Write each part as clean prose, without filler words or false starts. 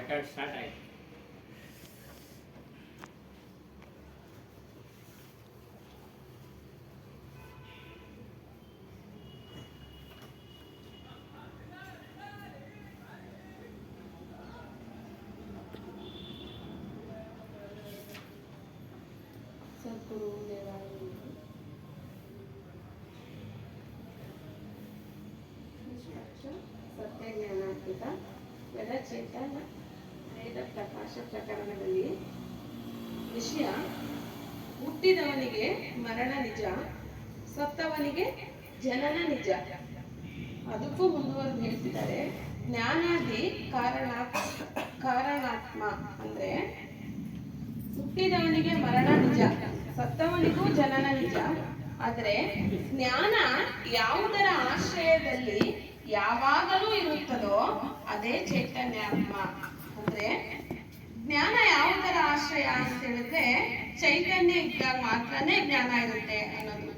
Start ಆಯ್ತು. ಸದ್ಗುರು ದೇವಾಲಯ ಸತ್ಯಜ್ಞಾನಾತ್ಮಕ ಜಡಚೇತನ ವೇದ ಪ್ರಕಾಶ ಪ್ರಕರಣದಲ್ಲಿ ವಿಷಯ ಹುಟ್ಟಿದವನಿಗೆ ಮರಣ ನಿಜ, ಸತ್ತವನಿಗೆ ಜನನ ನಿಜ. ಅದಕ್ಕೂ ಮುಂದುವರೆದು ಹೇಳ್ತಿದ್ದಾರೆ, ಜ್ಞಾನಾದಿ ಕಾರಣಾತ್ಮ ಅಂದ್ರೆ ಹುಟ್ಟಿದವನಿಗೆ ಮರಣ ನಿಜ, ಸತ್ತವನಿಗೂ ಜನನ ನಿಜ. ಆದ್ರೆ ಜ್ಞಾನ ಯಾವುದರ ಆಶ್ರಯದಲ್ಲಿ ಯಾವಾಗಲೂ ಇರುತ್ತದೋ ಅದೇ ಚೈತನ್ಯಾತ್ಮ. ಅಂದ್ರೆ ಜ್ಞಾನ ಯಾವುದರ ಆಶ್ರಯ ಅಂತ ಹೇಳಿದ್ರೆ ಚೈತನ್ಯ ಇದ್ದಾಗ ಮಾತ್ರನೇ ಜ್ಞಾನ ಇರುತ್ತೆ ಅನ್ನೋದು.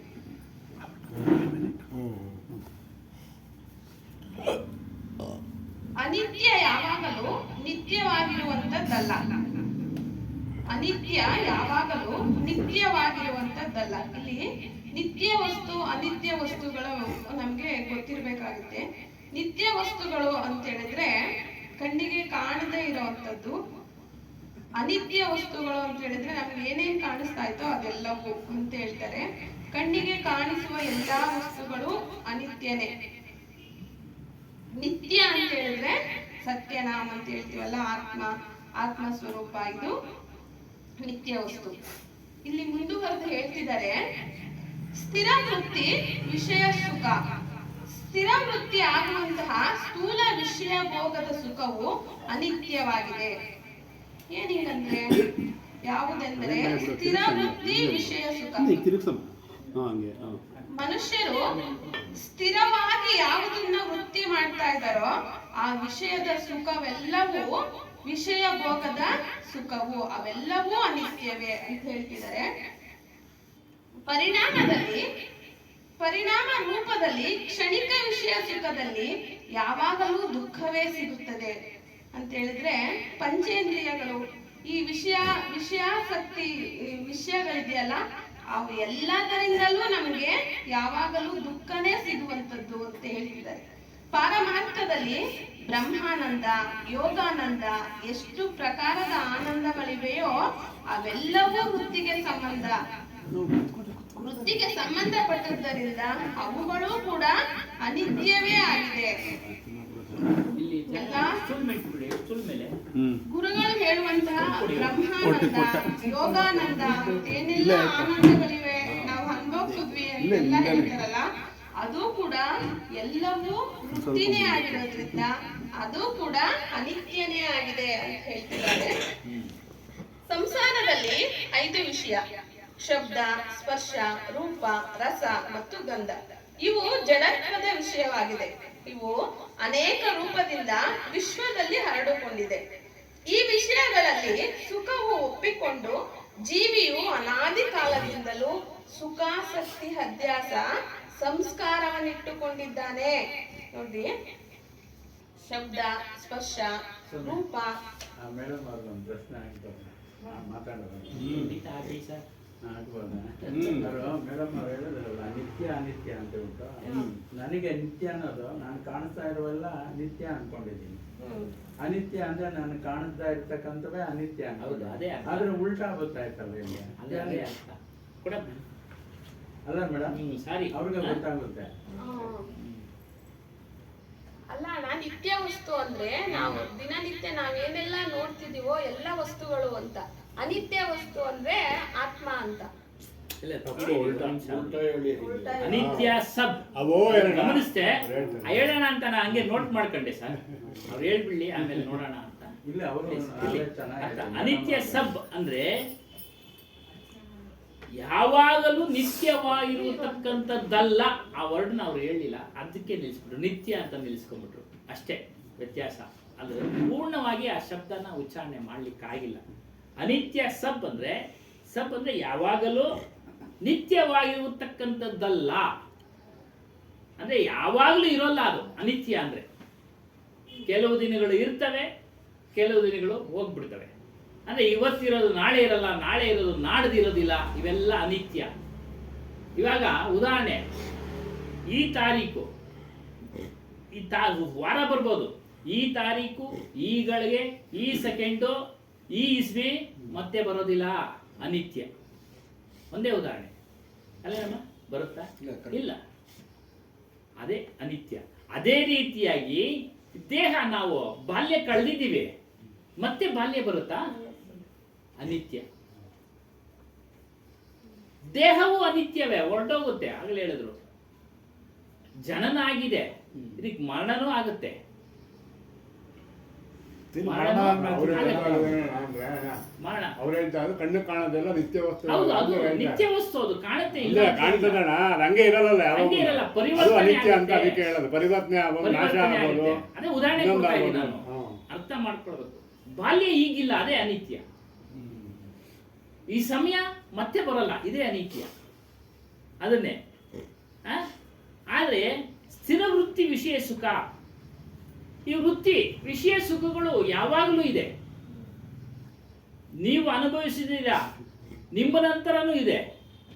ಅನಿತ್ಯ ಯಾವಾಗಲೂ ನಿತ್ಯವಾಗಿರುವಂತದ್ದಲ್ಲ. ಅನಿತ್ಯ ಯಾವಾಗಲೂ ನಿತ್ಯವಾಗಿರುವಂತದ್ದಲ್ಲ. ಇಲ್ಲಿ ನಿತ್ಯ ವಸ್ತು ಅನಿತ್ಯ ವಸ್ತುಗಳು ನಮ್ಗೆ ಗೊತ್ತಿರ್ಬೇಕಾಗುತ್ತೆ. ನಿತ್ಯ ವಸ್ತುಗಳು ಅಂತ ಹೇಳಿದ್ರೆ ಕಣ್ಣಿಗೆ ಕಾಣದೇ ಇರುವಂತದ್ದು. ಅನಿತ್ಯ ವಸ್ತುಗಳು ಅಂತ ಹೇಳಿದ್ರೆ ನಮ್ಗೆ ಏನೇನ್ ಕಾಣಿಸ್ತಾ ಇತ್ತೋ ಅದೆಲ್ಲವೂ ಅಂತ ಹೇಳ್ತಾರೆ. ಕಣ್ಣಿಗೆ ಕಾಣಿಸುವ ಎಲ್ಲಾ ವಸ್ತುಗಳು ಅನಿತ್ಯನೇ. ನಿತ್ಯ ಅಂತ ಹೇಳಿದ್ರೆ ಸತ್ಯನಾಮ ಅಂತ ಹೇಳ್ತೀವಲ್ಲ, ಆತ್ಮ ಸ್ವರೂಪ, ಇದು ನಿತ್ಯ ವಸ್ತು. ಇಲ್ಲಿ ಮುಂದುವರೆದು ಹೇಳ್ತಿದ್ದಾರೆ, ಸ್ಥಿರ ವೃತ್ತಿ ವಿಷಯ ಸುಖ. ಸ್ಥಿರ ವೃತ್ತಿ ಆಗುವಂತಹ ಸ್ಥೂಲ ವಿಷಯ ಭೋಗದ ಸುಖವು ಅನಿತ್ಯವಾಗಿದೆ. ಏನಿಲ್ಲಂದ್ರೆ ಯಾವುದೆಂದರೆ ಸ್ಥಿರ ವೃತ್ತಿ ವಿಷಯ ಸುಖ. ಮನುಷ್ಯರು ಸ್ಥಿರವಾಗಿ ಯಾವುದನ್ನ ವೃತ್ತಿ ಮಾಡ್ತಾ ಇದ್ದಾರೋ ಆ ವಿಷಯದ ಸುಖವೆಲ್ಲವೂ ವಿಷಯ ಭೋಗದ ಸುಖವು, ಅವೆಲ್ಲವೂ ಅನಿತ್ಯವೇ ಅಂತ ಹೇಳ್ತಿದ್ದಾರೆ. ಪರಿಣಾಮ ರೂಪದಲ್ಲಿ ಕ್ಷಣಿಕ ವಿಷಯ ಸುಖದಲ್ಲಿ ಯಾವಾಗಲೂ ದುಃಖವೇ ಸಿಗುತ್ತದೆ ಅಂತ ಹೇಳಿದ್ರೆ, ಪಂಚೇಂದ್ರಿಯಗಳು ಈ ವಿಷಯಾಸಕ್ತಿ ವಿಷಯಗಳಿದೆಯಲ್ಲ, ಅವು ಎಲ್ಲದರಿಂದಲೂ ನಮಗೆ ಯಾವಾಗಲೂ ದುಃಖನೇ ಸಿಗುವಂತದ್ದು ಅಂತ ಹೇಳ್ತಿದ್ದಾರೆ. ಪಾರಮಾರ್ಥದಲ್ಲಿ ಬ್ರಹ್ಮಾನಂದ, ಯೋಗಾನಂದ, ಎಷ್ಟು ಪ್ರಕಾರದ ಆನಂದಗಳಿವೆಯೋ ಅವೆಲ್ಲವೂ ವೃತ್ತಿಗೆ ಸಂಬಂಧಪಟ್ಟದ್ದರಿಂದ ಅವುಗಳು ಕೂಡ ಅನಿತ್ಯವೇ ಆಗಿದೆ. ಗುರುಗಳು ಹೇಳುವಂತಹ ಬ್ರಹ್ಮಾನಂದ, ಯೋಗಾನಂದ, ಏನೆಲ್ಲ ಆನಂದಗಳಿವೆ ನಾವು ಅನುಭವಿಸಿದ್ವಿ ಅಂತೆಲ್ಲ ಹೇಳ್ತಾರಲ್ಲ, ಅದು ಕೂಡ ಎಲ್ಲವೂ ವೃತ್ತಿನೇ ಆಗಿರೋದ್ರಿಂದ ಅದು ಕೂಡ ಅನಿತ್ಯನೇ ಆಗಿದೆ ಅಂತ ಹೇಳ್ತಿದ್ದಾರೆ. ಸಂಸಾರದಲ್ಲಿ 5 ವಿಷಯ: ಶಬ್ದ, ಸ್ಪರ್ಶ, ರೂಪ, ರಸ ಮತ್ತು ಗಂಧ. ಇವು ಜಡತ್ವದ ವಿಷಯವಾಗಿದೆ. ಇವು ಅನೇಕ ರೂಪದಿಂದ ವಿಶ್ವದಲ್ಲಿ ಹರಡಿಕೊಂಡಿದೆ. ಈ ವಿಷಯಗಳಲ್ಲಿ ಸುಖವು ಒಪ್ಪಿಕೊಂಡು ಜೀವಿಯು ಅನಾದಿ ಕಾಲದಿಂದಲೂ ಸುಖಾಸಕ್ತಿ ಅಧ್ಯಾಸ ಸಂಸ್ಕಾರವನ್ನಿಟ್ಟುಕೊಂಡಿದ್ದಾನೆ. ನೋಡಿ, ಶಬ್ದ, ಸ್ಪರ್ಶ, ರೂಪ. ಮೇಡಮ್ ಅವ್ರಿಗೆ ಒಂದು ಪ್ರಶ್ನೆ ಆಗ್ತದೆ, ಮಾತಾಡೋದು ಮೇಡಮ್ ಅವ್ರು ಹೇಳಿದ್ರಲ್ಲ ಅನಿತ್ಯ ಅಂತ ಉಂಟು. ನನಗೆ ನಿತ್ಯ ಅನ್ನೋದು ನಾನು ಕಾಣಿಸ್ತಾ ಇರುವಲ್ಲ ನಿತ್ಯ ಅನ್ಕೊಂಡಿದ್ದೀನಿ. ಅನಿತ್ಯ ಅಂದ್ರೆ ನಾನು ಕಾಣಿಸ್ತಾ ಇರ್ತಕ್ಕಂಥವೇ ಅನಿತ್ಯ. ಆದ್ರೆ ಉಲ್ಟಾ ಗೊತ್ತಾಯ್ತಲ್ಲ ಇಲ್ಲಿ. ಅಲ್ಲ ಮೇಡಮ್, ಸಾರಿ ಅವ್ರಿಗೆ ಗೊತ್ತಾಗುತ್ತೆ. ಅಲ್ಲ, ನಿತ್ಯ ವಸ್ತು ಅಂದ್ರೆ ನಾವು ದಿನನಿತ್ಯ ನಾವೇನೆಲ್ಲ ನೋಡ್ತಿದೀವೋ ಎಲ್ಲ ವಸ್ತುಗಳು ಅಂತ. ಅನಿತ್ಯ ವಸ್ತು ಅಂದ್ರೆ ಆತ್ಮ ಅಂತ. ಅನಿತ್ಯ ಸಬ್ ಗಮನಿಸ್ತೆ ಹೇಳೋಣ ಅಂತ ನಾ ಹಂಗೆ ನೋಟ್ ಮಾಡ್ಕೊಂಡೆ ಸರ್. ಅವ್ರು ಹೇಳ್ಬಿಡ್ಲಿ, ಆಮೇಲೆ ನೋಡೋಣ ಅಂತ. ಅನಿತ್ಯ ಸಬ್ ಅಂದ್ರೆ ಯಾವಾಗಲೂ ನಿತ್ಯವಾಗಿರತಕ್ಕಂಥದ್ದಲ್ಲ. ಆ ವರ್ಡ್ನ ಅವ್ರು ಹೇಳಿಲ್ಲ, ಅದಕ್ಕೆ ನಿಲ್ಲಿಸ್ಬಿಟ್ರು, ನಿತ್ಯ ಅಂತ ನಿಲ್ಲಿಸ್ಕೊಂಡ್ಬಿಟ್ರು. ಅಷ್ಟೇ ವ್ಯತ್ಯಾಸ. ಅಂದ್ರೆ ಪೂರ್ಣವಾಗಿ ಆ ಶಬ್ದನ ಉಚ್ಚಾರಣೆ ಮಾಡ್ಲಿಕ್ಕಾಗಿಲ್ಲ. ಅನಿತ್ಯ ಸಬ್ ಅಂದ್ರೆ ಯಾವಾಗಲೂ ನಿತ್ಯವಾಗಿರತಕ್ಕಂಥದ್ದಲ್ಲ. ಅಂದ್ರೆ ಯಾವಾಗಲೂ ಇರೋಲ್ಲ ಅದು ಅನಿತ್ಯ. ಅಂದ್ರೆ ಕೆಲವು ದಿನಗಳು ಇರ್ತವೆ, ಕೆಲವು ದಿನಗಳು ಹೋಗ್ಬಿಡ್ತವೆ. ಅಂದ್ರೆ ಇವತ್ತಿರೋದು ನಾಳೆ ಇರಲ್ಲ, ನಾಳೆ ಇರೋದು ನಾಡ್ದಿರೋದಿಲ್ಲ, ಇವೆಲ್ಲ ಅನಿತ್ಯ. ಇವಾಗ ಉದಾಹರಣೆ, ಈ ತಾರೀಕು ವಾರ ಬರ್ಬೋದು, ಈ ತಾರೀಕು, ಈ ಗಳಿಗೆ, ಈ ಸೆಕೆಂಡು, ಈ ಇಸ್ವಿ ಮತ್ತೆ ಬರೋದಿಲ್ಲ, ಅನಿತ್ಯ. ಒಂದೇ ಉದಾಹರಣೆ ಅಲ್ಲೇನಮ್ಮ, ಬರುತ್ತಾ? ಇಲ್ಲ, ಅದೇ ಅನಿತ್ಯ. ಅದೇ ರೀತಿಯಾಗಿ ದೇಹ, ನಾವು ಬಾಲ್ಯ ಕಳೆದಿದ್ದೀವಿ, ಮತ್ತೆ ಬಾಲ್ಯ ಬರುತ್ತಾ? ಅನಿತ್ಯ. ದೇಹವು ಅನಿತ್ಯವೇ, ಹೊರಟೋಗುತ್ತೆ. ಆಗಲೇ ಹೇಳಿದ್ರು, ಜನನ ಆಗಿದೆ, ಇದಕ್ಕೆ ಮರಣನೂ ಆಗುತ್ತೆ. ಮರಣ ಕಣ್ಣು ಕಾಣೋದೆಲ್ಲ ನಿತ್ಯ ವಸ್ತು. ಹೌದು, ಅದು ನಿತ್ಯ ವಸ್ತು, ಅದು ಕಾಣುತ್ತೆ. ಇಲ್ಲ ಕಾಣ್ತದಣ್ಣ, ಹಂಗೆ ಇರಲ್ಲ, ಹಂಗೆ ಇರಲ್ಲ, ಅದು ಪರಿವರ್ತನೆ ಅನಿತ್ಯ ಅಂತ ಆಗುತ್ತೆ. ಅದಕ್ಕೆ ಹೇಳೋದು. ಪರಿವರ್ತನೆ ಆಗೋದು, ನಾಶ ಪರಿವರ್ತನೆ ಆಗೋದು. ಆಗುತ್ತೆ. ಅದೇ ಉದಾಹರಣೆ ಕೊಡ್ತಾ ಇದ್ದೀನಿ ನಾನು, ಅರ್ಥ ಮಾಡ್ಕೊಳ್ಬೇಕು. ಬಾಲ್ಯ ಈಗಿಲ್ಲ, ಅದೇ ಅನಿತ್ಯ. ಈ ಸಮಯ ಮತ್ತೆ ಬರಲ್ಲ, ಇದೇ ಅನಿತ್ಯ. ಅದನ್ನೇ ಆದ್ರೆ ಸ್ಥಿರ ವೃತ್ತಿ ವಿಷಯ ಸುಖ, ಈ ವೃತ್ತಿ ವಿಷಯ ಸುಖಗಳು ಯಾವಾಗಲೂ ಇದೆ. ನೀವು ಅನುಭವಿಸಿದ್ದೀರಾ, ನಿಮ್ಮ ನಂತರನೂ ಇದೆ.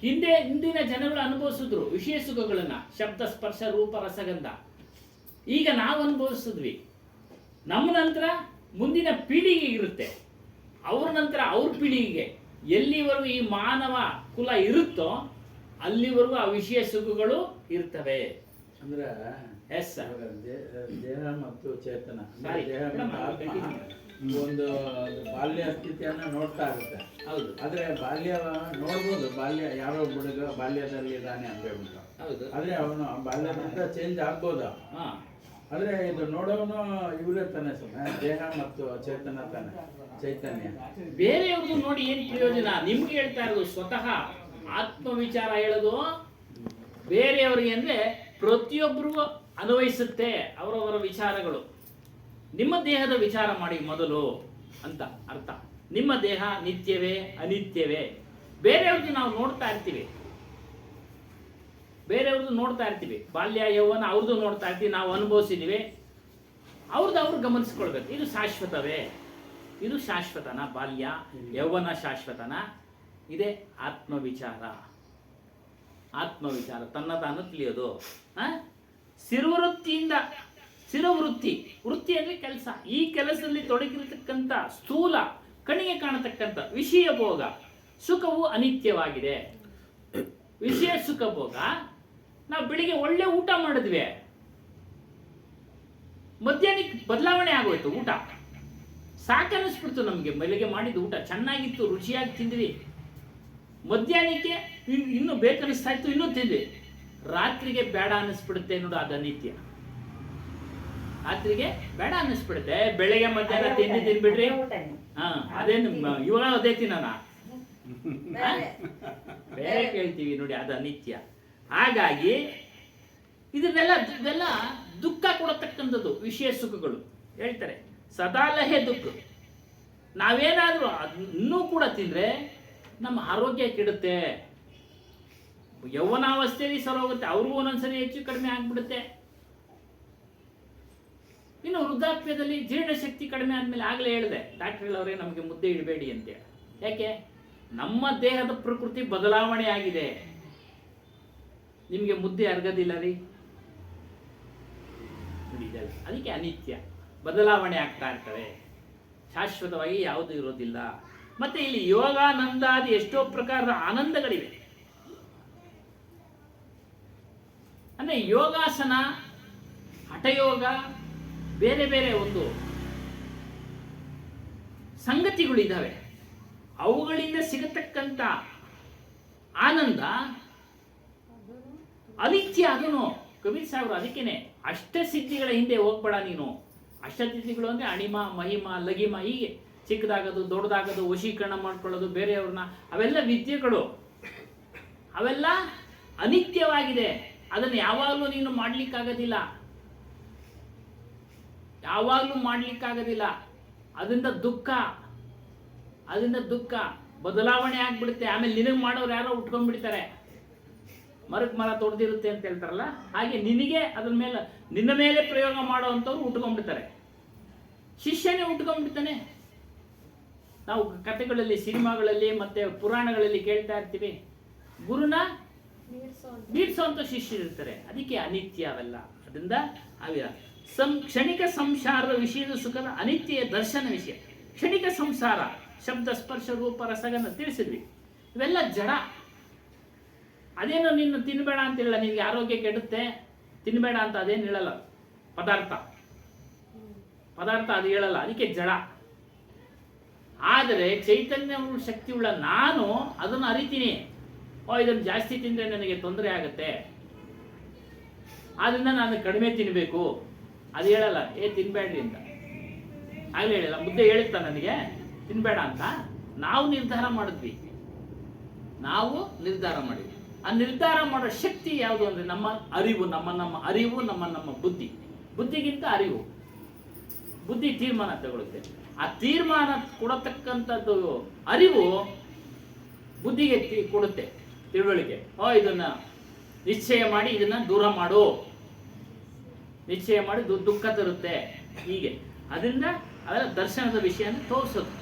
ಹಿಂದಿನ ಜನಗಳು ಅನುಭವಿಸಿದ್ರು ವಿಷಯ ಸುಖಗಳನ್ನ, ಶಬ್ದ, ಸ್ಪರ್ಶ, ರೂಪ, ರಸಗಂಧ. ಈಗ ನಾವು ಅನುಭವಿಸಿದ್ವಿ. ನಮ್ಮ ನಂತರ ಮುಂದಿನ ಪೀಳಿಗೆ ಇರುತ್ತೆ, ಅವ್ರ ನಂತರ ಅವ್ರ ಪೀಳಿಗೆಗೆ. ಎಲ್ಲಿವರೆಗೂ ಈ ಮಾನವ ಕುಲ ಇರುತ್ತೋ ಅಲ್ಲಿವರೆಗೂ ಆ ವಿಷಯ ಸುಖಗಳು ಇರ್ತವೆ. ಅಂದ್ರೆ ಎಸ್ ಸರ್. ದೇಹ ಮತ್ತು ಚೇತನ, ಸಾರಿ, ದೇಹ ಮತ್ತು ಆತ್ಮ ಒಂದು ಬಾಲ್ಯ ಸ್ಥಿತಿಯನ್ನ ನೋಡ್ತಾ ಇರುತ್ತೆ. ಹೌದು, ಆದ್ರೆ ಬಾಲ್ಯ ನೋಡ್ಬೋದು, ಬಾಲ್ಯ ಯಾರೋ ಹುಡುಗ ಬಾಲ್ಯದಲ್ಲಿ ಇದ್ದಾನೆ ಅಂತ ಹೇಳ್ಬಿಟ್ಟು. ಹೌದು. ಆದ್ರೆ ಅವನು ಬಾಲ್ಯದಿಂದ ಚೇಂಜ್ ಆಗ್ಬೋದ. ಹಾ, ಆದ್ರೆ ಇದು ನೋಡೋನು ಇವರೇ ತಾನೆ, ಸುಮ್ಮನೆ ದೇಹ ಮತ್ತು ಚೇತನ ತಾನೆ, ಚೈತನ್ಯ. ಬೇರೆಯವ್ರದ್ದು ನೋಡಿ ಏನ್ ಪ್ರಯೋಜನ? ನಿಮ್ಗೆ ಹೇಳ್ತಾ ಇರೋದು ಸ್ವತಃ ಆತ್ಮ ವಿಚಾರ ಹೇಳೋದು ಬೇರೆಯವ್ರಿಗೆ ಅಂದ್ರೆ ಪ್ರತಿಯೊಬ್ಬರಿಗೂ ಅನ್ವಯಿಸುತ್ತೆ ಅವರವರ ವಿಚಾರಗಳು. ನಿಮ್ಮ ದೇಹದ ವಿಚಾರ ಮಾಡಿ ಮೊದಲು ಅಂತ ಅರ್ಥ. ನಿಮ್ಮ ದೇಹ ನಿತ್ಯವೇ ಅನಿತ್ಯವೇ? ಬೇರೆಯವ್ರಿಗೆ ನಾವು ನೋಡ್ತಾ ಇರ್ತೀವಿ, ಬೇರೆಯವ್ರದ್ದು ನೋಡ್ತಾ ಇರ್ತೀವಿ, ಬಾಲ್ಯ ಯೌವನ ಅವ್ರದ್ದು ನೋಡ್ತಾ ಇರ್ತೀವಿ, ನಾವು ಅನುಭವಿಸಿದೀವಿ, ಅವ್ರದ್ದು ಅವ್ರು ಗಮನಿಸ್ಕೊಳ್ಬೇಕು. ಇದು ಶಾಶ್ವತವೇ? ಇದು ಶಾಶ್ವತನ? ಬಾಲ್ಯ ಯೌವನ ಶಾಶ್ವತನ? ಇದೇ ಆತ್ಮವಿಚಾರ. ಆತ್ಮವಿಚಾರ ತನ್ನ ತಾನು ತಿಳಿಯೋದು. ಸ್ಥಿರವೃತ್ತಿಯಿಂದ, ಸ್ಥಿರವೃತ್ತಿ, ವೃತ್ತಿ ಅಂದ್ರೆ ಕೆಲಸ. ಈ ಕೆಲಸದಲ್ಲಿ ತೊಡಗಿರತಕ್ಕಂಥ ಸ್ಥೂಲ ಕಣ್ಣಿಗೆ ಕಾಣತಕ್ಕಂಥ ವಿಷಯ ಭೋಗ ಸುಖವು ಅನಿತ್ಯವಾಗಿದೆ. ವಿಷಯ ಸುಖ ಭೋಗ, ನಾವು ಬೆಳಿಗ್ಗೆ ಒಳ್ಳೆ ಊಟ ಮಾಡಿದ್ವಿ, ಮಧ್ಯಾಹ್ನಕ್ಕೆ ಬದಲಾವಣೆ ಆಗೋಯ್ತು, ಊಟ ಸಾಕನ್ನಿಸ್ಬಿಡ್ತು ನಮಗೆ. ಬೆಳಿಗ್ಗೆ ಮಾಡಿದ ಊಟ ಚೆನ್ನಾಗಿತ್ತು, ರುಚಿಯಾಗಿ ತಿಂದ್ವಿ, ಮಧ್ಯಾಹ್ನಕ್ಕೆ ಇನ್ನೂ ಬೇಕನ್ನಿಸ್ತಾ ಇತ್ತು, ಇನ್ನೂ ತಿಂದ್ವಿ, ರಾತ್ರಿಗೆ ಬೇಡ ಅನ್ನಿಸ್ಬಿಡುತ್ತೆ ನೋಡು, ಅದು ಅನಿತ್ಯ. ರಾತ್ರಿಗೆ ಬೇಡ ಅನ್ನಿಸ್ಬಿಡುತ್ತೆ, ಬೆಳಗ್ಗೆ ಮಧ್ಯಾಹ್ನ ತಿಂದ್ಬಿಡ್ರಿ. ಹಾ, ಅದೇನು ಇವಾಗ ಅದೇ ತಿನ್ನೋಣ, ಬೇರೆ ಕೇಳ್ತೀವಿ ನೋಡಿ, ಅದು ಅನಿತ್ಯ. ಹಾಗಾಗಿ ಇದೆಲ್ಲ ದುಃಖ ಕೊಡತಕ್ಕಂಥದ್ದು ವಿಷಯ ಸುಖಗಳು. ಹೇಳ್ತಾರೆ ಸದಾಲಹೆ ದುಃಖ. ನಾವೇನಾದ್ರೂ ಇನ್ನೂ ಕೂಡ ತಿಂದ್ರೆ ನಮ್ಮ ಆರೋಗ್ಯ ಕೆಡುತ್ತೆ. ಯೌವನಾವಸ್ಥೆಯಲ್ಲಿ ಸರೋಗುತ್ತೆ, ಅವ್ರಿಗೂ ಒಂದೊಂದ್ಸರಿ ಹೆಚ್ಚು ಕಡಿಮೆ ಆಗ್ಬಿಡುತ್ತೆ. ಇನ್ನು ವೃದ್ಧಾಪ್ಯದಲ್ಲಿ ಜೀರ್ಣಶಕ್ತಿ ಕಡಿಮೆ ಆದ್ಮೇಲೆ, ಆಗಲೇ ಹೇಳಿದೆ ಡಾಕ್ಟರ್ಗಳವರೇ ನಮಗೆ ಮುದ್ದೆ ಇಡಬೇಡಿ ಅಂತೇಳಿ. ಯಾಕೆ? ನಮ್ಮ ದೇಹದ ಪ್ರಕೃತಿ ಬದಲಾವಣೆ ಆಗಿದೆ. ನಿಮಗೆ ಮುದ್ದೆ ಅರ್ಗದಿಲ್ಲ ರೀ, ಅದಕ್ಕೆ ಅನಿತ್ಯ, ಬದಲಾವಣೆ ಆಗ್ತಾ ಇರ್ತವೆ, ಶಾಶ್ವತವಾಗಿ ಯಾವುದು ಇರೋದಿಲ್ಲ. ಮತ್ತೆ ಇಲ್ಲಿ ಯೋಗಾನಂದಾದಿ ಎಷ್ಟೋ ಪ್ರಕಾರದ ಆನಂದಗಳಿವೆ. ಅಂದ್ರೆ ಯೋಗಾಸನ, ಹಠಯೋಗ, ಬೇರೆ ಬೇರೆ ಒಂದು ಸಂಗತಿಗಳು ಇದ್ದಾವೆ. ಅವುಗಳಿಂದ ಸಿಗತಕ್ಕಂಥ ಆನಂದ ಅನಿತ್ಯ. ಅದನ್ನು ಕಬೀರ್ ಸಾಹೇಬರು ಅದಕ್ಕೇನೆ ಅಷ್ಟಸಿದ್ಧಿಗಳ ಹಿಂದೆ ಹೋಗ್ಬೇಡ ನೀನು. ಅಷ್ಟಸಿದ್ಧಿಗಳು ಅಂದ್ರೆ ಅಣಿಮ, ಮಹಿಮ, ಲಗಿಮ, ಹೀಗೆ ಚಿಕ್ಕದಾಗೋದು, ದೊಡ್ಡದಾಗೋದು, ವಶೀಕರಣ ಮಾಡ್ಕೊಳ್ಳೋದು ಬೇರೆಯವ್ರನ್ನ, ಅವೆಲ್ಲ ವಿದ್ಯೆಗಳು, ಅವೆಲ್ಲ ಅನಿತ್ಯವಾಗಿದೆ. ಅದನ್ನು ಯಾವಾಗಲೂ ನೀನು ಮಾಡ್ಲಿಕ್ಕಾಗೋದಿಲ್ಲ, ಯಾವಾಗಲೂ ಮಾಡ್ಲಿಕ್ಕಾಗೋದಿಲ್ಲ. ಅದರಿಂದ ದುಃಖ ಬದಲಾವಣೆ ಆಗ್ಬಿಡುತ್ತೆ. ಆಮೇಲೆ ನಿನಗೆ ಮಾಡೋರು ಯಾರೋ ಉಟ್ಕೊಂಡ್ಬಿಡ್ತಾರೆ, ಮರಕ್ಕೆ ಮರ ತೊಡ್ದಿರುತ್ತೆ ಅಂತ ಹೇಳ್ತಾರಲ್ಲ ಹಾಗೆ, ನಿನಗೆ ಅದ್ರ ಮೇಲೆ, ನಿನ್ನ ಮೇಲೆ ಪ್ರಯೋಗ ಮಾಡೋವಂಥವ್ರು ಉಟ್ಕೊಂಡ್ಬಿಡ್ತಾರೆ. ಶಿಷ್ಯನೇ ಉಟ್ಕೊಂಡ್ಬಿಡ್ತಾನೆ. ನಾವು ಕಥೆಗಳಲ್ಲಿ, ಸಿನಿಮಾಗಳಲ್ಲಿ ಮತ್ತೆ ಪುರಾಣಗಳಲ್ಲಿ ಕೇಳ್ತಾ ಇರ್ತೀವಿ, ಗುರುನ ಬೀಡ್ಸೋಂಥ ಶಿಷ್ಯರಿರ್ತಾರೆ. ಅದಕ್ಕೆ ಅನಿತ್ಯ ಅವೆಲ್ಲ. ಅದರಿಂದ ಕ್ಷಣಿಕ ಸಂಸಾರದ ವಿಷಯದ ಸುಖದ ಅನಿತ್ಯ ದರ್ಶನ ವಿಷಯ. ಕ್ಷಣಿಕ ಸಂಸಾರ, ಶಬ್ದ ಸ್ಪರ್ಶ ರೂಪ ರಸಗನ್ನ ತಿಳಿಸಿದ್ವಿ, ಇವೆಲ್ಲ ಜಡ. ಅದೇನೋ ನೀನು ತಿನ್ಬೇಡ ಅಂತ ಹೇಳಲ್ಲ, ನಿನಗೆ ಆರೋಗ್ಯ ಕೆಡುತ್ತೆ ತಿನ್ಬೇಡ ಅಂತ ಅದೇನು ಹೇಳಲ್ಲ. ಪದಾರ್ಥ ಅದು ಹೇಳಲ್ಲ, ಅದಕ್ಕೆ ಜಡ. ಆದರೆ ಚೈತನ್ಯ ಶಕ್ತಿ ಉಳ್ಳ ನಾನು ಅದನ್ನು ಅರಿತೀನಿ. ಇದನ್ನು ಜಾಸ್ತಿ ತಿಂದರೆ ನನಗೆ ತೊಂದರೆ ಆಗುತ್ತೆ, ಆದ್ರಿಂದ ನಾನು ಕಡಿಮೆ ತಿನ್ನಬೇಕು ಅದು ಹೇಳಲ್ಲ. ತಿನ್ಬೇಡ್ರಿ ಅಂತ ಆಗಲೇ ಹೇಳಿಲ್ಲ. ಮುದ್ದೆ ಹೇಳುತ್ತಾ ನನಗೆ ತಿನ್ಬೇಡ ಅಂತ? ನಾವು ನಿರ್ಧಾರ ಮಾಡಿದ್ವಿ. ಆ ನಿರ್ಧಾರ ಮಾಡೋ ಶಕ್ತಿ ಯಾವುದು ಅಂದ್ರೆ ನಮ್ಮ ಅರಿವು, ನಮ್ಮ ಅರಿವು, ನಮ್ಮ ಬುದ್ಧಿಗಿಂತ ಅರಿವು. ಬುದ್ಧಿ ತೀರ್ಮಾನ ತಗೊಳುತ್ತೆ. ಆ ತೀರ್ಮಾನ ಕೊಡತಕ್ಕಂಥದ್ದು ಅರಿವು ಬುದ್ಧಿಗೆ ಕೊಡುತ್ತೆ ತಿಳುವಳಿಕೆ. ಇದನ್ನ ನಿಶ್ಚಯ ಮಾಡಿ ಇದನ್ನ ದೂರ ಮಾಡು, ನಿಶ್ಚಯ ಮಾಡಿ ದುಃಖ ತರುತ್ತೆ ಹೀಗೆ. ಅದರಿಂದ ಅದರ ದರ್ಶನದ ವಿಷಯ ತೋರಿಸೋದು.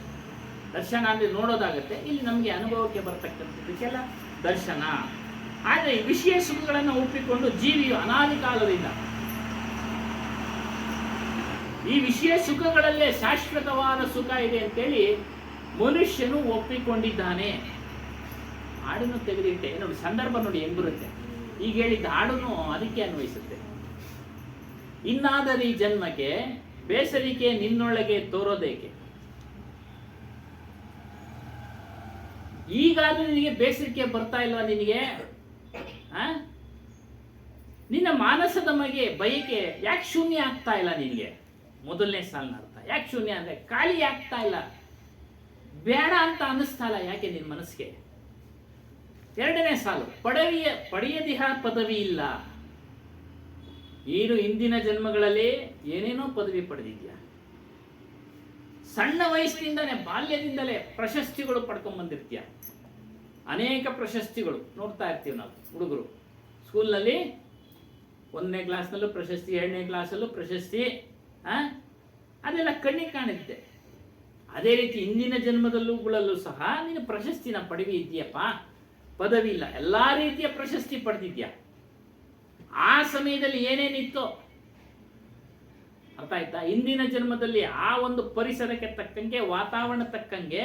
ದರ್ಶನ ಅಂದರೆ ನೋಡೋದಾಗುತ್ತೆ. ಇಲ್ಲಿ ನಮಗೆ ಅನುಭವಕ್ಕೆ ಬರ್ತಕ್ಕಂಥದ್ದಕ್ಕೆಲ್ಲ ದರ್ಶನ. ಆದರೆ ಈ ವಿಷಯ ಸುಖಗಳನ್ನು ಒಪ್ಪಿಕೊಂಡು ಜೀವಿಯು ಅನಾದಿ ಕಾಲದಿಂದ ಈ ವಿಷಯ ಸುಖಗಳಲ್ಲೇ ಶಾಶ್ವತವಾದ ಸುಖ ಇದೆ ಅಂತೇಳಿ ಮನುಷ್ಯನು ಒಪ್ಪಿಕೊಂಡಿದ್ದಾನೆ. ಹಾಡನ್ನು ತೆಗೆದಿಟ್ಟೆ ನೋಡಿ, ಸಂದರ್ಭ ನೋಡಿ ಹೆಂಗ್ ಬರುತ್ತೆ. ಈಗ ಹೇಳಿದ್ದ ಹಾಡನ್ನು ಅದಕ್ಕೆ ಅನ್ವಯಿಸುತ್ತೆ. ಇನ್ನಾದರೂ ಈ ಜನ್ಮಕ್ಕೆ ಬೇಸರಿಕೆ ನಿನ್ನೊಳಗೆ ತೋರೋದೇಕೆ? ಈಗಾದ್ರೂ ನಿನಗೆ ಬೇಸರಿಕೆ ಬರ್ತಾ ಇಲ್ವಾ? ನಿನಗೆ ನಿನ್ನ ಮಾನಸದ ಮಗೆ ಬಯಕೆ ಯಾಕೆ ಶೂನ್ಯ ಆಗ್ತಾ ಇಲ್ಲ ನಿನಗೆ? ಮೊದಲನೇ ಸಾಲಿನ ಅರ್ಥ. ಯಾಕೆ ಶೂನ್ಯ ಅಂದ್ರೆ ಖಾಲಿ ಆಗ್ತಾ ಇಲ್ಲ, ಬೇಡ ಅಂತ ಅನ್ನಿಸ್ತಾ ಇಲ್ಲ ಯಾಕೆ ನಿನ್ನ ಮನಸ್ಸಿಗೆ? ಎರಡನೇ ಸಾಲು, ಪಡೆಯದಿಹ ಪದವಿ ಇಲ್ಲ. ನೀನು ಹಿಂದಿನ ಜನ್ಮಗಳಲ್ಲಿ ಏನೇನೋ ಪದವಿ ಪಡೆದಿದ್ಯಾ. ಸಣ್ಣ ವಯಸ್ಸಿನಿಂದಲೇ, ಬಾಲ್ಯದಿಂದಲೇ ಪ್ರಶಸ್ತಿಗಳು ಪಡ್ಕೊಂಡ್ ಬಂದಿರ್ತೀಯ. ಅನೇಕ ಪ್ರಶಸ್ತಿಗಳು ನೋಡ್ತಾ ಇರ್ತೀವಿ ನಾವು. ಹುಡುಗರು ಸ್ಕೂಲ್ನಲ್ಲಿ 1ನೇ ಕ್ಲಾಸ್ನಲ್ಲೂ ಪ್ರಶಸ್ತಿ, 2ನೇ ಕ್ಲಾಸಲ್ಲೂ ಪ್ರಶಸ್ತಿ, ಅದೆಲ್ಲ ಕಣ್ಣಿಗೆ ಕಾಣುತ್ತೆ. ಅದೇ ರೀತಿ ಹಿಂದಿನ ಜನ್ಮದಲ್ಲೂ ಸಹ ನೀನು ಪ್ರಶಸ್ತಿನ ಪದವಿ ಇದೆಯಪ್ಪ, ಪದವಿ ಇಲ್ಲ, ಎಲ್ಲಾ ರೀತಿಯ ಪ್ರಶಸ್ತಿ ಪಡೆದಿದ್ಯಾ. ಆ ಸಮಯದಲ್ಲಿ ಏನೇನಿತ್ತೋ ಅರ್ಥ ಆಯ್ತಾ? ಹಿಂದಿನ ಜನ್ಮದಲ್ಲಿ ಆ ಒಂದು ಪರಿಸರಕ್ಕೆ ತಕ್ಕಂಗೆ, ವಾತಾವರಣ ತಕ್ಕಂಗೆ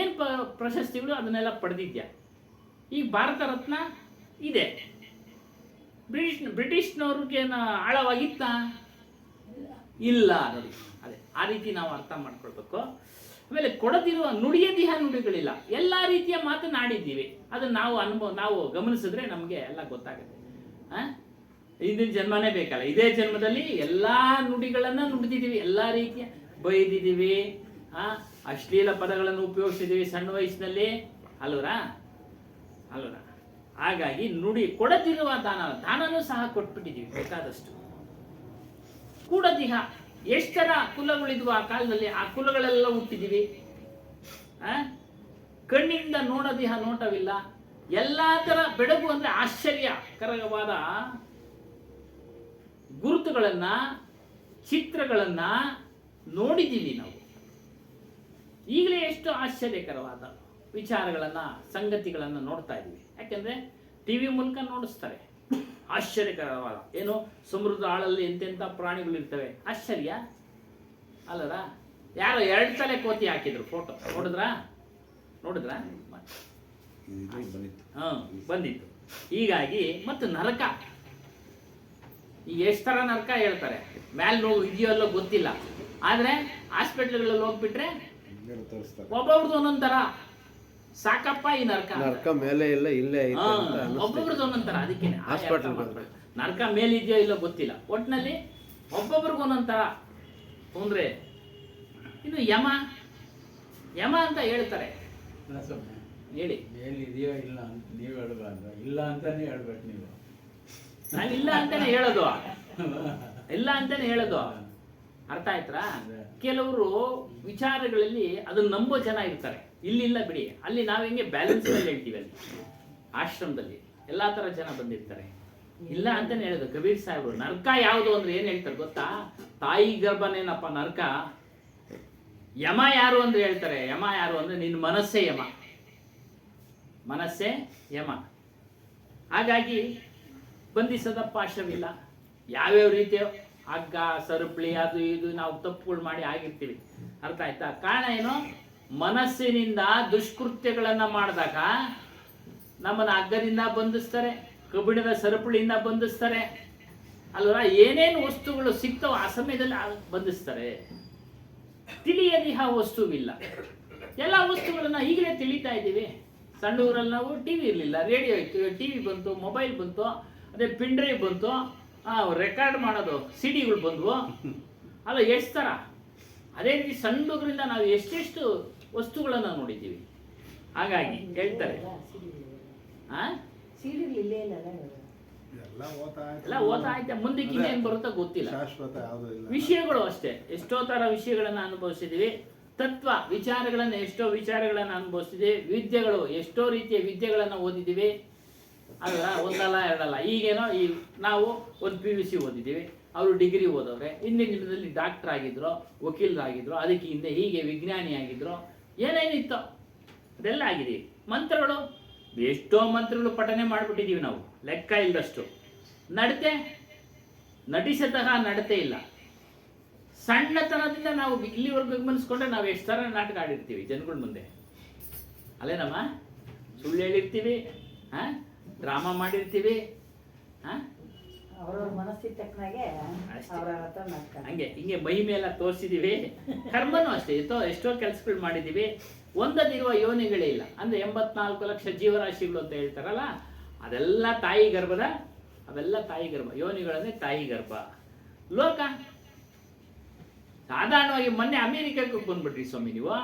ಏನ್ ಪ್ರಶಸ್ತಿಗಳು ಅದನ್ನೆಲ್ಲ ಪಡೆದಿದ್ಯಾ. ಈಗ ಭಾರತ ರತ್ನ ಇದೆ. ಬ್ರಿಟಿಷ್ನವ್ರಿಗೆ ಆಳವಾಗಿತ್ತ? ಇಲ್ಲ. ನೋಡಿ, ಅದೇ ಆ ರೀತಿ ನಾವು ಅರ್ಥ ಮಾಡ್ಕೊಳ್ಬೇಕು. ಆಮೇಲೆ ಕೊಡದಿರುವ ನುಡಿಯದಿಹ ನುಡಿಗಳಿಲ್ಲ. ಎಲ್ಲ ರೀತಿಯ ಮಾತನಾಡಿದ್ದೀವಿ, ಅದನ್ನ ನಾವು ಗಮನಿಸಿದ್ರೆ ನಮಗೆ ಎಲ್ಲ ಗೊತ್ತಾಗುತ್ತೆ. ಹಿಂದಿನ ಜನ್ಮನೇ ಬೇಕಲ್ಲ, ಇದೇ ಜನ್ಮದಲ್ಲಿ ಎಲ್ಲಾ ನುಡಿಗಳನ್ನ ನುಡಿದಿದ್ದೀವಿ, ಎಲ್ಲಾ ರೀತಿಯ ಬೈದಿದ್ದೀವಿ, ಅಶ್ಲೀಲ ಪದಗಳನ್ನು ಉಪಯೋಗಿಸಿದ್ದೀವಿ ಸಣ್ಣ ವಯಸ್ಸಿನಲ್ಲಿ, ಅಲ್ವರಾ? ಹಾಗಾಗಿ ನುಡಿ ಕೊಡದಿರುವ ದಾನನೂ ಸಹ ಕೊಟ್ಬಿಟ್ಟಿದ್ದೀವಿ ಬೇಕಾದಷ್ಟು. ಕೂಡದಿಹ ಎಷ್ಟರ ಕುಲಗಳಿದ್ವು ಆ ಕಾಲದಲ್ಲಿ, ಆ ಕುಲಗಳೆಲ್ಲ ಹುಟ್ಟಿದ್ದೀವಿ. ಕಣ್ಣಿಂದ ನೋಡದಿಹ ನೋಟವಿಲ್ಲ. ಎಲ್ಲಾ ತರ ಬೆಳಗು ಅಂದ್ರೆ ಆಶ್ಚರ್ಯಕರವಾದ ಗುರುತುಗಳನ್ನ, ಚಿತ್ರಗಳನ್ನ ನೋಡಿದ್ದೀವಿ ನಾವು. ಈಗಲೇ ಎಷ್ಟು ಆಶ್ಚರ್ಯಕರವಾದ ವಿಚಾರಗಳನ್ನ, ಸಂಗತಿಗಳನ್ನ ನೋಡ್ತಾ ಇದ್ದೀವಿ. ಯಾಕೆಂದ್ರೆ ಟಿವಿ ಮೂಲಕ ನೋಡಿಸ್ತಾರೆ. ಆಶ್ಚರ್ಯಕರವಾದ ಏನು, ಸಮುದ್ರದ ಆಳಲ್ಲಿ ಎಂತೆಂಥ ಪ್ರಾಣಿಗಳಿರ್ತವೆ. ಆಶ್ಚರ್ಯ ಅಲ್ಲರ? ಯಾರೋ 2 ತಲೆ ಕೋತಿ ಹಾಕಿದ್ರು, ಫೋಟೋ ನೋಡಿದ್ರಾ? ಬಂದಿತ್ತು. ಹೀಗಾಗಿ ಮತ್ತು ನರಕ, ಈಗ ಎಷ್ಟು ತರ ನರಕ ಹೇಳ್ತಾರೆ. ಮ್ಯಾಲ್ ನೋವು ಇದೆಯಲ್ಲೋ ಗೊತ್ತಿಲ್ಲ, ಆದ್ರೆ ಹಾಸ್ಪಿಟ್ಲ್ಗಳಲ್ಲಿ ಹೋಗ್ಬಿಟ್ರೆ ಒಬ್ಬೊಬ್ರದ್ದು ಒಂದೊಂದರ. ಸಾಕಪ್ಪ ಈ ನರಕ ಮೇಲೆ ಇಲ್ಲ, ಇಲ್ಲೇ ಒಬ್ಬೊಬ್ರದ್ದು ಒಂದೊಂದರ. ಅದಕ್ಕೆ ನರಕ ಮೇಲೆ ಇದೆಯೋ ಇಲ್ಲೋ ಗೊತ್ತಿಲ್ಲ, ಒಟ್ಟಿನಲ್ಲಿ ಒಬ್ಬೊಬ್ರಿಗೂ ಒಂದೊಂದರ ತೊಂದ್ರೆ. ಇನ್ನು ಯಮ ಅಂತ ಹೇಳ್ತಾರೆ. ಹೇಳಿ, ಮೇಲಿದೆಯೋ ಇಲ್ಲ ಅಂತ ನೀವು ಹೇಳ್ಬಾರ್ದು, ಇಲ್ಲ ಅಂತಾನೆ ಹೇಳ್ಬೇಕು ನೀವು. ನಾವಿಲ್ಲ ಅಂತಾನೆ ಹೇಳೋದು, ಇಲ್ಲ ಅಂತಾನೆ ಹೇಳೋದು. ಅರ್ಥ ಆಯ್ತಾ? ಕೆಲವರು ವಿಚಾರಗಳಲ್ಲಿ ಅದನ್ನ ನಂಬೋ ಜನ ಇರ್ತಾರೆ. ಇಲ್ಲಿಲ್ಲ ಬಿಡಿ, ಅಲ್ಲಿ ನಾವ್ ಹೆಂಗೆ ಬ್ಯಾಲೆನ್ಸ್ ಮೇಲೆ ಹೇಳ್ತೀವಿ, ಅಲ್ಲಿ ಆಶ್ರಮದಲ್ಲಿ ಎಲ್ಲಾ ತರ ಜನ ಬಂದಿರ್ತಾರೆ. ಇಲ್ಲ ಅಂತಾನೆ ಹೇಳೋದು. ಕಬೀರ್ ಸಾಹೇಬ್ರು ನರಕ ಯಾವುದು ಅಂದ್ರೆ ಏನ್ ಹೇಳ್ತಾರೆ ಗೊತ್ತಾ? ತಾಯಿ ಗರ್ಭನೇನಪ್ಪ ನರಕ, ಯಮ ಯಾರು ಅಂದ್ರೆ ಹೇಳ್ತಾರೆ, ಯಮ ಯಾರು ಅಂದ್ರೆ ನಿನ್ನ ಮನಸ್ಸೇ ಯಮ, ಮನಸ್ಸೇ ಯಮ. ಹಾಗಾಗಿ ಬಂಧಿಸದ ಪಾಶವಿಲ್ಲ. ಯಾವ್ಯಾವ ರೀತಿಯ ಹಗ್ಗ ಸರಪಳಿ ಅದು ಇದು ನಾವು ತಪ್ಪುಗಳು ಮಾಡಿ ಆಗಿರ್ತೀವಿ, ಅರ್ಥ ಆಯ್ತಾ? ಕಾರಣ ಏನು? ಮನಸ್ಸಿನಿಂದ ದುಷ್ಕೃತ್ಯಗಳನ್ನ ಮಾಡಿದಾಗ ನಮ್ಮನ್ನ ಹಗ್ಗದಿಂದ ಬಂಧಿಸ್ತಾರೆ, ಕಬ್ಬಿಣದ ಸರಪಳಿಯಿಂದ ಬಂಧಿಸ್ತಾರೆ ಅಲ್ವಾ? ಏನೇನು ವಸ್ತುಗಳು ಸಿಗ್ತಾವ ಆ ಸಮಯದಲ್ಲಿ ಬಂಧಿಸ್ತಾರೆ. ತಿಳಿಯದಿಹ ವಸ್ತುವಿಲ್ಲ. ಎಲ್ಲ ವಸ್ತುಗಳನ್ನ ಈಗಲೇ ತಿಳಿತಾ ಇದ್ದೀವಿ. ಸಣ್ಣ ಊರಲ್ಲಿ ನಾವು ಟಿವಿ ಇರಲಿಲ್ಲ, ರೇಡಿಯೋ ಇತ್ತು, ಟಿವಿ ಬಂತು, ಮೊಬೈಲ್ ಬಂತು, ಅದೇ ಪಿನ್ ಡ್ರೈವ್ ಬಂತು, ರೆಕಾರ್ಡ್ ಮಾಡೋದು ಸಿಡಿಗಳು ಬಂದ್ವು ಅಲ್ಲ, ಎಷ್ಟು ಥರ. ಅದೇ ರೀತಿ ಸಣ್ಣ ಹುಡುಗರಿಂದ ನಾವು ಎಷ್ಟೆಷ್ಟು ವಸ್ತುಗಳನ್ನು ನೋಡಿದ್ದೀವಿ. ಹಾಗಾಗಿ ಹೇಳ್ತಾರೆ ಎಲ್ಲ ಓದ್ತಾ ಆಯ್ತಾ, ಮುಂದಕ್ಕೆ ಇನ್ನೇನು ಬರುತ್ತೋ ಗೊತ್ತಿಲ್ಲ. ವಿಷಯಗಳು ಅಷ್ಟೇ, ಎಷ್ಟೋ ಥರ ವಿಷಯಗಳನ್ನು ಅನುಭವಿಸಿದ್ದೀವಿ. ತತ್ವ ವಿಚಾರಗಳನ್ನು ಎಷ್ಟೋ ವಿಚಾರಗಳನ್ನು ಅನುಭವಿಸಿದ್ದೀವಿ. ವಿದ್ಯೆಗಳು ಎಷ್ಟೋ ರೀತಿಯ ವಿದ್ಯೆಗಳನ್ನು ಓದಿದ್ದೀವಿ ಅಲ್ಲ, ಒಂದಲ್ಲ ಎರಡಲ್ಲ. ಈಗೇನೋ ಈ ನಾವು ಒಂದು PUC ಓದಿದ್ದೀವಿ, ಅವರು ಡಿಗ್ರಿ ಓದವ್ರೆ, ಹಿಂದಿನ ದಿನದಲ್ಲಿ ಡಾಕ್ಟರ್ ಆಗಿದ್ರು, ವಕೀಲರಾಗಿದ್ರು, ಅದಕ್ಕೆ ಹಿಂದೆ ಹೀಗೆ ವಿಜ್ಞಾನಿ ಆಗಿದ್ರು, ಏನೇನಿತ್ತು ಅದೆಲ್ಲ ಆಗಿದ್ದೀವಿ. ಮಂತ್ರಗಳು ಎಷ್ಟೋ ಮಂತ್ರಗಳು ಪಠನೆ ಮಾಡಿಬಿಟ್ಟಿದ್ದೀವಿ ನಾವು, ಲೆಕ್ಕ ಇಲ್ಲದಷ್ಟು. ನಡತೆ ನಟಿಸತಃ ನಡತೆ ಇಲ್ಲ. ಸಣ್ಣತನದಿಂದ ನಾವು ಇಲ್ಲಿವರೆಗೂ ಗಮನಿಸ್ಕೊಂಡ್ರೆ ನಾವು ಎಷ್ಟು ಥರ ನಾಟಕ ಆಡಿರ್ತೀವಿ ಜನಗಳ ಮುಂದೆ, ಅಲ್ಲೇನಮ್ಮ? ಸುಳ್ಳು ಹೇಳಿರ್ತೀವಿ, ಡ್ರಾಮಾ ಮಾಡಿರ್ತೀವಿ, ಹಂಗೆ ಹಿಂಗೆ ಮೈ ಮೇಲೆ ತೋರಿಸಿದೀವಿ. ಕರ್ಮನೂ ಅಷ್ಟೇ, ಎಷ್ಟೋ ಕೆಲಸಗಳು ಮಾಡಿದ್ದೀವಿ. ಒಂದದಿರುವ ಯೋನಿಗಳೇ ಇಲ್ಲ. ಅಂದ್ರೆ 84 ಲಕ್ಷ ಜೀವರಾಶಿಗಳು ಅಂತ ಹೇಳ್ತಾರಲ್ಲ, ಅದೆಲ್ಲ ತಾಯಿ ಗರ್ಭದ, ಅವೆಲ್ಲ ತಾಯಿ ಗರ್ಭ. ಯೋನಿಗಳಂದ್ರೆ ತಾಯಿ ಗರ್ಭ. ಲೋಕ ಸಾಧಾರಣವಾಗಿ ಮೊನ್ನೆ ಅಮೆರಿಕಕ್ಕೆ ಬಂದ್ಬಿಟ್ರಿ ಸ್ವಾಮಿ ನೀವು,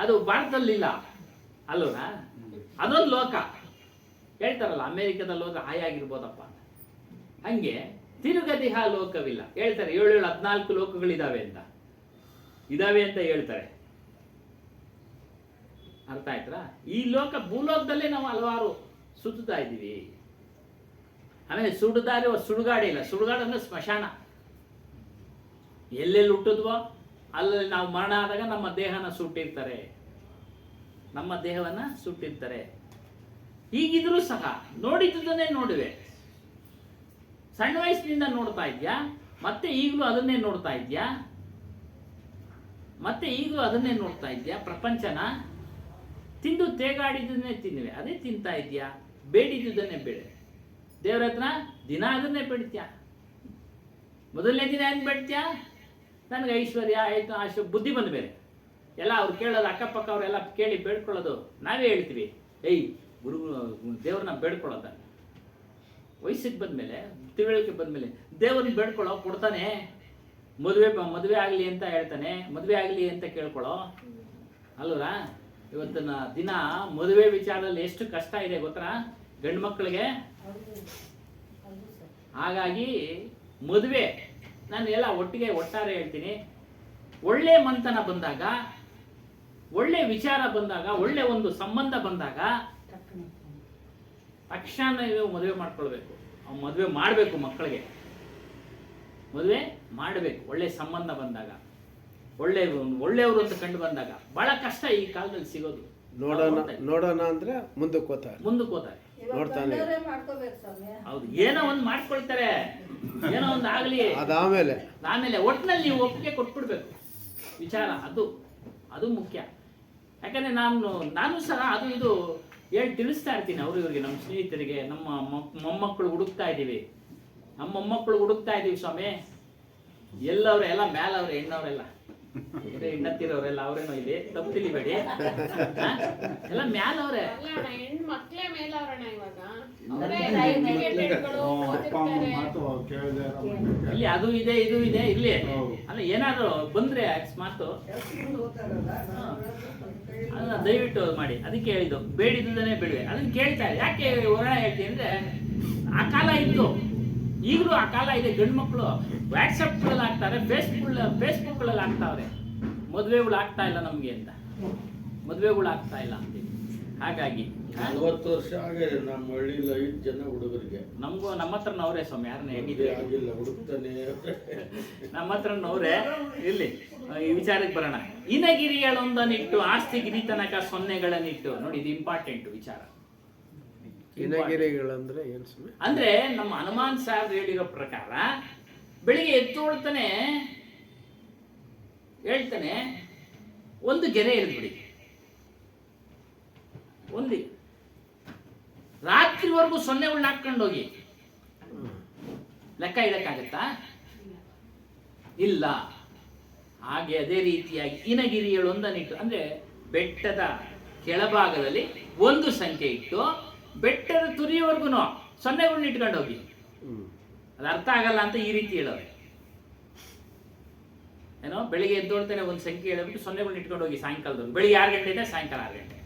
ಅದು ಭಾರತದಲ್ಲಿಲ್ಲ ಅಲ್ವಾ? ಅದೊಂದು ಲೋಕ. ಹೇಳ್ತಾರಲ್ಲ ಅಮೆರಿಕದಲ್ಲಿ ಹೋದ್ರೆ ಹಾಯಾಗಿರ್ಬೋದಪ್ಪ. ಹಂಗೆ ತಿರುಗದಿಹ ಲೋಕವಿಲ್ಲ. ಹೇಳ್ತಾರೆ 7 14 ಲೋಕಗಳಿದಾವೆ ಅಂತ, ಇದಾವೆ ಅಂತ ಹೇಳ್ತಾರೆ. ಅರ್ಥ ಆಯ್ತಾ? ಈ ಲೋಕ ಭೂಲೋಕದಲ್ಲೇ ನಾವು ಹಲವಾರು ಸುತ್ತುತ್ತಾ ಇದ್ದೀವಿ. ಆಮೇಲೆ ಸುಡುಗಾಡೆ ಇಲ್ಲ. ಸುಡುಗಾಡು ಅಂದ್ರೆ ಸ್ಮಶಾನ. ಎಲ್ಲೆಲ್ಲಿ ಹುಟ್ಟಿದ್ವೋ ಅಲ್ಲಿ ನಾವು ಮರಣ ಆದಾಗ ನಮ್ಮ ದೇಹನ ಸುಟ್ಟಿರ್ತಾರೆ, ನಮ್ಮ ದೇಹವನ್ನ ಸುಟ್ಟಿರ್ತಾರೆ. ಹೀಗಿದ್ರೂ ಸಹ ನೋಡಿದ್ದನ್ನೇ ನೋಡುವೆ. ಸಣ್ಣ ವಯಸ್ಸಿನಿಂದ ನೋಡ್ತಾ ಇದ್ಯಾ, ಮತ್ತೆ ಈಗಲೂ ಅದನ್ನೇ ನೋಡ್ತಾ ಇದ್ಯಾ, ಮತ್ತೆ ಈಗಲೂ ಅದನ್ನೇ ನೋಡ್ತಾ ಇದ್ಯಾ. ಪ್ರಪಂಚನ ತಿಂದು ತೇಗಾಡಿದ್ದನ್ನೇ ತಿನ್ನುವೆ, ಅದೇ ತಿಂತಾ ಇದ್ಯಾ. ಬೇಡಿದ್ದುದನ್ನೇ ಬೇಡ. ದೇವ್ರ ಹತ್ರ ದಿನ ಅದನ್ನೇ ಬೇಡ್ತ್ಯಾ. ಮೊದಲನೇ ದಿನ ಏನು ಬೇಡ್ತ್ಯಾ? ನನಗೆ ಐಶ್ವರ್ಯ ಆಯ್ತು, ಆಶು ಬುದ್ಧಿ ಬಂದ ಮೇಲೆ ಎಲ್ಲ ಅವ್ರು ಕೇಳೋದು, ಅಕ್ಕಪಕ್ಕ ಅವರೆಲ್ಲ ಕೇಳಿ ಬೇಡ್ಕೊಳ್ಳೋದು. ನಾವೇ ಹೇಳ್ತೀವಿ, ಗುರು ದೇವ್ರನ್ನ ಬೇಡ್ಕೊಳ್ಳೋದ. ವಯಸ್ಸಿಗೆ ಬಂದಮೇಲೆ, ತಿಳುವಳಿಕೆ ಬಂದಮೇಲೆ ದೇವ್ರನ್ನ ಬೇಡ್ಕೊಳ್ಳೋ, ಕೊಡ್ತಾನೆ. ಮದುವೆ ಆಗಲಿ ಅಂತ ಹೇಳ್ತಾನೆ, ಮದುವೆ ಆಗಲಿ ಅಂತ ಕೇಳ್ಕೊಳ್ಳೋ ಅಲ್ವರಾ? ಇವತ್ತಿನ ದಿನ ಮದುವೆ ವಿಚಾರದಲ್ಲಿ ಎಷ್ಟು ಕಷ್ಟ ಇದೆ ಗೊತ್ತಾ ಗಂಡು ಮಕ್ಕಳಿಗೆ. ಹಾಗಾಗಿ ಮದುವೆ ನಾನು ಎಲ್ಲ ಒಟ್ಟಾರೆ ಹೇಳ್ತೀನಿ. ಒಳ್ಳೆ ಮಂತನ ಬಂದಾಗ, ಒಳ್ಳೆ ವಿಚಾರ ಬಂದಾಗ, ಒಳ್ಳೆ ಒಂದು ಸಂಬಂಧ ಬಂದಾಗ ತಕ್ಷಣ ನೀವು ಮದುವೆ ಮಾಡ್ಕೊಳ್ಬೇಕು. ಮದುವೆ ಮಾಡಬೇಕು, ಮಕ್ಕಳಿಗೆ ಮದುವೆ ಮಾಡಬೇಕು. ಒಳ್ಳೆ ಸಂಬಂಧ ಬಂದಾಗ, ಒಳ್ಳೆಯವರು ಅಂತ ಕಂಡು ಬಂದಾಗ. ಬಹಳ ಕಷ್ಟ ಈ ಕಾಲದಲ್ಲಿ ಸಿಗೋದು. ನೋಡೋಣ ಅಂದ್ರೆ ಮುಂದಕ್ಕೆ ಹೋಗ್ತಾರೆ. ನೋಡ್ತಾನೆ. ಹೌದು, ಏನೋ ಒಂದು ಮಾಡ್ಕೊಳ್ತಾರೆ, ಏನೋ ಒಂದು ಆಗ್ಲಿ, ಆಮೇಲೆ ಒಟ್ಟಿನಲ್ಲಿ ನೀವು ಒಪ್ಪಿಗೆ ಕೊಟ್ಬಿಡ್ಬೇಕು. ವಿಚಾರ ಅದು ಮುಖ್ಯ. ಯಾಕಂದ್ರೆ ನಾನು ಸಹ ಅದು ಇದು ಹೇಳಿ ತಿಳಿಸ್ತಾ ಇರ್ತೀನಿ ಇವ್ರಿಗೆ, ನಮ್ಮ ಸ್ನೇಹಿತರಿಗೆ. ನಮ್ಮ ಮೊಮ್ಮಕ್ಕಳು ಹುಡುಕ್ತಾ ಇದ್ದೀವಿ, ಸ್ವಾಮಿ. ಎಲ್ಲವ್ರೆ ಎಲ್ಲ ಮೇಲವ್ರೆ, ಹೆಣ್ಣವರೆಲ್ಲ ಹೆಣ್ಣತ್ತಿರೋರೆಲ್ಲ ಅವ್ರೇನೋ ಇದೆ, ತಪ್ಪು ತಿಳಿಬೇಡಿ. ಎಲ್ಲ ಮ್ಯಾಲವ್ರೆ, ಇಲ್ಲಿ ಅದು ಇದೆ ಇದು ಇದೆ ಇರ್ಲಿ. ಅಲ್ಲ ಏನಾದ್ರು ಬಂದ್ರೆ ಅಕಸ್ಮಾತ್ ಅದನ್ನ ದಯವಿಟ್ಟು ಮಾಡಿ. ಅದಕ್ಕೆ ಹೇಳಿದ್ದು ಬೇಡಿದ್ದನ್ನೇ ಬಿಡುವೆ. ಅದನ್ನ ಕೇಳ್ತಾರೆ. ಯಾಕೆ ವರ್ಣ ಹೇಳ್ತೀನಿ ಅಂದ್ರೆ, ಆ ಕಾಲ ಇತ್ತು, ಈಗಲೂ ಆ ಕಾಲ ಇದೆ. ಗಂಡು ಮಕ್ಕಳು ವಾಟ್ಸಪ್ಗಳಲ್ಲಿ ಆಗ್ತಾರೆ, ಫೇಸ್ಬುಕ್ಗಳಲ್ಲಿ ಆಗ್ತಾವ್ರೆ. ಮದುವೆಗಳು ಆಗ್ತಾ ಇಲ್ಲ ನಮ್ಗೆ ಅಂತ, ಮದುವೆಗಳು ಆಗ್ತಾ ಇಲ್ಲ ಅಂತೀವಿ. ಹಾಗಾಗಿ 40 ವರ್ಷ ಆಗಿದೆ ನಮ್ಮ ಹಳ್ಳಿಲಿ 5 ಜನ ಹುಡುಗರಿಗೆ. ನಮ್ಮ ಹತ್ರನವ್ರೆ ಸ್ವಾಮಿ, ಯಾರನ್ನ ಹೆಂಗಿದೆ ಆಗಿಲ್ಲ, ಹುಡುಕ್ತಾನೆ ನಮ್ಮ ಹತ್ರನವ್ರೆ. ಇರ್ಲಿ, ಈ ವಿಚಾರಕ್ಕೆ ಬರೋಣ. ಇನಗಿರಿಗಳೊಂದನಿಟ್ಟು ಆಸ್ತಿ ಗಿರಿ ತನಕ ಸೊನ್ನೆಗಳನ್ನಿಟ್ಟು. ನೋಡಿ, ಇದು ಇಂಪಾರ್ಟೆಂಟ್ ವಿಚಾರ. ಇನಗಿರಿಗಳಂದ್ರೆ ಏನು ಸುಮ್ಮನೆ? ಅಂದ್ರೆ ನಮ್ಮ ಹನುಮಾನ್ ಸಾಹೇಬ್ ಹೇಳಿರೋ ಪ್ರಕಾರ ಬೆಳಿಗ್ಗೆ ಎದ್ದೋಳ್ತಾನೆ ಹೇಳ್ತಾನೆ, ಒಂದು ಗೆರೆ ಎಳೆದ್ಬಿಡಿ, ಒಂದು ರಾತ್ರಿವರೆಗೂ ಸೊನ್ನೆಗಳನ್ನ ಹಾಕೊಂಡು ಹೋಗಿ. ಲೆಕ್ಕ ಇಡಕ್ಕಾಗತ್ತಾ? ಇಲ್ಲ. ಹಾಗೆ ಅದೇ ರೀತಿಯಾಗಿ ಇನಗಿರಿಗಳೊಂದನಿಟ್ಟು ಅಂದ್ರೆ ಬೆಟ್ಟದ ಕೆಳಭಾಗದಲ್ಲಿ ಒಂದು ಸಂಖ್ಯೆ ಇಟ್ಟು ಬೆಟ್ಟದ ತುದಿಯವರೆಗೂ ಸೊನ್ನೆಗಳನ್ನ ಇಟ್ಕೊಂಡು ಹೋಗಿ. ಅದು ಅರ್ಥ ಆಗಲ್ಲ ಅಂತ ಈ ರೀತಿ ಹೇಳೋರೆ. ಏನೋ ಬೆಳಿಗ್ಗೆ ಎದ್ದೋಳ್ತಾನೆ ಒಂದು ಸಂಖ್ಯೆ ಹೇಳ್ಬಿಟ್ಟು ಸೊನ್ನೆಗಳನ್ನ ಇಟ್ಕೊಂಡು ಹೋಗಿ ಸಾಯಂಕಾಲದವರೆಗೂ. ಬೆಳಿಗ್ಗೆ 6 ಗಂಟೆಯಿಂದ ಸಾಯಂಕಾಲ 6 ಗಂಟೆ.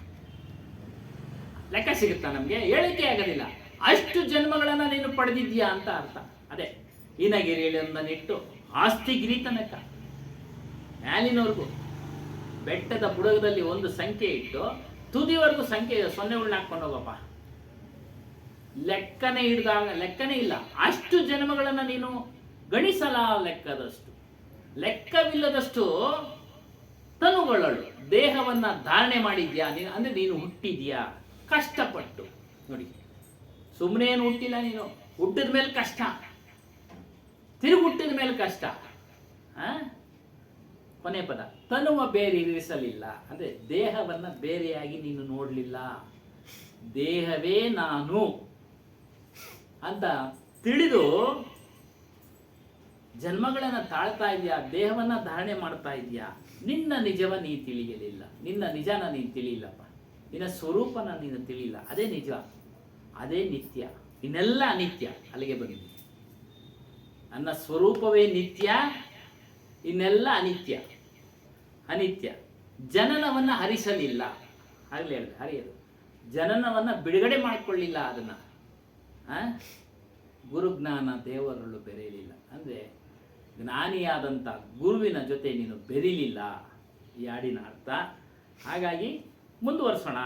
ಲೆಕ್ಕ ಸಿಗುತ್ತಾ ನಮ್ಗೆ? ಹೇಳಿಕೆ ಆಗೋದಿಲ್ಲ. ಅಷ್ಟು ಜನ್ಮಗಳನ್ನ ನೀನು ಪಡೆದಿದ್ಯಾ ಅಂತ ಅರ್ಥ. ಅದೇ ಇನಗಿರಿಗಳೊಂದನಿಟ್ಟು ಆಸ್ತಿ ಗಿರಿ ತನಕ ಮ್ಯಾಲಿನವರೆಗೂ ಬೆಟ್ಟದ ಬುಡಗದಲ್ಲಿ ಒಂದು ಸಂಖ್ಯೆ ಇಟ್ಟು ತುದಿವರೆಗೂ ಸಂಖ್ಯೆ ಸೊನ್ನೆಗಳನ್ನ ಹಾಕೊಂಡು ಹೋಗಪ್ಪ. ಲೆಕ್ಕನೇ ಲೆಕ್ಕನೇ ಇಲ್ಲ. ಅಷ್ಟು ಜನ್ಮಗಳನ್ನ ನೀನು ಗಣಿಸಲ ಲೆಕ್ಕದಷ್ಟು, ಲೆಕ್ಕವಿಲ್ಲದಷ್ಟು ತನುಗಳಳು ದೇಹವನ್ನ ಧಾರಣೆ ಮಾಡಿದ್ಯಾ ನೀನು. ಅಂದ್ರೆ ನೀನು ಹುಟ್ಟಿದ್ಯಾ ಕಷ್ಟಪಟ್ಟು. ನೋಡಿ, ಸುಮ್ಮನೆ ಏನು ಹುಟ್ಟಿಲ್ಲ ನೀನು. ಹುಟ್ಟಿದ ಮೇಲೆ ಕಷ್ಟ, ತಿರುಗಿ ಹುಟ್ಟಿದ ಮೇಲೆ ಕಷ್ಟ. ಕೊನೆ ಪದ ತನುವ ಬೇರೆ ಇರಿಸಲಿಲ್ಲ. ಅಂದ್ರೆ ದೇಹವನ್ನ ಬೇರೆಯಾಗಿ ನೀನು ನೋಡ್ಲಿಲ್ಲ. ದೇಹವೇ ನಾನು ಅಂತ ತಿಳಿದು ಜನ್ಮಗಳನ್ನ ತಾಳ್ತಾ ಇದೆಯಾ, ದೇಹವನ್ನ ಧಾರಣೆ ಮಾಡ್ತಾ ಇದೆಯಾ. ನಿನ್ನ ನಿಜವ ನೀ ತಿಳಿಯಲಿಲ್ಲ. ನಿನ್ನ ನಿಜನ ನೀನು ತಿಳಿಯಿಲ್ಲಪ್ಪ. ನಿನ್ನ ಸ್ವರೂಪನ ನೀನು ತಿಳಿಯಿಲ್ಲ. ಅದೇ ನಿಜ, ಅದೇ ನಿತ್ಯ. ಇನ್ನೆಲ್ಲ ಅನಿತ್ಯ. ಅಲ್ಲಿಗೆ ಬಂದಿದೆ. ನನ್ನ ಸ್ವರೂಪವೇ ನಿತ್ಯ, ಇನ್ನೆಲ್ಲ ಅನಿತ್ಯ. ಅನಿತ್ಯ. ಜನನವನ್ನ ಹರಿಸಲಿಲ್ಲ. ಆಗ್ಲೇ ಹೇಳಿದೆ, ಹರಿಯದು. ಜನನವನ್ನ ಬಿಡುಗಡೆ ಮಾಡಿಕೊಳ್ಳಿಲ್ಲ. ಅದನ್ನ ಗುರುಜ್ಞಾನ ದೇವರಲ್ಲೂ ಬೆರೆಯಲಿಲ್ಲ. ಅಂದ್ರೆ ಜ್ಞಾನಿಯಾದಂಥ ಗುರುವಿನ ಜೊತೆ ನೀನು ಬೆರೀಲಿಲ್ಲ. ಈ ಹಾಡಿನ ಅರ್ಥ. ಹಾಗಾಗಿ ಮುಂದುವರ್ಸೋಣ.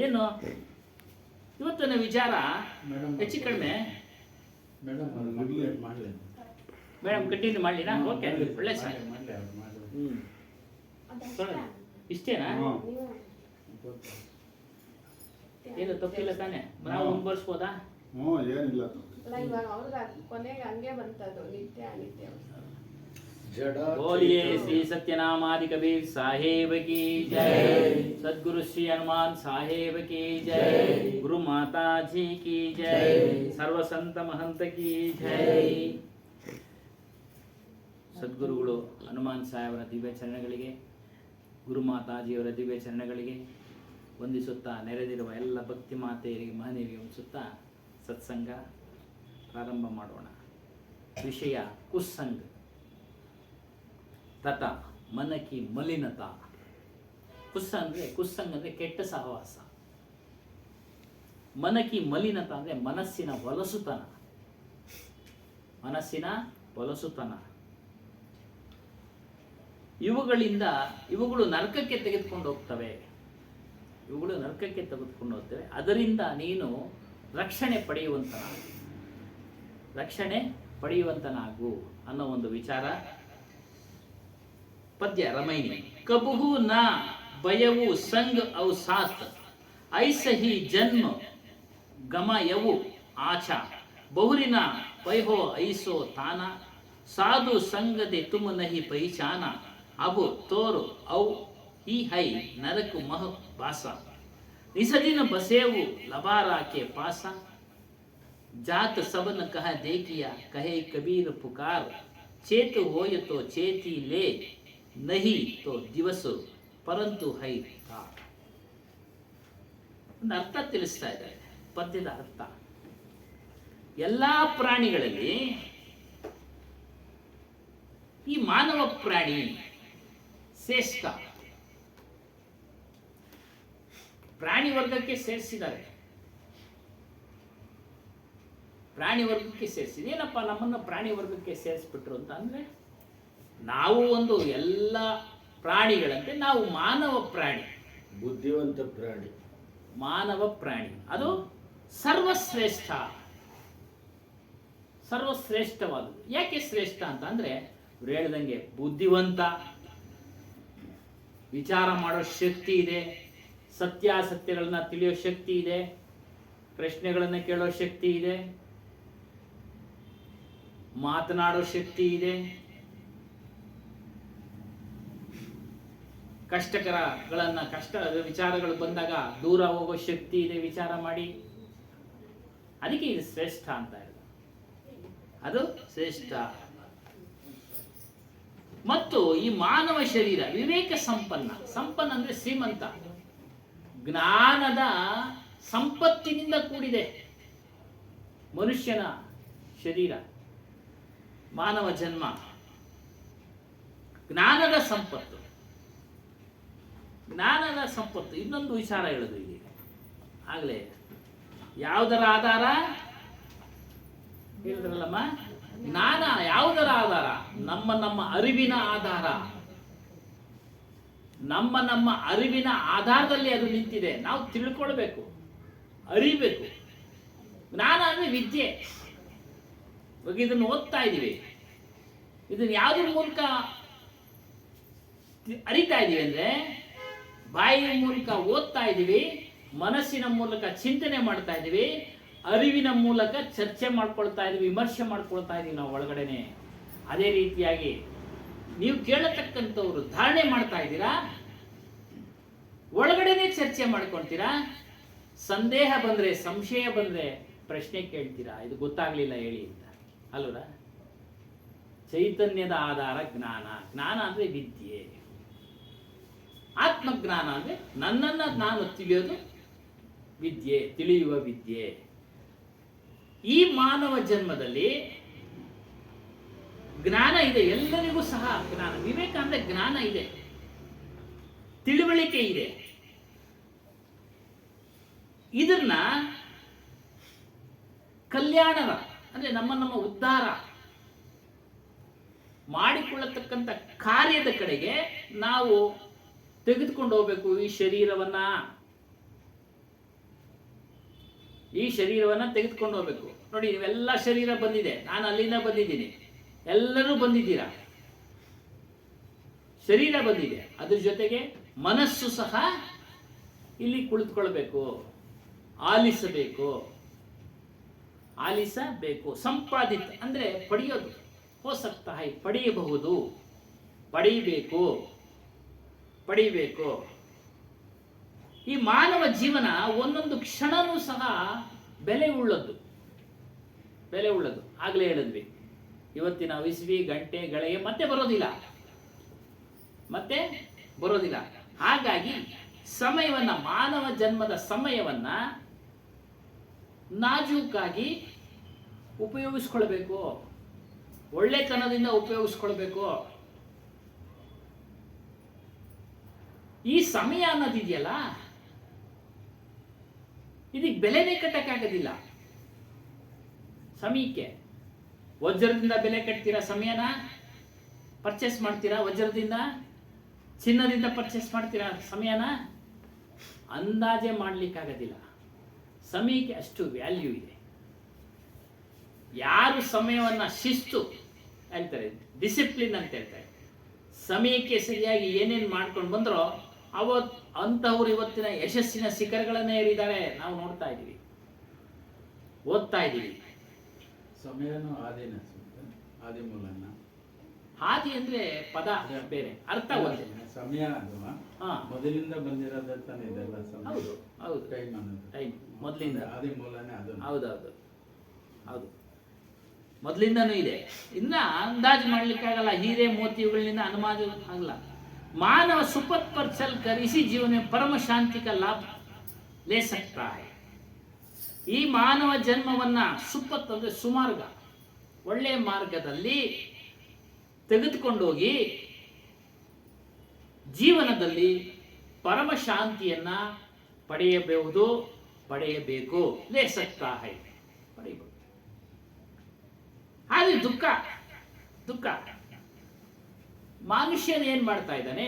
ಏನು ಇವತ್ತಿನ ವಿಚಾರ ಹೆಚ್ಚು ಕಡಿಮೆ ಮೇಡಮ್ ಕಂಟಿನ್ಯೂ ಮಾಡಲಿನಾ? ಓಕೆ, ಒಳ್ಳೆ ಸರ್. ಇಷ್ಟೇನಾ? ಏನು ತಪ್ಪಿಲ್ಲ ತಾನೆ? ನಾವು ಮುಂದುವರ್ಸ್ಬೋದಾ? ಏನಿಲ್ಲ. ಇವಾಗ ಅವ್ರಿಗೆ ಕೊನೆಗೆ ಹಂಗೆ ಬಂತದ್ದು ನಿತ್ಯ ಅನಿತ್ಯ. बोलिए श्री सत्यनामादि कबीर साहेब की जय। सद्गुरु श्री हनुमान साहेब की जय। गुरु माता जी की जय। सर्व संत महंत की जय। ಸದ್ಗುರುಗಳು ಹನುಮಾನ್ ಸಾಹೇಬರ ದಿವ್ಯ ಚರಣಗಳಿಗೆ, ಗುರು ಮಾತಾಜಿಯವರ ದಿವ್ಯ ಚರಣಗಳಿಗೆ ವಂದಿಸುತ್ತಾ ನೆರೆದಿರುವ ಎಲ್ಲ ಭಕ್ತಿ ಮಾತೆಯರಿಗೆ, ಮಹನೀಯರಿಗೆ ವಂದಿಸುತ್ತಾ ಸತ್ಸಂಗ ಪ್ರಾರಂಭ ಮಾಡೋಣ. ವಿಷಯ ಕುಸ್ಸಂಗ ತಥಾ ಮನಕಿ ಮಲಿನತಾ. ಕುಸ್ಸಂಗ ಅಂದರೆ ಕೆಟ್ಟ ಸಹವಾಸ. ಮನಕಿ ಮಲಿನತ ಅಂದರೆ ಮನಸ್ಸಿನ ಹೊಲಸುತನ. ಮನಸ್ಸಿನ ಹೊಲಸುತನ. ಇವುಗಳು ನರಕಕ್ಕೆ ತೆಗೆದುಕೊಂಡು ಹೋಗ್ತವೆ. ಅದರಿಂದ ನೀನು ರಕ್ಷಣೆ ಪಡೆಯುವಂತನಾಗು ಅನ್ನೋ ಒಂದು ವಿಚಾರ. ಪದ್ಯ ರಮೈನಿ. ಕಬುಹು ನ ಬಯವು ಸಂಗ್ ಔ ಸಾತ್ ಐಸಹಿ ಜನ್ಮ ಗಮಯವು ಆಚ ಬಹುರಿನ ಪೈಹೋ ಐಸೋ ತಾನ ಸಾಧು ಸಂಗದೆ ತುಮ ನಹಿ ಪೈಚಾನ ಅಬು ತೋರು ಔ ही है नरक मह बासा निसदिन बसेवु लबारा के पासा जात सबन कह देखिया कहे कबीर पुकार चेत होय तो चेती ले नहीं तो दिवस परंतु है ता. ಒಂದು ಅರ್ಥ ತಿಳಿಸ್ತಾ ಇದ್ದಾರೆ ಪದ್ಯದ ಅರ್ಥ. ಎಲ್ಲಾ ಪ್ರಾಣಿಗಳಲ್ಲಿ ಈ ಮಾನವ ಪ್ರಾಣಿ ಶ್ರೇಷ್ಠ. ಪ್ರಾಣಿ ವರ್ಗಕ್ಕೆ ಸೇರಿಸಿದ್ದಾರೆ. ಏನಪ್ಪ ನಮ್ಮನ್ನು ಪ್ರಾಣಿ ವರ್ಗಕ್ಕೆ ಸೇರಿಸ್ಬಿಟ್ರು ಅಂತ ಅಂದ್ರೆ, ನಾವು ಒಂದು ಎಲ್ಲ ಪ್ರಾಣಿಗಳಂತೆ ನಾವು ಮಾನವ ಪ್ರಾಣಿ, ಬುದ್ಧಿವಂತ ಪ್ರಾಣಿ, ಮಾನವ ಪ್ರಾಣಿ. ಅದು ಸರ್ವಶ್ರೇಷ್ಠವಾದದ್ದು. ಯಾಕೆ ಶ್ರೇಷ್ಠ ಅಂತ ಅಂದ್ರೆ, ಇವ್ರು ಹೇಳ್ದಂಗೆ ಬುದ್ಧಿವಂತ, ವಿಚಾರ ಮಾಡೋ ಶಕ್ತಿ ಇದೆ, ಸತ್ಯಾಸತ್ಯಗಳನ್ನ ತಿಳಿಯೋ ಶಕ್ತಿ ಇದೆ, ಪ್ರಶ್ನೆಗಳನ್ನು ಕೇಳೋ ಶಕ್ತಿ ಇದೆ, ಮಾತನಾಡೋ ಶಕ್ತಿ ಇದೆ, ಕಷ್ಟ ವಿಚಾರಗಳು ಬಂದಾಗ ದೂರ ಹೋಗೋ ಶಕ್ತಿ ಇದೆ ವಿಚಾರ ಮಾಡಿ. ಅದಕ್ಕೆ ಇದು ಶ್ರೇಷ್ಠ ಅಂತ ಹೇಳಿದ. ಅದು ಶ್ರೇಷ್ಠ. ಮತ್ತು ಈ ಮಾನವ ಶರೀರ ವಿವೇಕ ಸಂಪನ್ನ ಅಂದ್ರೆ ಶ್ರೀಮಂತ, ಜ್ಞಾನದ ಸಂಪತ್ತಿನಿಂದ ಕೂಡಿದೆ ಮನುಷ್ಯನ ಶರೀರ. ಮಾನವ ಜನ್ಮ ಜ್ಞಾನದ ಸಂಪತ್ತು. ಇನ್ನೊಂದು ವಿಚಾರ ಹೇಳುದು ಇಲ್ಲಿ ಆಗ್ಲೇ, ಯಾವುದರ ಆಧಾರ ಹೇಳಿದ್ರಲ್ಲಮ್ಮ, ಜ್ಞಾನ ಯಾವುದರ ಆಧಾರ? ನಮ್ಮ ಅರಿವಿನ ಆಧಾರ. ನಮ್ಮ ಅರಿವಿನ ಆಧಾರದಲ್ಲಿ ಅದು ನಿಂತಿದೆ. ನಾವು ತಿಳ್ಕೊಳ್ಬೇಕು, ಅರಿಬೇಕು. ಜ್ಞಾನ ಅಂದ್ರೆ ವಿದ್ಯೆ. ಇವಾಗ ಇದನ್ನು ಓದ್ತಾ ಇದ್ದೀವಿ, ಇದನ್ನು ಯಾವುದ್ರ ಮೂಲಕ ಅರಿತಾ ಇದ್ದೀವಿ ಅಂದ್ರೆ ಬಾಯಿಯ ಮೂಲಕ ಓದ್ತಾ ಇದ್ದೀವಿ, ಮನಸ್ಸಿನ ಮೂಲಕ ಚಿಂತನೆ ಮಾಡ್ತಾ ಇದ್ದೀವಿ, ಅರಿವಿನ ಮೂಲಕ ಚರ್ಚೆ ಮಾಡ್ಕೊಳ್ತಾ ಇದ್ದೀವಿ, ವಿಮರ್ಶೆ ಮಾಡ್ಕೊಳ್ತಾ ಇದ್ದೀವಿ ನಾವು ಒಳಗಡೆನೆ. ಅದೇ ರೀತಿಯಾಗಿ ನೀವು ಕೇಳತಕ್ಕಂಥವ್ರು ಧಾರಣೆ ಮಾಡ್ತಾ ಇದ್ದೀರಾ, ಒಳಗಡೆನೆ ಚರ್ಚೆ ಮಾಡ್ಕೊಳ್ತೀರಾ. ಸಂದೇಹ ಬಂದ್ರೆ, ಸಂಶಯ ಬಂದ್ರೆ ಪ್ರಶ್ನೆ ಕೇಳ್ತೀರಾ, ಇದು ಗೊತ್ತಾಗ್ಲಿಲ್ಲ ಹೇಳಿ ಅಂತ ಅಲ್ವರ. ಚೈತನ್ಯದ ಆಧಾರ ಜ್ಞಾನ. ಜ್ಞಾನ ಅಂದ್ರೆ ವಿದ್ಯೆ. ಆತ್ಮಜ್ಞಾನ ಅಂದ್ರೆ ನನ್ನನ್ನ ನಾನು ತಿಳಿಯೋದು ವಿದ್ಯೆ, ತಿಳಿಯುವ ವಿದ್ಯೆ. ಈ ಮಾನವ ಜನ್ಮದಲ್ಲಿ ಜ್ಞಾನ ಇದೆ, ಎಲ್ಲರಿಗೂ ಸಹ ಜ್ಞಾನ. ವಿವೇಕ ಅಂದ್ರೆ ಜ್ಞಾನ ಇದೆ, ತಿಳುವಳಿಕೆ ಇದೆ. ಇದನ್ನ ಕಲ್ಯಾಣದ ಅಂದ್ರೆ ನಮ್ಮ ಉದ್ಧಾರ ಮಾಡಿಕೊಳ್ಳತಕ್ಕಂಥ ಕಾರ್ಯದ ಕಡೆಗೆ ನಾವು ತೆಗೆದುಕೊಂಡು ಹೋಗ್ಬೇಕು. ಈ ಶರೀರವನ್ನ ತೆಗೆದುಕೊಂಡು ಹೋಗ್ಬೇಕು. ನೋಡಿ, ನೀವೆಲ್ಲ ಶರೀರ ಬಂದಿದೆ, ನಾನು ಅಲ್ಲಿಂದ ಬಂದಿದ್ದೀನಿ, ಎಲ್ಲರೂ ಬಂದಿದ್ದೀರಾ. ಶರೀರ ಬಂದಿದೆ, ಅದ್ರ ಜೊತೆಗೆ ಮನಸ್ಸು ಸಹ ಇಲ್ಲಿ ಕುಳಿತುಕೊಳ್ಬೇಕು, ಆಲಿಸಬೇಕು. ಸಂಪಾದಿತ ಅಂದ್ರೆ ಪಡೆಯೋದು. ಪಡೆಯಬೇಕು. ಈ ಮಾನವ ಜೀವನ ಒಂದೊಂದು ಕ್ಷಣನೂ ಸಹ ಬೆಲೆ ಉಳ್ಳದ್ದು. ಆಗ್ಲೇ ಹೇಳಿದ್ವಿ, ಇವತ್ತಿನ ಇಸ್ವಿ ಗಂಟೆ ಗಳಿಗೆ ಮತ್ತೆ ಬರೋದಿಲ್ಲ. ಹಾಗಾಗಿ ಸಮಯವನ್ನ, ಮಾನವ ಜನ್ಮದ ಸಮಯವನ್ನ ನಾಜೂಕಾಗಿ ಉಪಯೋಗಿಸ್ಕೊಳ್ಬೇಕು, ಒಳ್ಳೆತನದಿಂದ ಉಪಯೋಗಿಸ್ಕೊಳ್ಬೇಕು. ಈ ಸಮಯ ಅನ್ನೋದಿದೆಯಲ್ಲ, ಇದಕ್ಕೆ ಬೆಲೆನೇ ಕಟ್ಟಕ್ಕಾಗೋದಿಲ್ಲ. ಸಮಯಕ್ಕೆ ವಜ್ರದಿಂದ ಬೆಲೆ ಕಟ್ತೀರಾ? ಸಮಯನ ಪರ್ಚೇಸ್ ಮಾಡ್ತೀರಾ? ವಜ್ರದಿಂದ, ಚಿನ್ನದಿಂದ ಪರ್ಚೇಸ್ ಮಾಡ್ತೀರಾ ಸಮಯನ? ಅಂದಾಜೆ ಮಾಡ್ಲಿಕ್ಕಾಗೋದಿಲ್ಲ. ಸಮಯಕ್ಕೆ ಅಷ್ಟು ವ್ಯಾಲ್ಯೂ ಇದೆ. ಯಾರು ಸಮಯವನ್ನ ಶಿಸ್ತು ಹೇಳ್ತಾರೆ, ಡಿಸಿಪ್ಲಿನ್ ಅಂತ ಹೇಳ್ತಾರೆ, ಸಮಯಕ್ಕೆ ಸರಿಯಾಗಿ ಏನೇನು ಮಾಡ್ಕೊಂಡು ಬಂದ್ರೋ ಅಂತಹವರು ಇವತ್ತಿನ ಯಶಸ್ಸಿನ ಶಿಖರಗಳನ್ನ ಏರಿದ್ದಾರೆ. ನಾವು ನೋಡ್ತಾ ಇದ್ದೀವಿ, ಓದ್ತಾ ಇದ್ದೀವಿ. ಸಮಯನೂ ಆದಿಮೂಲನ. ಹಾದಿ ಅಂದ್ರೆ ಪದ ಬೇರೆ, ಅರ್ಥ ಒಂದೇ. ಸಮಯ ಅದು ಮೊದಲಿಂದ ಬಂದಿರೋದಂತಾನೆ ಇದೆಲ್ಲ ಸಮಯ. ಹೌದು ಟೈಮ್ ಮೊದಲಿಂದ ಆದಿಮೂಲನೇ ಅದು. ಹೌದು ಮೊದಲಿಂದನೂ ಇದೆ. ಇನ್ನ ಅಂದಾಜು ಮಾಡ್ಲಿಕ್ಕಾಗಲ್ಲ. ಹೀರೆ ಮೋತಿಗಳಿಂದ ಅನುಮಾನ ಆಗಲ್ಲ. ಮಾನವ ಸುಪತ್ पर चलकर इसी जीवन में परम शांति का लाभ ले सकता है. ಈ ಮಾನವ ಜನ್ಮವನ್ನ ಸುಪತ್ ಅಂದ್ರೆ ಸುಮಾರ್ಗ, ಒಳ್ಳೆ ಮಾರ್ಗದಲ್ಲಿ ತೆಗೆದುಕೊಂಡೋಗಿ ಜೀವನದಲ್ಲಿ ಪರಮ ಶಾಂತಿಯನ್ನ ಪಡೆಯಬೇಕು. ಲೇ ಸಕ್ತಾ ಹೈ, ಪಡೆಯಬೇಕು. ಆದರೆ ದುಃಖ ಮನುಷ್ಯನ ಏನ್ ಮಾಡ್ತಾ ಇದ್ದಾನೆ?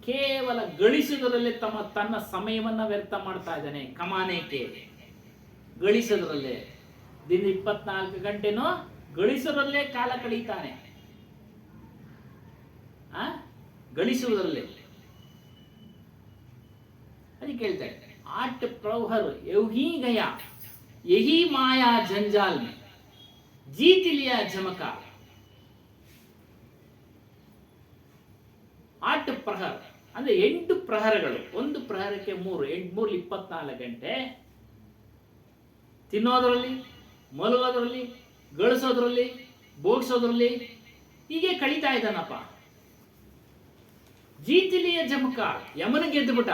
ಕೇವಲ ಗಳಿಸುವುದರಲ್ಲೇ ತನ್ನ ಸಮಯವನ್ನ ವ್ಯರ್ಥ ಮಾಡ್ತಾ ಇದ್ದಾನೆ. ಕಮಾನೇಕೆ ಗಳಿಸೋದ್ರಲ್ಲೇ ದಿನ 24 ಗಂಟೆನೂ ಗಳಿಸೋದ್ರಲ್ಲೇ ಕಾಲ ಕಳೀತಾನೆ. ಗಳಿಸುವುದರಲ್ಲೇ ಅದಕ್ಕೆ ಹೇಳ್ತಾರೆ आट प्रौहर यही गया यही माया जंजाल में जीत लिया झमका ಆಟ್ ಪ್ರಹರ್ ಅಂದ್ರೆ 8 ಪ್ರಹರಗಳು, ಒಂದು ಪ್ರಹರಕ್ಕೆ 3 24 ಗಂಟೆ ತಿನ್ನೋದ್ರಲ್ಲಿ, ಮಲಗೋದ್ರಲ್ಲಿ, ಗಳಿಸೋದ್ರಲ್ಲಿ, ಭೋಗಿಸೋದ್ರಲ್ಲಿ ಹೀಗೆ ಕಳೀತಾ ಇದ್ದಾನಪ್ಪ. ಜೀತಿಲಿಯ ಜಮಕ, ಯಮನ ಗೆದ್ದುಬಿಟ್ಟ.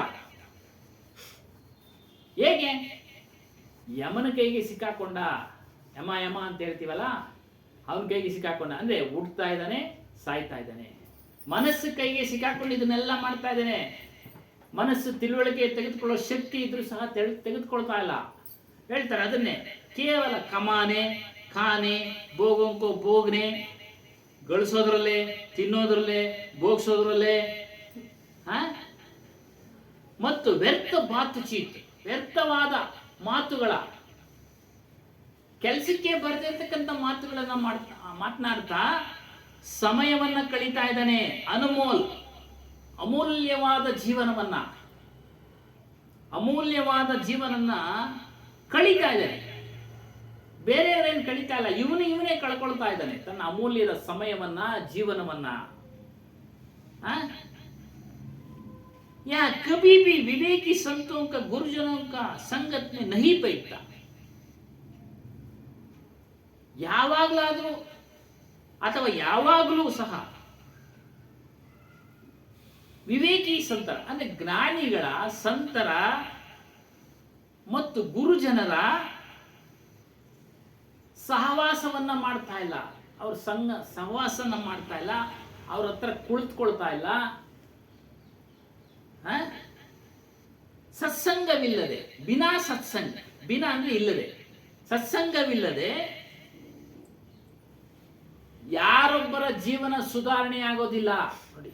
ಹೇಗೆ? ಯಮನ ಕೈಗೆ ಸಿಕ್ಕಾಕೊಂಡ. ಯಮ ಯಮ ಅಂತ ಹೇಳ್ತೀವಲ್ಲ, ಅವನ ಕೈಗೆ ಸಿಕ್ಕಾಕೊಂಡ ಅಂದ್ರೆ ಹುಡ್ತಾ ಇದ್ದಾನೆ, ಸಾಯ್ತಾ ಇದ್ದಾನೆ. ಮನಸ್ಸು ಕೈಗೆ ಸಿಕ್ಕಾಕೊಂಡು ಇದನ್ನೆಲ್ಲ ಮಾಡ್ತಾ ಇದ್ದಾನೆ. ಮನಸ್ಸು ತಿಳುವಳಿಕೆ ತೆಗೆದುಕೊಳ್ಳೋ ಶಕ್ತಿ ಇದ್ರೂ ಸಹ ತೆಗೆದುಕೊಳ್ತಾ ಇಲ್ಲ. ಹೇಳ್ತಾರೆ ಅದನ್ನೇ ಕೇವಲ ಕಮಾನೆ, ಖಾನೆ, ಭೋಗಂಕೋ ಭೋಗ್ನೆ, ಗಳಿಸೋದ್ರಲ್ಲೇ, ತಿನ್ನೋದ್ರಲ್ಲೇ, ಭೋಗಿಸೋದ್ರಲ್ಲೇ, ಮತ್ತು ವ್ಯರ್ಥ ಬಾತು ಚೀತ್, ವ್ಯರ್ಥವಾದ ಮಾತುಗಳ, ಕೆಲಸಕ್ಕೆ ಬರ್ದಿರ್ತಕ್ಕಂಥ ಮಾತುಗಳನ್ನ ಮಾತನಾಡ್ತಾ ಸಮಯವನ್ನ ಕಳೀತಾ ಇದ್ದಾನೆ. ಅಮೂಲ್ಯವಾದ ಜೀವನವನ್ನ ಕಳೀತಾ ಇದ್ದಾನೆ. ಬೇರೆಯವರೇನು ಕಳೀತಾ ಇಲ್ಲ, ಇವನೇ ಕಳ್ಕೊಳ್ತಾ ಇದ್ದಾನೆ ತನ್ನ ಅಮೂಲ್ಯದ ಸಮಯವನ್ನ, ಜೀವನವನ್ನ. ಯಾ ಕभी भी विवेकी संतों का, गुरुजनों का संगत में नहीं बैठता. ಯಾವಾಗಲಾದರೂ ಅಥವಾ ಯಾವಾಗಲೂ ಸಹ ವಿವೇಕಿ ಸಂತರ ಅಂದ್ರೆ ಜ್ಞಾನಿಗಳ, ಸಂತರ ಮತ್ತು ಗುರುಜನರ ಸಹವಾಸವನ್ನ ಮಾಡ್ತಾ ಇಲ್ಲ. ಅವ್ರ ಸಹವಾಸನ ಮಾಡ್ತಾ ಇಲ್ಲ, ಅವ್ರ ಹತ್ರ ಕುಳಿತುಕೊಳ್ತಾ ಇಲ್ಲ. ಸತ್ಸಂಗವಿಲ್ಲದೆ, ಬಿನಾ ಸತ್ಸಂಗ, ಬಿನಾ ಅಂದ್ರೆ ಇಲ್ಲದೆ, ಸತ್ಸಂಗವಿಲ್ಲದೆ ಯಾರೊಬ್ಬರ ಜೀವನ ಸುಧಾರಣೆ ಆಗೋದಿಲ್ಲ. ನೋಡಿ,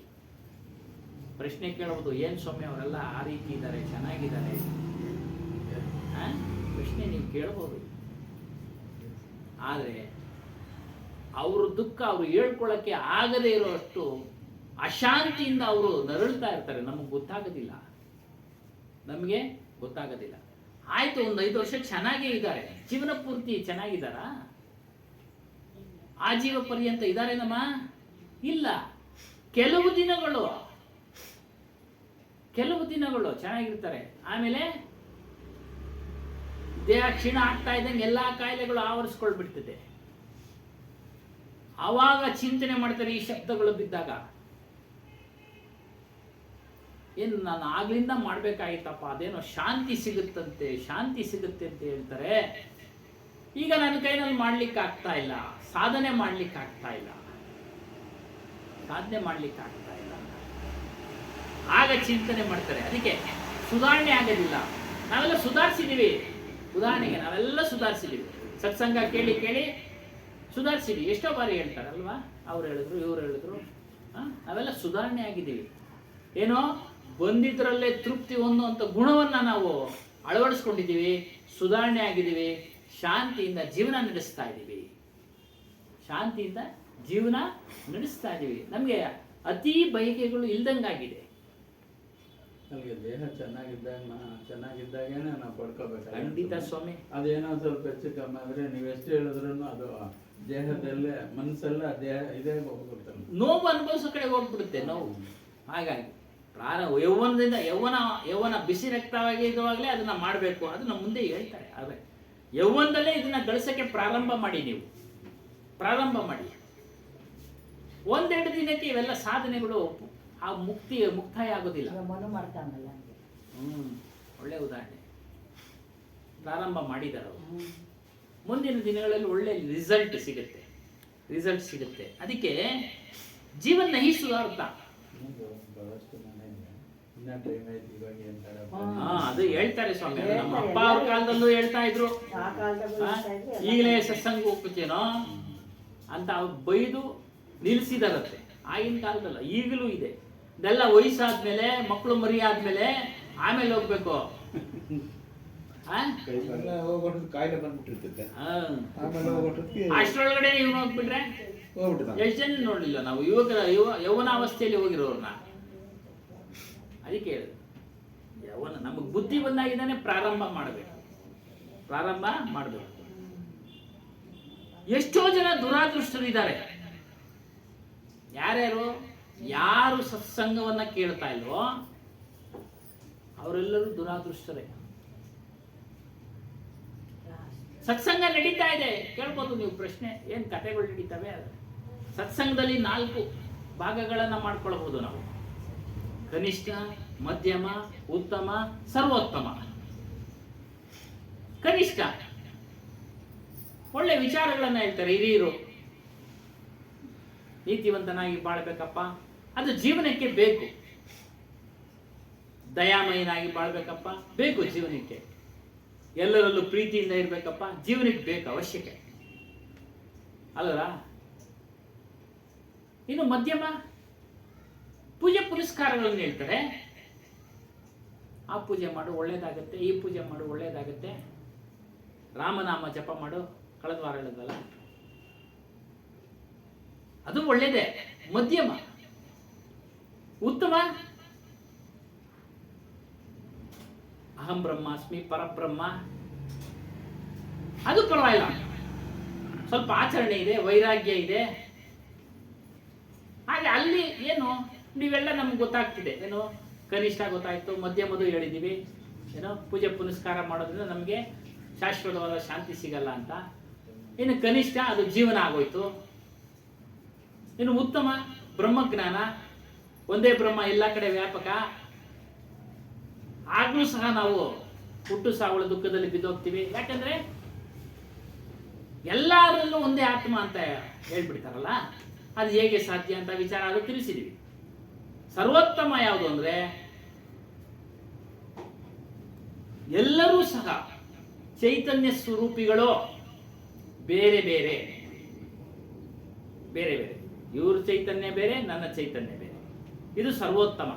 ಪ್ರಶ್ನೆ ಕೇಳಬಹುದು, ಏನ್ ಸ್ವಾಮಿ ಅವರೆಲ್ಲ ಆ ರೀತಿ ಇದ್ದಾರೆ, ಚೆನ್ನಾಗಿದ್ದಾರೆ? ಪ್ರಶ್ನೆ ನೀವು ಕೇಳಬಹುದು. ಆದ್ರೆ ಅವ್ರ ದುಃಖ ಅವ್ರು ಹೇಳ್ಕೊಳ್ಳಕ್ಕೆ ಆಗದೆ ಇರುವಷ್ಟು ಅಶಾಂತಿಯಿಂದ ಅವರು ನರಳ್ತಾ ಇರ್ತಾರೆ. ನಮಗೆ ಗೊತ್ತಾಗೋದಿಲ್ಲ. ಆಯ್ತು, ಒಂದು 5 ವರ್ಷ ಚೆನ್ನಾಗೇ ಇದ್ದಾರೆ, ಜೀವನ ಪೂರ್ತಿ ಚೆನ್ನಾಗಿದ್ದಾರಾ? ಆಜೀವ ಪರ್ಯಂತ ಇದಾರೇನಮ್ಮ? ಇಲ್ಲ. ಕೆಲವು ದಿನಗಳು ಚೆನ್ನಾಗಿರ್ತಾರೆ. ಆಮೇಲೆ ದೇಹ ಕ್ಷೀಣ ಆಗ್ತಾ ಇದ್ದಂಗೆ ಎಲ್ಲಾ ಕಾಯಿಲೆಗಳು ಆವರಿಸ್ಕೊಳ್ಬಿಡ್ತದೆ. ಆವಾಗ ಚಿಂತನೆ ಮಾಡ್ತಾರೆ ಈ ಶಬ್ದಗಳು ಬಿದ್ದಾಗ, ಏನು ನಾನು ಆಗ್ಲಿಂದ ಮಾಡ್ಬೇಕಾಗಿತ್ತಪ್ಪ, ಅದೇನೋ ಶಾಂತಿ ಸಿಗುತ್ತೆ ಅಂತ ಹೇಳ್ತಾರೆ. ಈಗ ನನ್ನ ಕೈನಲ್ಲಿ ಮಾಡ್ಲಿಕ್ಕೆ ಆಗ್ತಾ ಇಲ್ಲ, ಸಾಧನೆ ಮಾಡ್ಲಿಕ್ಕೆ ಆಗ್ತಾ ಇಲ್ಲ. ಆಗ ಚಿಂತನೆ ಮಾಡ್ತಾರೆ. ಅದಕ್ಕೆ ಸುಧಾರಣೆ ಆಗೋದಿಲ್ಲ. ನಾವೆಲ್ಲ ಸುಧಾರಿಸಿದೀವಿ. ಉದಾಹರಣೆಗೆ ನಾವೆಲ್ಲ ಸುಧಾರಿಸಿದೀವಿ. ಸತ್ಸಂಗ ಕೇಳಿ ಸುಧಾರಿಸಿದೀವಿ. ಎಷ್ಟೋ ಬಾರಿ ಹೇಳ್ತಾರಲ್ವಾ, ಅವ್ರು ಹೇಳಿದ್ರು, ಇವ್ರು ಹೇಳಿದ್ರು, ನಾವೆಲ್ಲ ಸುಧಾರಣೆ ಆಗಿದ್ದೀವಿ. ಏನೋ ಬಂದಿದ್ರಲ್ಲೇ ತೃಪ್ತಿ ಹೊಂದುವಂತ ಗುಣವನ್ನ ನಾವು ಅಳವಡಿಸ್ಕೊಂಡಿದ್ದೀವಿ, ಸುಧಾರಣೆ ಆಗಿದ್ದೀವಿ, ಶಾಂತಿಯಿಂದ ಜೀವನ ನಡೆಸ್ತಾ ಇದ್ದೀವಿ. ನಮಗೆ ಅತಿ ಬಯಕೆಗಳು ಇಲ್ದಂಗಾಗಿದೆ. ನಮಗೆ ದೇಹ ಚೆನ್ನಾಗಿದ್ದಾಗೇನೆ ನಾವು ಪಡ್ಕೋಬೇಕು. ಖಂಡಿತ ಸ್ವಾಮಿ. ಅದೇನೋ ಸ್ವಲ್ಪ ಹೆಚ್ಚು ಕಮ್ಮಿ ಆದ್ರೆ ನೀವು ಎಷ್ಟು ಹೇಳಿದ್ರು ಅದು ದೇಹದಲ್ಲೇ, ಮನಸ್ಸೆಲ್ಲ ದೇಹ ಇದೇ ಹೋಗ್ಬಿಡ್ತಾರೆ, ನೋವು ಅನುಭವಿಸೋ ಕಡೆ ಹೋಗ್ಬಿಡುತ್ತೆ ನೋವು. ಹಾಗಾಗಿ ಯೌವನ ಬಿಸಿ ರಕ್ತವಾಗಿ ಇರುವಾಗಲೇ ಅದನ್ನ ಮಾಡಬೇಕು. ಅದನ್ನ ಮುಂದೆ ಹೇಳ್ತಾರೆ. ಆದ್ರೆ ಯೌವನದಲ್ಲೇ ಇದನ್ನ ಗಳಿಸಕ್ಕೆ ಪ್ರಾರಂಭ ಮಾಡಿ. ಒಂದೆರಡು ದಿನಕ್ಕೆ ಇವೆಲ್ಲ ಸಾಧನೆಗಳು ಆ ಮುಕ್ತಾಯ ಆಗೋದಿಲ್ಲ. ಒಳ್ಳೆ ಉದಾಹರಣೆ. ಪ್ರಾರಂಭ ಮಾಡಿದಾರ, ಮುಂದಿನ ದಿನಗಳಲ್ಲಿ ಒಳ್ಳೆ ರಿಸಲ್ಟ್ ಸಿಗುತ್ತೆ. ಅದಕ್ಕೆ ಜೀವನ ನಹಿ ಸುಧಾರ್ತಾ. ಅದು ಹೇಳ್ತಾರೆ ಸ್ವಾಮಿ. ನಮ್ಮ ಅಪ್ಪ ಅವ್ರ ಕಾಲದಲ್ಲೂ ಹೇಳ್ತಾ ಇದ್ರು, ಈಗಲೇ ಸತ್ಸಂಗ ಹೋಗ್ಬಿಟ್ಟೇನೋ ಅಂತ ಅವ್ರು ಬೈದು ನಿಲ್ಸಿದಾರತ್ತೆ. ಆಗಿನ ಕಾಲದಲ್ಲ, ಈಗಲೂ ಇದೆ. ಇದೆಲ್ಲ ವಯಸ್ಸಾದ್ಮೇಲೆ, ಮಕ್ಕಳು ಮರಿ ಆದ್ಮೇಲೆ ಆಮೇಲೆ ಹೋಗ್ಬೇಕು. ಕಾಯಿಲೆ ಬಂದ್ಬಿಟ್ಟಿರ್ತೈತೆ. ಅಷ್ಟರೊಳಗಡೆ ನೀವು ಹೋಗ್ಬಿಟ್ರೆ ಎಷ್ಟು ಜನ ನೋಡ್ಲಿಲ್ಲ ನಾವು ಯೌವನಾವಸ್ಥೆಯಲ್ಲಿ ಹೋಗಿರೋರ್ನ. ಅದಕ್ಕೆ ಹೇಳಿದ್ರು ಯೌವನ ನಮಗೆ ಬುದ್ಧಿ ಬಂದಾಗಿದ್ದಾನೆ ಪ್ರಾರಂಭ ಮಾಡಬೇಕು. ಎಷ್ಟೋ ಜನ ದುರಾದೃಷ್ಟರಿದ್ದಾರೆ. ಯಾರು ಸತ್ಸಂಗವನ್ನ ಕೇಳ್ತಾ ಇಲ್ವೋ ಅವರೆಲ್ಲರೂ ದುರಾದೃಷ್ಟರೇ. ಸತ್ಸಂಗ ನಡೀತಾ ಇದೆ, ಕೇಳ್ಬೋದು ನೀವು ಪ್ರಶ್ನೆ, ಏನ್ ಕಥೆಗಳು ನಡೀತವೆ? ಸತ್ಸಂಗದಲ್ಲಿ 4 ಭಾಗಗಳನ್ನ ಮಾಡ್ಕೊಳ್ಬಹುದು ನಾವು: ಕನಿಷ್ಠ, ಮಧ್ಯಮ, ಉತ್ತಮ, ಸರ್ವೋತ್ತಮ. ಕನಿಷ್ಠ ಒಳ್ಳೆ ವಿಚಾರಗಳನ್ನ ಹೇಳ್ತಾರೆ ಹಿರಿಯರು. ನೀತಿವಂತನಾಗಿ ಬಾಳ್ಬೇಕಪ್ಪ, ಅದು ಜೀವನಕ್ಕೆ ಬೇಕು. ದಯಾಮಯನಾಗಿ ಬಾಳ್ಬೇಕಪ್ಪ, ಬೇಕು ಜೀವನಕ್ಕೆ. ಎಲ್ಲರಲ್ಲೂ ಪ್ರೀತಿಯಿಂದ ಇರ್ಬೇಕಪ್ಪ, ಜೀವನಕ್ಕೆ ಬೇಕು, ಅವಶ್ಯಕ ಅಲ್ಲರ. ಇನ್ನು ಮಧ್ಯಮ, ಪೂಜೆ ಪುರಸ್ಕಾರಗಳನ್ನು ಹೇಳ್ತಾರೆ. ಆ ಪೂಜೆ ಮಾಡು ಒಳ್ಳೇದಾಗತ್ತೆ, ಈ ಪೂಜೆ ಮಾಡು ಒಳ್ಳೇದಾಗತ್ತೆ, ರಾಮನಾಮ ಜಪ ಮಾಡು, ಕಳೆದ ವಾರ ಹೇಳಿದ್ವಲ್ಲ, ಅದು ಒಳ್ಳೇದೇ. ಮಧ್ಯಮ. ಉತ್ತಮ, ಅಹಂ ಬ್ರಹ್ಮಾಸ್ಮಿ, ಪರಬ್ರಹ್ಮ, ಅದು ಪರವಾಗಿಲ್ಲ, ಸ್ವಲ್ಪ ಆಚರಣೆ ಇದೆ, ವೈರಾಗ್ಯ ಇದೆ. ಹಾಗೆ ಅಲ್ಲಿ ಏನು ನೀವೆಲ್ಲ ನಮ್ಗೆ ಗೊತ್ತಾಗ್ತಿದೆ. ಏನು ಕನಿಷ್ಠ ಗೊತ್ತಾಯ್ತು, ಮಧ್ಯಮದು ಹೇಳಿದೀವಿ. ಏನೋ ಪೂಜೆ ಪುನಸ್ಕಾರ ಮಾಡೋದ್ರಿಂದ ನಮಗೆ ಶಾಶ್ವತವಾದ ಶಾಂತಿ ಸಿಗಲ್ಲ ಅಂತ. ಇನ್ನು ಕನಿಷ್ಠ ಅದು ಜೀವನ ಆಗೋಯ್ತು. ಇನ್ನು ಉತ್ತಮ ಬ್ರಹ್ಮಜ್ಞಾನ, ಒಂದೇ ಬ್ರಹ್ಮ ಎಲ್ಲ ಕಡೆ ವ್ಯಾಪಕ. ಆಗ್ಲೂ ಸಹ ನಾವು ಹುಟ್ಟು ಸಾವುಗಳ ದುಃಖದಲ್ಲಿ ಬಿದ್ದೋಗ್ತೀವಿ. ಯಾಕಂದ್ರೆ ಎಲ್ಲರಲ್ಲೂ ಒಂದೇ ಆತ್ಮ ಅಂತ ಹೇಳ್ಬಿಡ್ತಾರಲ್ಲ, ಅದು ಹೇಗೆ ಸಾಧ್ಯ ಅಂತ ವಿಚಾರ ಅದು ತಿಳಿಸಿದೀವಿ. ಸರ್ವೋತ್ತಮ ಯಾವುದು ಅಂದ್ರೆ ಎಲ್ಲರೂ ಸಹ ಚೈತನ್ಯ ಸ್ವರೂಪಿಗಳು, ಬೇರೆ ಬೇರೆ. ಇವ್ರ ಚೈತನ್ಯ ಬೇರೆ, ನನ್ನ ಚೈತನ್ಯ ಬೇರೆ. ಇದು ಸರ್ವೋತ್ತಮ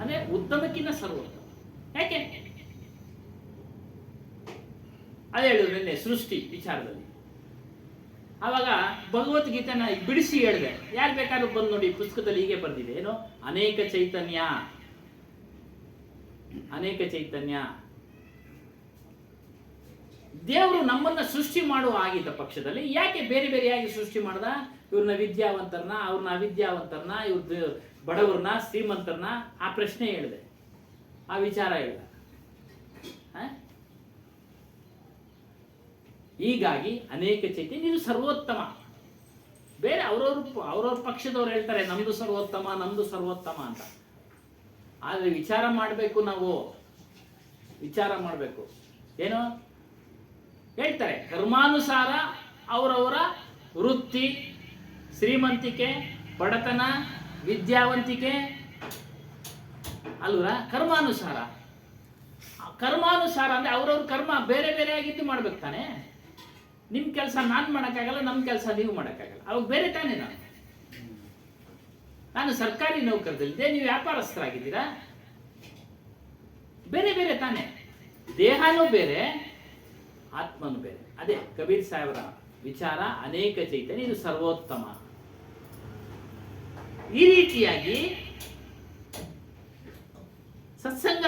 ಅಂದ್ರೆ ಉತ್ತಮಕ್ಕಿಂತ ಸರ್ವೋತ್ತಮ. ಯಾಕೆ ಅದೇ ಹೇಳಿದ್ರು ನಿನ್ನೆ ಸೃಷ್ಟಿ ವಿಚಾರದಲ್ಲಿ. ಆವಾಗ ಭಗವದ್ಗೀತೆನ ಬಿಡಿಸಿ ಹೇಳಿದೆ. ಯಾರು ಬೇಕಾದ್ರೂ ಬಂದು ನೋಡಿ, ಪುಸ್ತಕದಲ್ಲಿ ಹೀಗೆ ಬರ್ದಿದೆ. ಏನು ಅನೇಕ ಚೈತನ್ಯ. ದೇವರು ನಮ್ಮನ್ನ ಸೃಷ್ಟಿ ಮಾಡುವ ಆಗಿದ್ದ ಪಕ್ಷದಲ್ಲಿ ಯಾಕೆ ಬೇರೆ ಬೇರೆಯಾಗಿ ಸೃಷ್ಟಿ ಮಾಡ್ದ? ಇವ್ರನ್ನ ವಿದ್ಯಾವಂತರನ್ನ, ಅವ್ರನ್ನ ಅವಿದ್ಯಾವಂತರನ್ನ, ಇವ್ರ ಬಡವ್ರನ್ನ, ಶ್ರೀಮಂತರನ್ನ, ಆ ಪ್ರಶ್ನೆ ಹೇಳಿದೆ, ಆ ವಿಚಾರ ಹೇಳಿದ. ಹೀಗಾಗಿ ಅನೇಕ ಚೈತನ್ಯ, ಇದು ಸರ್ವೋತ್ತಮ. ಬೇರೆ ಅವ್ರವ್ರ ಪಕ್ಷದವ್ರು ಹೇಳ್ತಾರೆ ನಮ್ದು ಸರ್ವೋತ್ತಮ ಅಂತ. ಆದ್ರೆ ವಿಚಾರ ಮಾಡಬೇಕು, ನಾವು ವಿಚಾರ ಮಾಡಬೇಕು. ಏನು ಹೇಳ್ತಾರೆ? ಕರ್ಮಾನುಸಾರ ಅವರವರ ವೃತ್ತಿ, ಶ್ರೀಮಂತಿಕೆ, ಬಡತನ, ವಿದ್ಯಾವಂತಿಕೆ ಅಲ್ವರ. ಕರ್ಮಾನುಸಾರ ಅಂದ್ರೆ ಅವ್ರವ್ರ ಕರ್ಮ ಬೇರೆ ಬೇರೆ ಆಗಿದ್ದು ಮಾಡ್ಬೇಕು ತಾನೆ. ನಿಮ್ ಕೆಲಸ ನಾನ್ ಮಾಡಕ್ಕಾಗಲ್ಲ, ನಮ್ ಕೆಲಸ ನೀವು ಮಾಡಕ್ಕಾಗಲ್ಲ. ಅವಾಗ ಬೇರೆ ತಾನೇ. ನಾನು ಸರ್ಕಾರಿ ನೌಕರದಲ್ಲಿದ್ದೆ, ನೀವು ವ್ಯಾಪಾರಸ್ಥರಾಗಿದ್ದೀರಾ, ಬೇರೆ ಬೇರೆ ತಾನೆ. ದೇಹನೂ ಬೇರೆ, ಆತ್ಮನೂ ಬೇರೆ. ಅದೇ ಕಬೀರ್ ಸಾಹೇಬರ ವಿಚಾರ, ಅನೇಕ ಚೈತನ್ಯ, ಇದು ಸರ್ವೋತ್ತಮ. ಈ ರೀತಿಯಾಗಿ ಸತ್ಸಂಗ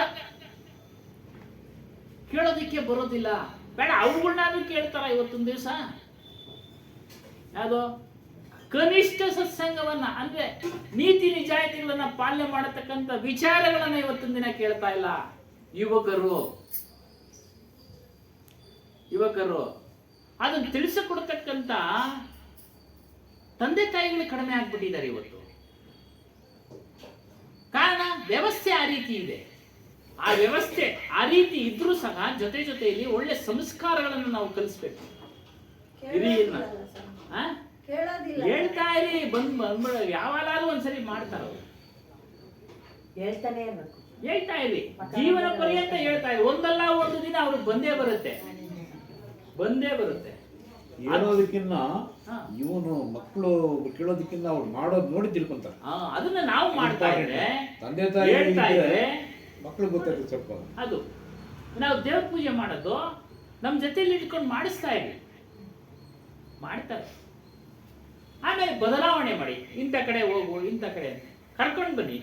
ಕೇಳೋದಿಕ್ಕೆ ಬರೋದಿಲ್ಲ, ಬೇಡ ಅವುಗಳನ್ನಾದ್ರೂ ಕೇಳ್ತಾರ. ಇವತ್ತೊಂದು ದಿವಸ ಯಾವುದು ಕನಿಷ್ಠ ಸತ್ಸಂಗವನ್ನ, ಅಂದ್ರೆ ನೀತಿ ನಿಜಾಯಿತಿಗಳನ್ನ ಪಾಲನೆ ಮಾಡತಕ್ಕಂಥ ವಿಚಾರಗಳನ್ನ ಇವತ್ತೊಂದು ದಿನ ಕೇಳ್ತಾ ಇಲ್ಲ ಯುವಕರು. ಅದನ್ನು ತಿಳಿಸಿಕೊಡ್ತಕ್ಕಂಥ ತಂದೆ ತಾಯಿಗಳು ಕಡಿಮೆ ಆಗ್ಬಿಟ್ಟಿದ್ದಾರೆ ಇವತ್ತು. ಕಾರಣ ವ್ಯವಸ್ಥೆ ಆ ರೀತಿ ಇದೆ. ಆ ವ್ಯವಸ್ಥೆ ಆ ರೀತಿ ಇದ್ರೂ ಸಹ ಜೊತೆಯಲ್ಲಿ ಒಳ್ಳೆ ಸಂಸ್ಕಾರಗಳನ್ನು ನಾವು ಕಲಿಸ್ಬೇಕು. ಹಿರಿಯನ್ನ ಹೇಳ್ತಾ ಇರಿ, ಬಂದ್ಬಿಡ, ಯಾವಾಗಾದ್ರೂ ಒಂದ್ಸರಿ ಮಾಡ್ತಾರ. ಹೇಳ್ತಾ ಇರಿ, ಜೀವನ ಪರ್ಯಂತ ಹೇಳ್ತಾ ಇರಿ. ಒಂದಲ್ಲ ಒಂದು ದಿನ ಅವ್ರಿಗೆ ಬಂದೇ ಬರುತ್ತೆ. ಹೇಳೋದಕ್ಕಿನ್ನ ಇವನು ಮಕ್ಕಳು ಕೇಳೋದಕ್ಕಿಂತ ಅವ್ರು ಮಾಡೋದು ನೋಡಿ ತಿಳ್ಕೊಂತಾರೆ. ಅದನ್ನ ನಾವು ಮಾಡ್ತಾ ಇದ್ರೆ ತಂದೆ ತಾಯಿ ಮಕ್ಕಳು ಗೊತ್ತಾಗ್ತದೆ ಸ್ವಲ್ಪ. ಅದು ನಾವು ದೇವ್ರ ಪೂಜೆ ಮಾಡೋದು ನಮ್ಮ ಜೊತೆಲಿ ಇಟ್ಕೊಂಡು ಮಾಡಿಸ್ತಾ ಇರಿ, ಮಾಡ್ತಾರೆ. ಆಮೇಲೆ ಬದಲಾವಣೆ ಮಾಡಿ, ಇಂಥ ಕಡೆ ಹೋಗು, ಇಂಥ ಕಡೆ ಕರ್ಕೊಂಡು ಬನ್ನಿ,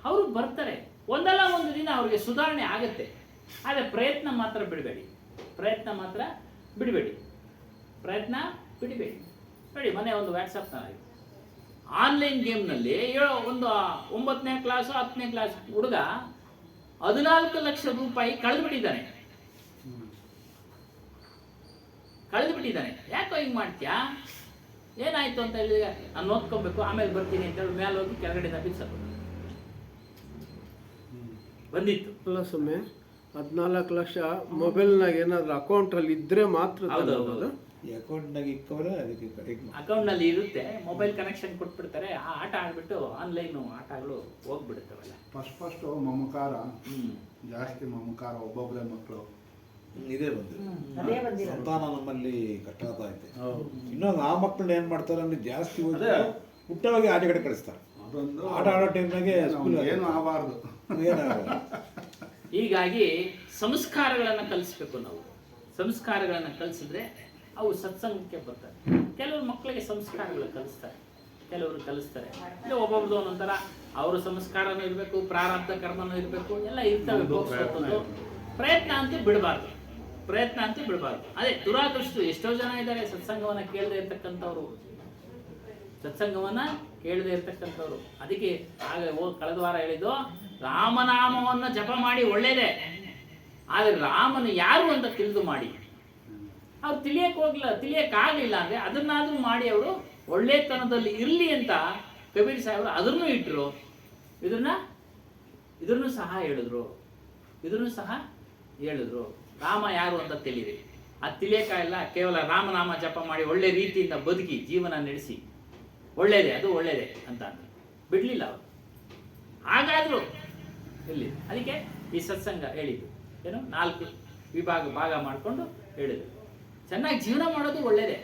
ಅವರು ಬರ್ತಾರೆ. ಒಂದಲ್ಲ ಒಂದು ದಿನ ಅವ್ರಿಗೆ ಸುಧಾರಣೆ ಆಗುತ್ತೆ. ಆದರೆ ಪ್ರಯತ್ನ ಮಾತ್ರ ಬಿಡಬೇಡಿ. ನೋಡಿ, ಮೊನ್ನೆ ಒಂದು ವಾಟ್ಸಪ್ನಲ್ಲಿ ಆನ್ಲೈನ್ ಗೇಮ್ನಲ್ಲಿ ಒಂದು 9ನೇ ಕ್ಲಾಸು 10ನೇ ಕ್ಲಾಸ್ ಹುಡುಗ 14 ಲಕ್ಷ ರೂಪಾಯಿ ಕಳೆದುಬಿಟ್ಟಿದ್ದಾನೆ. ಯಾಕೋ ಹಿಂಗೆ ಮಾಡ್ತೀಯಾ, ಏನಾಯ್ತು ಅಂತ ಹೇಳಿದ್ರೆ ನಾನು ಓದ್ಕೊಬೇಕು ಆಮೇಲೆ ಬರ್ತೀನಿ ಅಂತ ಹೇಳಿ ಮೇಲೆ ಹೋಗಿ ಕೆಳಗಡೆ ಬಿಡಿಸೋದು ಬಂದಿತ್ತು. ಅಲ್ಲ ಸ್ವಾಮಿ, 14 ಲಕ್ಷ ಮೊಬೈಲ್ನಾಗ ಏನಾದ್ರು ಅಕೌಂಟಲ್ಲಿ ಇದ್ರೆ ಮಾತ್ರ ಹೌದು. ಈ ಅಕೌಂಟ್ನಾಗ ಇಕ್ಕವ್ರೆ ಅದಕ್ಕೆ ಅಕೌಂಟ್ನಲ್ಲಿ ಇರುತ್ತೆ, ಮೊಬೈಲ್ ಕನೆಕ್ಷನ್ ಕೊಟ್ಬಿಡ್ತಾರೆ, ಆ ಆಟ ಆಡ್ಬಿಟ್ಟು ಆನ್ಲೈನ್ ಆಟಗಳು ಹೋಗ್ಬಿಡುತ್ತವಲ್ಲ. ಫಸ್ಟ್ ಮಮಕಾರ ಜಾಸ್ತಿ, ಮಮಕಾರ ಒಬ್ಬೊಬ್ಬರೇ ಮಕ್ಕಳು ಇದೇ ಬಂದಿದೆ. ಸಂತಾನ ನಮ್ಮಲ್ಲಿ ಕಟ್ಟಾಗ್ತಾ ಐತೆ. ಇನ್ನೊಂದು ಆ ಮಕ್ಕಳನ್ನ ಏನ್ ಮಾಡ್ತಾರೆ ಅಂದ್ರೆ ಜಾಸ್ತಿ ಹುಟ್ಟವಾಗಿ ಆಚೆ ಕಡೆ ಕಳಿಸ್ತಾರೆ. ಅದೊಂದು ಆಟ ಆಡೋ ಟೈಮ್ನಾಗೆ ಏನು ಆಗಬಾರ್ದು. ಹೀಗಾಗಿ ಸಂಸ್ಕಾರಗಳನ್ನು ಕಲಿಸ್ಬೇಕು ನಾವು. ಸಂಸ್ಕಾರಗಳನ್ನು ಕಲಿಸಿದ್ರೆ ಅವು ಸತ್ಸಂಗಕ್ಕೆ ಬರ್ತಾರೆ. ಕೆಲವರು ಮಕ್ಕಳಿಗೆ ಸಂಸ್ಕಾರಗಳು ಕಲಿಸ್ತಾರೆ, ಕೆಲವರು ಕಲಿಸ್ತಾರೆ. ಇಲ್ಲ ಒಬ್ಬೊಬ್ರದ್ದು ಒಂದೊಂಥರ ಅವ್ರ ಸಂಸ್ಕಾರನೂ ಇರಬೇಕು, ಪ್ರಾರಬ್ಧ ಕರ್ಮನೂ ಇರಬೇಕು, ಎಲ್ಲ ಇರ್ತವೆ. ಪ್ರಯತ್ನ ಅಂತೂ ಬಿಡಬಾರ್ದು. ಅದೇ ದುರಾದೃಷ್ಟ ಎಷ್ಟೋ ಜನ ಇದ್ದಾರೆ ಸತ್ಸಂಗವನ್ನ ಕೇಳದೆ ಇರ್ತಕ್ಕಂಥವ್ರು. ಅದಕ್ಕೆ ಆಗ ಕಳೆದ ವಾರ ಹೇಳಿದ್ದು, ರಾಮನಾಮವನ್ನು ಜಪ ಮಾಡಿ ಒಳ್ಳೇದೇ, ಆದರೆ ರಾಮನ ಯಾರು ಅಂತ ತಿಳಿದು ಮಾಡಿ. ಅವ್ರು ತಿಳಿಯಕ್ಕಾಗಲಿಲ್ಲ ಅಂದರೆ ಅದನ್ನಾದ್ರೂ ಮಾಡಿ ಅವರು ಒಳ್ಳೆತನದಲ್ಲಿ ಇರಲಿ ಅಂತ ಕಬೀರ್ ಸಾಹೇಬರು ಅದನ್ನು ಇಟ್ಟರು. ಇದನ್ನು ಸಹ ಹೇಳಿದ್ರು ರಾಮ ಯಾರು ಅಂತ ತಿಳಿರಿ. ಅದು ತಿಳಿಯಕ್ಕಾಗಿಲ್ಲ, ಕೇವಲ ರಾಮನಾಮ ಜಪ ಮಾಡಿ ಒಳ್ಳೆ ರೀತಿಯಿಂದ ಬದುಕಿ ಜೀವನ ನಡೆಸಿ ಒಳ್ಳೇದೇ ಅಂತ ಬಿಡಲಿಲ್ಲ ಅವರು. ಹಾಗಾದರೂ ಇಲ್ಲಿ ಅದಕ್ಕೆ ಈ ಸತ್ಸಂಗ ಹೇಳಿದ್ದು ಏನು, 4 ಭಾಗ ಮಾಡಿಕೊಂಡು ಹೇಳಿದ್ರು. ಚೆನ್ನಾಗಿ ಜೀವನ ಮಾಡೋದು ಒಳ್ಳೇದೇ.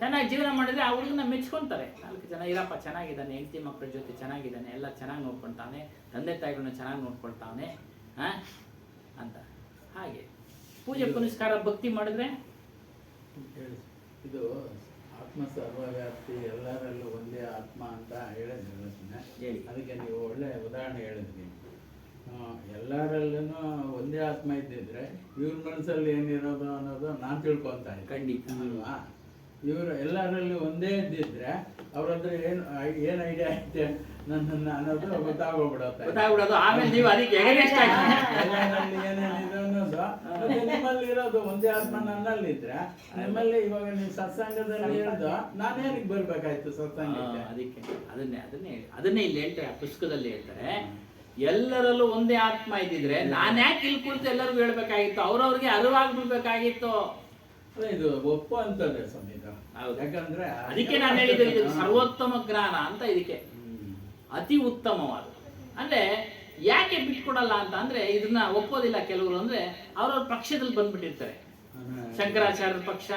ಚೆನ್ನಾಗಿ ಜೀವನ ಮಾಡಿದ್ರೆ ಆ ಹುಡುಗನ ಮೆಚ್ಕೊಳ್ತಾರೆ. 4 ಜನ ಇರಪ್ಪ ಚೆನ್ನಾಗಿದ್ದಾನೆ, ಹೆಂಡತಿ ಮಕ್ಕಳ ಜೊತೆ ಚೆನ್ನಾಗಿದ್ದಾನೆ, ಎಲ್ಲ ಚೆನ್ನಾಗಿ ನೋಡ್ಕೊಳ್ತಾನೆ, ತಂದೆ ತಾಯಿಗಳನ್ನ ಚೆನ್ನಾಗಿ ನೋಡ್ಕೊಳ್ತಾವನೆ ಅಂತ. ಹಾಗೆ ಪೂಜೆ ಪುನಸ್ಕಾರ ಭಕ್ತಿ ಮಾಡಿದ್ರೆ ಇದು ಆತ್ಮ ಸರ್ವವ್ಯಾಪ್ತಿ, ಎಲ್ಲರಲ್ಲೂ ಒಂದೇ ಆತ್ಮ ಅಂತ ಹೇಳಿದ್ರಲ್ಲ, ಹೇಳಿ. ಅದಕ್ಕೆ ನೀವು ಒಳ್ಳೆ ಉದಾಹರಣೆ ಹೇಳಿದ್ರಿ. ಎಲ್ಲರಲ್ಲೂ ಒಂದೇ ಆತ್ಮ ಇದ್ದಿದ್ರೆ ಇವ್ರ ಮನಸ್ಸಲ್ಲಿ ಏನಿರೋದು ಅನ್ನೋದು ನಾನು ತಿಳ್ಕೊತಾ ಇದ್ದೆ. ಖಂಡಿತ ಅಲ್ವಾ? ಇವರು ಎಲ್ಲರಲ್ಲಿ ಒಂದೇ ಇದ್ದಿದ್ರೆ ಅವ್ರ ಹತ್ರ ಏನು ಐಡಿಯಾ ಐತೆ ನನ್ನನ್ನ ಅನ್ನೋದು ಗೊತ್ತಾಗ್ಬಿಡೋದು. ಆಮೇಲೆ ನೀವು ಅದಕ್ಕೆ ಏನೇನಿದೆ ಅನ್ನೋದು ನಿಮ್ಮಲ್ಲಿ ಇರೋದು ಒಂದೇ ಆತ್ಮ ನನ್ನಲ್ಲಿ ಇದ್ರೆ, ನಿಮ್ಮಲ್ಲಿ ಇವಾಗ ನೀವು ಸತ್ಸಂಗದಲ್ಲಿ ಹೇಳಿದ್ದು ನಾನೇನಿಗೆ ಬರ್ಬೇಕಾಯ್ತು ಸತ್ಸಂಗಕ್ಕೆ? ಅದಕ್ಕೆ ಅದನ್ನೇ ಇಲ್ಲಿ ಹೇಳ್ತಾರೆ, ಪುಸ್ತಕದಲ್ಲಿ ಹೇಳ್ತಾರೆ, ಎಲ್ಲರಲ್ಲೂ ಒಂದೇ ಆತ್ಮ ಇದ್ದಿದ್ರೆ ನಾನು ಯಾಕೆ ಇಲ್ಲಿ ಕುಳಿತು ಎಲ್ಲರಿಗೂ ಹೇಳ್ಬೇಕಾಗಿತ್ತು, ಅವ್ರವ್ರಿಗೆ ಅರಿವಾಗ್ಬಿಡ್ಬೇಕಾಗಿತ್ತು. ಇದು ಒಪ್ಪು ಅಂತದೆ ಸ್ವಾಮಿ. ಯಾಕಂದ್ರೆ ಅದಕ್ಕೆ ನಾನು ಹೇಳಿದ್ದು ಇದು ಸರ್ವೋತ್ತಮ ಜ್ಞಾನ ಅಂತ. ಇದಕ್ಕೆ ಅತಿ ಉತ್ತಮವಾದ ಅಂದ್ರೆ ಯಾಕೆ ಬಿಟ್ಕೊಡಲ್ಲ ಅಂತ ಅಂದ್ರೆ ಇದನ್ನ ಒಪ್ಪೋದಿಲ್ಲ ಕೆಲವರು. ಅಂದ್ರೆ ಅವ್ರವ್ರ ಪಕ್ಷದಲ್ಲಿ ಬಂದ್ಬಿಟ್ಟಿರ್ತಾರೆ. ಶಂಕರಾಚಾರ್ಯರ ಪಕ್ಷ,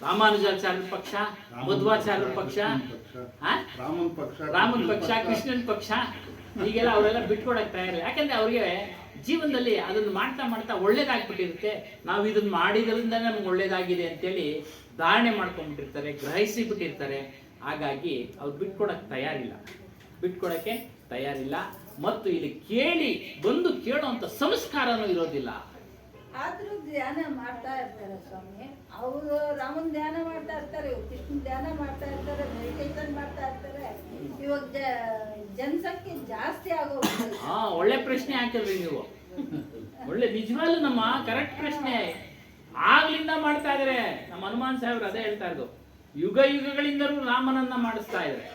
ರಾಮಾನುಜಾಚಾರ್ಯರ ಪಕ್ಷ, ಮಧ್ವಾಚಾರ್ಯರ ಪಕ್ಷ, ರಾಮನ್ ಪಕ್ಷ, ಕೃಷ್ಣನ್ ಪಕ್ಷ, ಹೀಗೆಲ್ಲ ಅವರೆಲ್ಲ ಬಿಟ್ಕೊಡಕ್ ತಯಾರಿಲ್ಲ. ಯಾಕಂದ್ರೆ ಅವ್ರಿಗೆ ಜೀವನದಲ್ಲಿ ಅದನ್ನು ಮಾಡ್ತಾ ಒಳ್ಳೇದಾಗ್ಬಿಟ್ಟಿರುತ್ತೆ. ನಾವು ಇದನ್ನ ಮಾಡಿದ್ರಿಂದ ನಮ್ಗೆ ಒಳ್ಳೇದಾಗಿದೆ ಅಂತೇಳಿ ಧಾರಣೆ ಮಾಡ್ಕೊಂಡ್ಬಿಟ್ಟಿರ್ತಾರೆ, ಗ್ರಹಿಸಿ ಬಿಟ್ಟಿರ್ತಾರೆ. ಹಾಗಾಗಿ ಅವ್ರು ಬಿಟ್ಕೊಡಕ್ಕೆ ತಯಾರಿಲ್ಲ. ಮತ್ತು ಇಲ್ಲಿ ಬಂದು ಕೇಳುವಂತ ಸಂಸ್ಕಾರನೂ ಇರೋದಿಲ್ಲ. ಆದ್ರೂ ಧ್ಯಾನ ಮಾಡ್ತಾ ಇರ್ತಾರೆ ಸ್ವಾಮಿ. ಅವರು ರಾಮನ್ ಧ್ಯಾನ ಮಾಡ್ತಾ ಇರ್ತಾರೆ, ಕೃಷ್ಣ ಧ್ಯಾನ ಮಾಡ್ತಾ ಇರ್ತಾರೆ, ಮೆಡಿಟೇಷನ್ ಮಾಡ್ತಾ ಇರ್ತಾರೆ. ಇವಾಗ ಜನಸಂಖ್ಯೆ ಜಾಸ್ತಿ ಆಗೋಗ್ತದೆ. ಒಳ್ಳೆ ಪ್ರಶ್ನೆ ಹಾಕಿದ್ರಿ ನೀವು. ಒಳ್ಳೆ ನಿಜವಾಗ್ಲೂ ನಮ್ಮ ಕರೆಕ್ಟ್ ಪ್ರಶ್ನೆ. ಆಗ್ಲಿಂದ ಮಾಡ್ತಾ ಇದಾರೆ. ನಮ್ಮ ಹನುಮಾನ್ ಸಾಹೇಬ್ರು ಅದೇ ಹೇಳ್ತಾ ಇದ್ರು, ಯುಗಗಳಿಂದಲೂ ರಾಮನನ್ನ ಮಾಡಿಸ್ತಾ ಇದ್ದಾರೆ.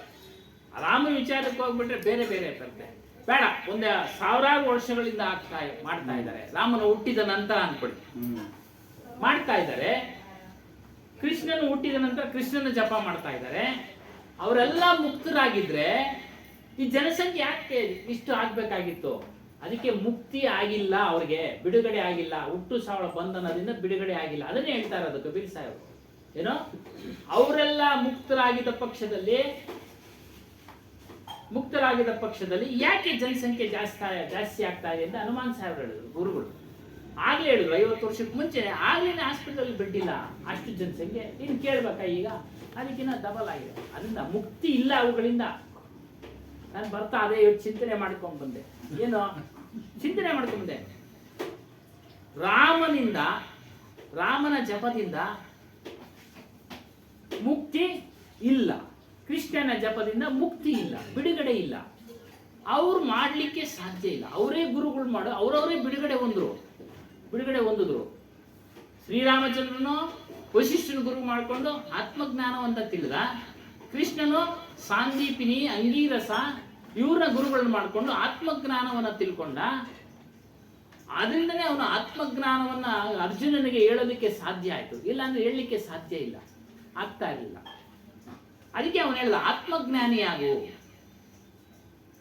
ರಾಮ ವಿಚಾರಕ್ಕೆ ಹೋಗ್ಬಿಟ್ರೆ ಬೇರೆ ಬರುತ್ತೆ. ಬೇಡ, ಒಂದೇ 1000 ವರ್ಷಗಳಿಂದ ಮಾಡ್ತಾ ಇದ್ದಾರೆ. ರಾಮನ ಹುಟ್ಟಿದ ನಂತರ ಅನ್ಕೊಳ್ಳಿ ಮಾಡ್ತಾ ಇದ್ದಾರೆ. ಕೃಷ್ಣನು ಹುಟ್ಟಿದ ನಂತರ ಕೃಷ್ಣನ ಜಪ ಮಾಡ್ತಾ ಇದ್ದಾರೆ. ಅವರೆಲ್ಲ ಮುಕ್ತರಾಗಿದ್ರೆ ಈ ಜನಸಂಖ್ಯೆ ಯಾಕೆ ಇಷ್ಟು ಆಗ್ಬೇಕಾಗಿತ್ತು? ಅದಕ್ಕೆ ಮುಕ್ತಿ ಆಗಿಲ್ಲ, ಅವ್ರಿಗೆ ಬಿಡುಗಡೆ ಆಗಿಲ್ಲ, ಹುಟ್ಟು ಸಾವಳ ಬಂಧನದಿಂದ ಬಿಡುಗಡೆ ಆಗಿಲ್ಲ. ಅದನ್ನೇ ಹೇಳ್ತಾ ಇರೋದು ಕಬೀರ್ ಸಾಹೇಬ್. ಏನೋ ಅವರೆಲ್ಲ ಮುಕ್ತರಾಗಿದ್ದ ಪಕ್ಷದಲ್ಲಿ ಯಾಕೆ ಜನಸಂಖ್ಯೆ ಜಾಸ್ತಿ ಆಗ್ತಾ ಇದೆ ಅಂತ ಹನುಮಾನ್ ಸಾಹೇಬ್ರು ಹೇಳಿದ್ರು, ಗುರುಗಳು ಆಗ್ಲೇ ಹೇಳಿದ್ರು. 50 ವರ್ಷಕ್ಕೆ ಮುಂಚೆ ಆಗ್ಲೇನೆ ಹಾಸ್ಪಿಟಲ್ ಬೆಡ್ ಇಲ್ಲ, ಅಷ್ಟು ಜನಸಂಖ್ಯೆ. ಇನ್ನು ಕೇಳ್ಬೇಕಾ ಈಗ? ಅದಕ್ಕಿಂತ ಡಬಲ್ ಆಗಿದೆ. ಅದರಿಂದ ಮುಕ್ತಿ ಇಲ್ಲ ಅವುಗಳಿಂದ. ನಾನು ಬರ್ತಾ ಅದೇ ಚಿಂತನೆ ಮಾಡ್ಕೊಂಡು ಬಂದೆ. ಏನು ಚಿಂತನೆ ಮಾಡ್ಕೊಂಡು ಬಂದೆ? ರಾಮನ ಜಪದಿಂದ ಮುಕ್ತಿ ಇಲ್ಲ, ಕೃಷ್ಣನ ಜಪದಿಂದ ಮುಕ್ತಿ ಇಲ್ಲ, ಬಿಡುಗಡೆ ಇಲ್ಲ. ಅವ್ರು ಮಾಡಲಿಕ್ಕೆ ಸಾಧ್ಯ ಇಲ್ಲ. ಅವರೇ ಗುರುಗಳು ಮಾಡೋ ಅವರವರೇ ಬಿಡುಗಡೆ ಹೊಂದಿದ್ರು. ಶ್ರೀರಾಮಚಂದ್ರನು ವಶಿಷ್ಠನ ಗುರು ಮಾಡಿಕೊಂಡು ಆತ್ಮಜ್ಞಾನವಂತ ತಿಳಿದ. ಕೃಷ್ಣನು ಸಾಂದೀಪಿನಿ, ಅಂಗೀರಸ ಇವ್ರನ್ನ ಗುರುಗಳನ್ನ ಮಾಡಿಕೊಂಡು ಆತ್ಮಜ್ಞಾನವನ್ನ ತಿಳ್ಕೊಂಡ. ಆದ್ರಿಂದನೇ ಅವನು ಆತ್ಮಜ್ಞಾನವನ್ನ ಅರ್ಜುನನಿಗೆ ಹೇಳೋದಕ್ಕೆ ಸಾಧ್ಯ ಆಯ್ತು. ಇಲ್ಲಾಂದ್ರೆ ಹೇಳಲಿಕ್ಕೆ ಸಾಧ್ಯ ಇಲ್ಲ, ಆಗ್ತಾ ಇರಲಿಲ್ಲ. ಅದಕ್ಕೆ ಅವನು ಹೇಳ್ದ ಆತ್ಮಜ್ಞಾನಿಯಾಗು,